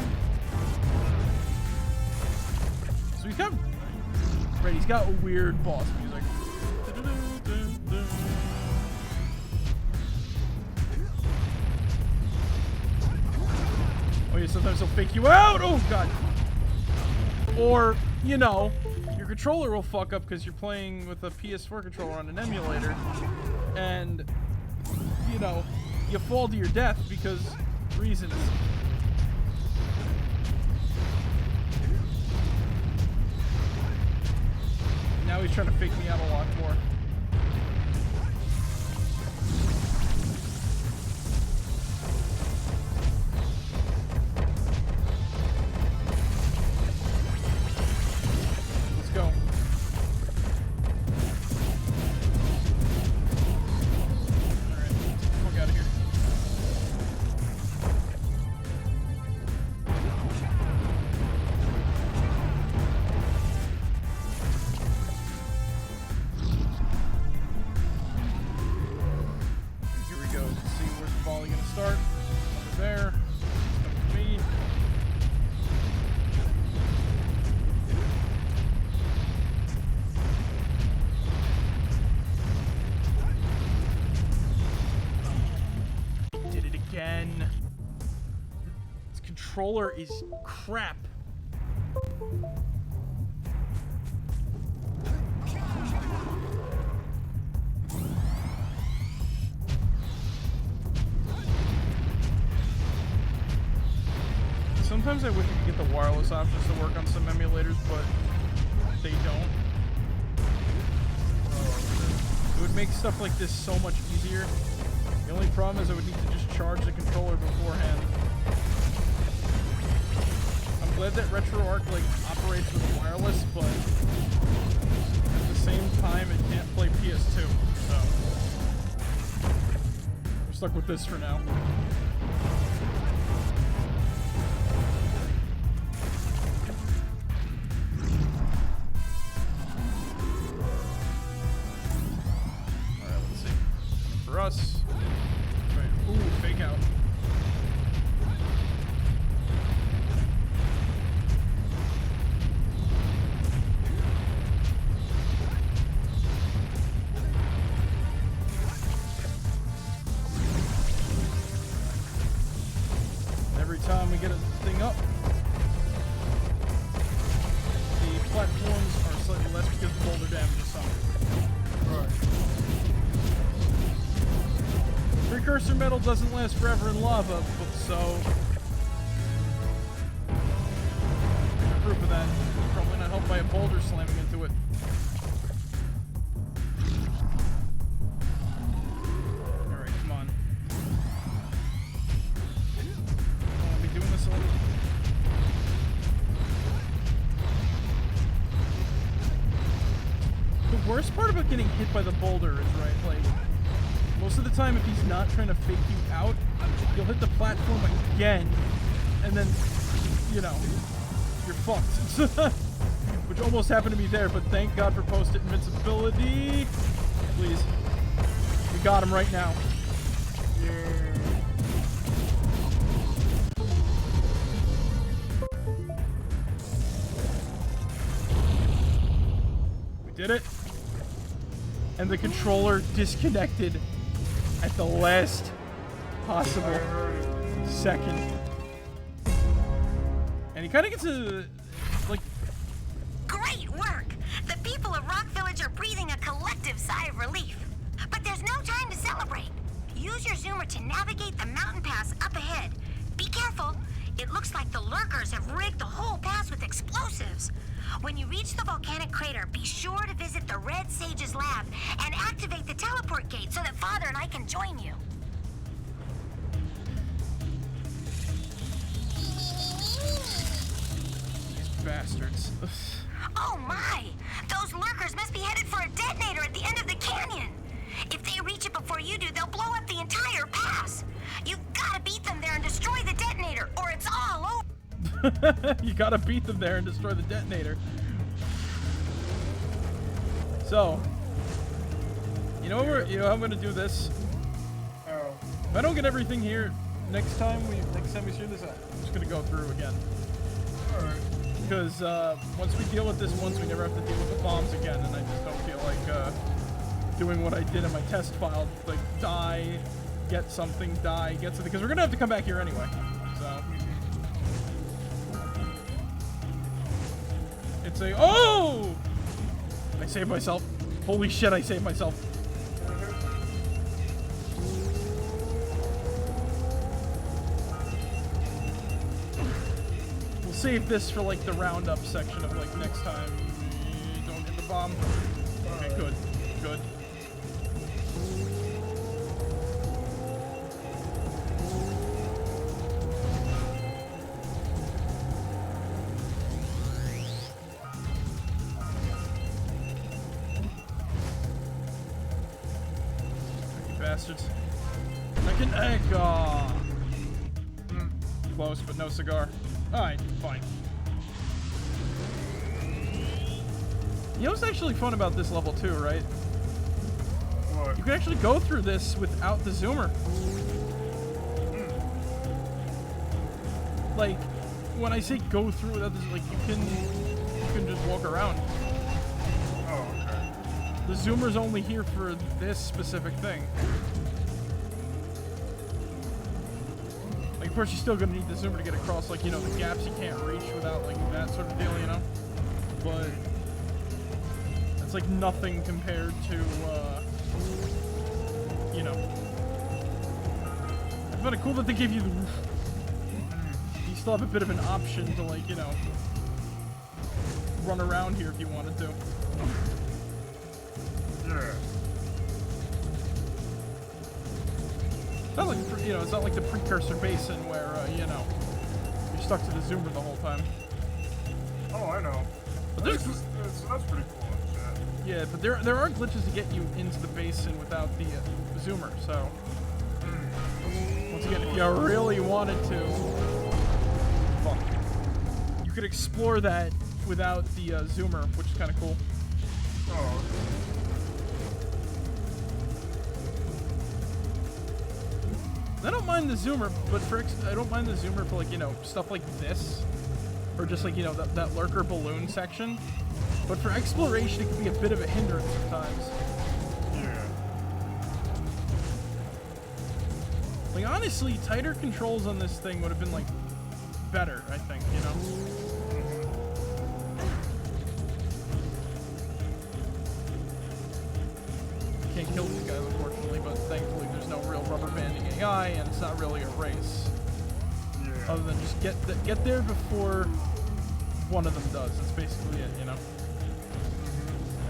So he's got, right, he's got a weird boss music. Oh yeah, sometimes he'll fake you out. Oh god. Or, you know, your controller will fuck up because you're playing with a PS4 controller on an emulator, and you know, you fall to your death because reasons. Now he's trying to fake me out a lot more. Let's go. Alright, fuck out of here. controller is crap. Sometimes I wish you could get the wireless options to work on some emulators, but they don't. It would make stuff like this so much easier. The only problem is I would need to just charge the controller beforehand. I'm glad that RetroArch like operates with wireless, but at the same time it can't play PS2, so we're stuck with this for now. Us. Ooh, fake out. Every time we get a thing up, the platforms are slightly less because the boulder damage is some. Right. Precursor metal doesn't last forever in lava, but so... There's proof of that. Probably not helped by a boulder slamming into it. Alright, come on. I'll be doing this a little... The worst part about getting hit by the boulder is, right, like... Most of the time, if he's not trying to fake you out, you'll hit the platform again, and then, you know, you're fucked. Which almost happened to me there, but thank God for post-it invincibility. Please. We got him right now. Yeah. We did it. And the controller disconnected at the last possible second. And he kind of gets a, like... Great work! The people of Rock Village are breathing a collective sigh of relief. But there's no time to celebrate. Use your zoomer to navigate the mountain pass up ahead. Be careful. It looks like the lurkers have rigged the whole pass with explosives. When you reach the volcanic crater, be sure to visit the Red Sage's lab and activate the teleport gate so that Father and I can join you. These bastards. Oh my! Those lurkers must be headed for a detonator at the end of the canyon. If they reach it before you do, they'll blow up the entire pass. You've gotta beat them there and destroy the detonator, or it's all over. You gotta beat them there and destroy the detonator. So, you know how I'm gonna do this? Oh. If I don't get everything here next time we stream this, I'm just gonna go through again. Alright. Because once we deal with this once, we never have to deal with the bombs again, and I just don't feel like doing what I did in my test file, like die, get something, die, get something, because we're gonna have to come back here anyway. So it's a oh! I saved myself. Holy shit! I saved myself. We'll save this for like the roundup section of like next time. Don't hit the bomb. Okay, good, good. Bastards. Jak and Daxter. Close, but no cigar. Alright, fine. You know what's actually fun about this level too, right? What? You can actually go through this without the zoomer. Like, when I say go through without this, like you can just walk around. Oh, okay. The zoomer's only here for this specific thing. Like, if course, you're still gonna need the zoomer to get across, like, you know, the gaps you can't reach without, like, that sort of deal, you know? But it's like nothing compared to, you know. It's kind of cool that they give you the roof. You still have a bit of an option to, like, you know, run around here if you wanted to. Yeah. It's not like, you know, it's not like the Precursor Basin where, you know, you're stuck to the zoomer the whole time. Oh, I know. But there's, so that's pretty cool and shit. yeah, but there are glitches to get you into the basin without the zoomer. So once again, if you really wanted to, fuck, you could explore that without the zoomer, which is kind of cool. Oh. I don't mind the zoomer, but I don't mind the zoomer for, like, you know, stuff like this, or just, like, you know, that lurker balloon section. But for exploration, it can be a bit of a hindrance sometimes. Yeah. Like, honestly, tighter controls on this thing would have been, like, better, I think, you know? Can't kill these guys, unfortunately, but thankfully there's no real rubber banding AI, and it's not really a race. Yeah. Other than just get there before one of them does. That's basically it, you know?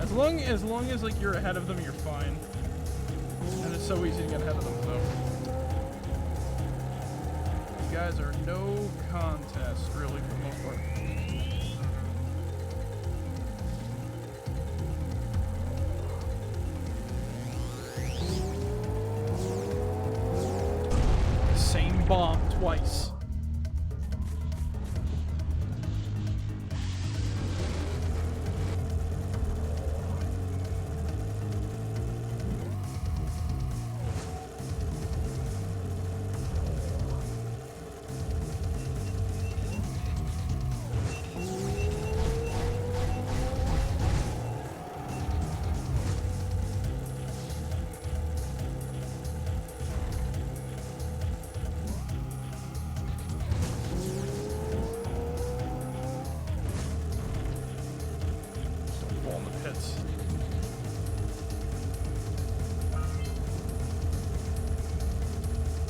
As long as like you're ahead of them, you're fine. And it's so easy to get ahead of them, so. These guys are no contest, really, for the most part. Same bomb twice.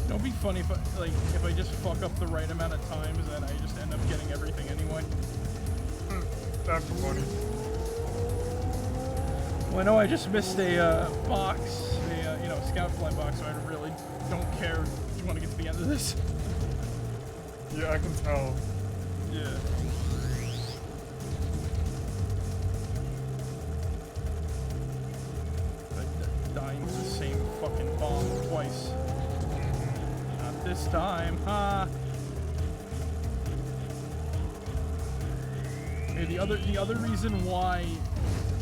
It'd be funny if I just fuck up the right amount of times and I just end up getting everything anyway. That'd be funny. Well, I know I just missed a box, you know, scout fly box, so I really don't care if you want to get to the end of this. Yeah, I can tell. Yeah. Dying to the same fucking bomb twice. Not this time, huh? Okay, the other reason why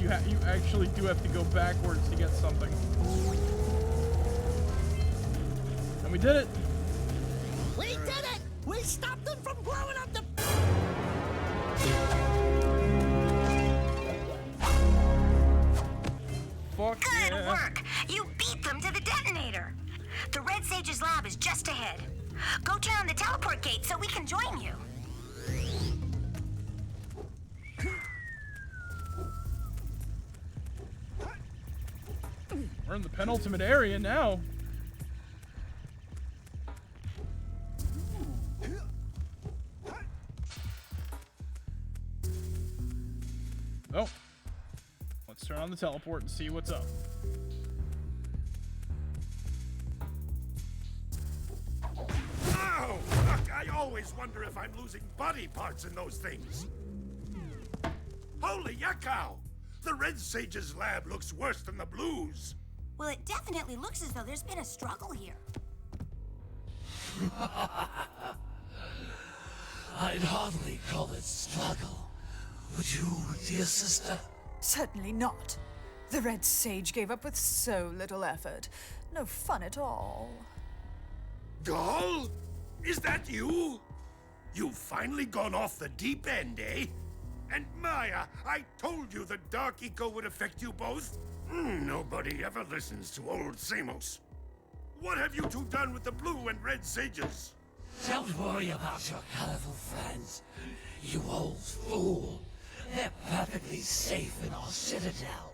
you actually do have to go backwards to get something. And we did it. We did it! We stopped them from blowing up the... Fuck Good yeah. work! You beat them to the detonator. The Red Sage's lab is just ahead. Go turn on the teleport gate so we can join you. We're in the penultimate area now. Oh. Let's turn on the teleport and see what's up. Oh, fuck, I always wonder if I'm losing body parts in those things. Holy yakkow! The Red Sage's lab looks worse than the Blues. Well, it definitely looks as though there's been a struggle here. I'd hardly call it struggle. Would you, dear sister? Certainly not. The Red Sage gave up with so little effort. No fun at all. Gall? Is that you? You've finally gone off the deep end, eh? And Maya, I told you the Dark Eco would affect you both. Nobody ever listens to old Samos. What have you two done with the Blue and Red Sages? Don't worry about your colorful friends, you old fool. They're perfectly safe in our citadel.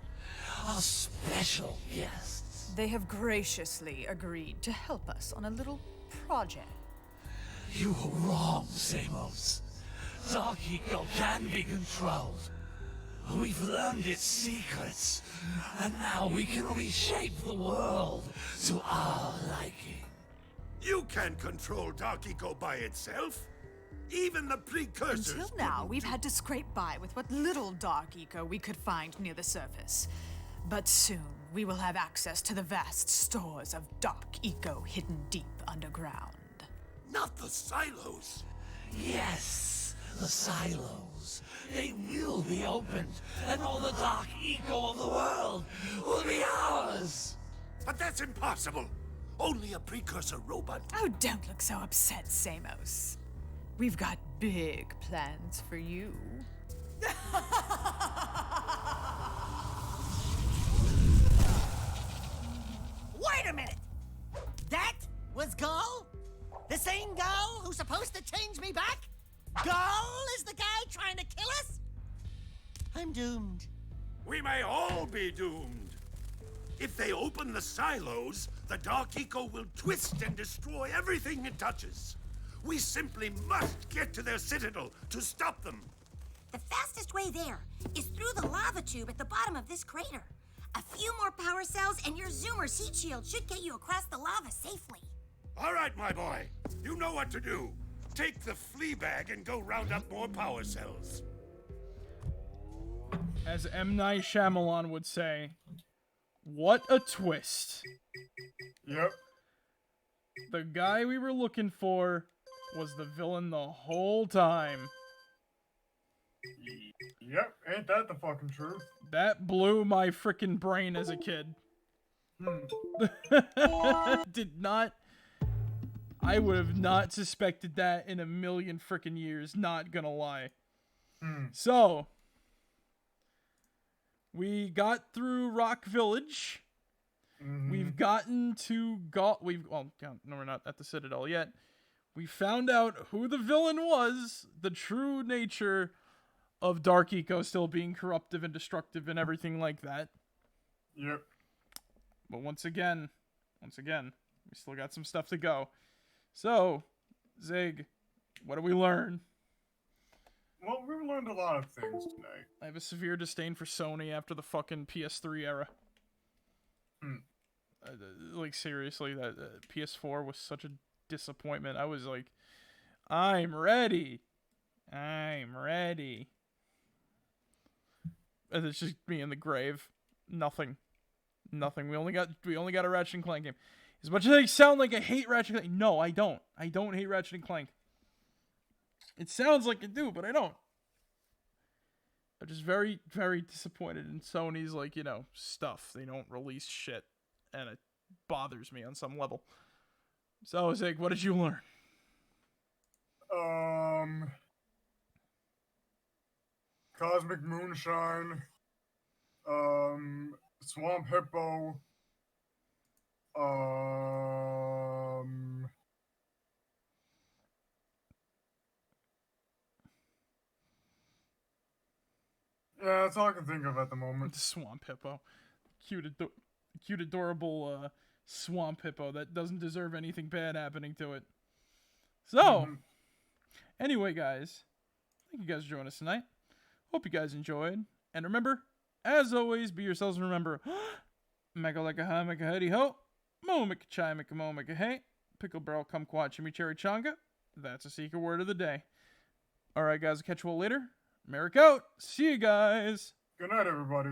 Our special guests. They have graciously agreed to help us on a little project. You were wrong, Samos. Dark Eco can be controlled. We've learned its secrets, and now we can reshape the world to our liking. You can't control Dark Eco by itself. Even the precursors. Until now, couldn't. we've had to scrape by with what little dark eco we could find near the surface. But soon, we will have access to the vast stores of dark eco hidden deep underground. Not the silos. Yes, the silos. They will be opened, and all the dark eco of the world will be ours. But that's impossible. Only a precursor robot. Oh, don't look so upset, Samos. We've got big plans for you. Wait a minute! That was Gull? The same Gull who's supposed to change me back? Gull is the guy trying to kill us? I'm doomed. We may all be doomed. If they open the silos, the Dark Eco will twist and destroy everything it touches. We simply must get to their citadel to stop them. The fastest way there is through the lava tube at the bottom of this crater. A few more power cells and your Zoomer's heat shield should get you across the lava safely. All right, my boy. You know what to do. Take the flea bag and go round up more power cells. As M. Night Shyamalan would say, what a twist. Yep. The guy we were looking for was the villain the whole time. Yep, ain't that the fucking truth? That blew my frickin' brain as a kid. Did not... I would have not suspected that in a million frickin' years, not gonna lie. So... we got through Rock Village. We've gotten to well, no, we're not at the Citadel yet. We found out who the villain was, the true nature of Dark Eco still being corruptive and destructive and everything like that. Yep. But once again, we still got some stuff to go. So, Zig, what did we learn? Well, we learned a lot of things tonight. I have a severe disdain for Sony after the fucking PS3 era. Like, seriously, that PS4 was such a disappointment. I was like, I'm ready. And it's just me in the grave. Nothing. We only got a Ratchet and Clank game. As much as I sound like I hate Ratchet and Clank, no, I don't. I don't hate Ratchet and Clank. It sounds like I do, but I don't. I'm just very, very disappointed in Sony's, like, you know, stuff. They don't release shit, and it bothers me on some level. So, Zig, what did you learn? Cosmic Moonshine, Swamp Hippo, yeah, that's all I can think of at the moment. The Swamp Hippo. Cute, adorable Swamp Hippo that doesn't deserve anything bad happening to it. So, anyway, guys, thank you guys for joining us tonight. Hope you guys enjoyed. And remember, as always, be yourselves and remember, mega like a ha, mega huddy ho, mo mika chai, mika mo, mika hey, pickle barrel, kumquat, chimichurri changa. That's a secret word of the day. Alright, guys, I'll catch you all later. Marek out. See you guys. Good night, everybody.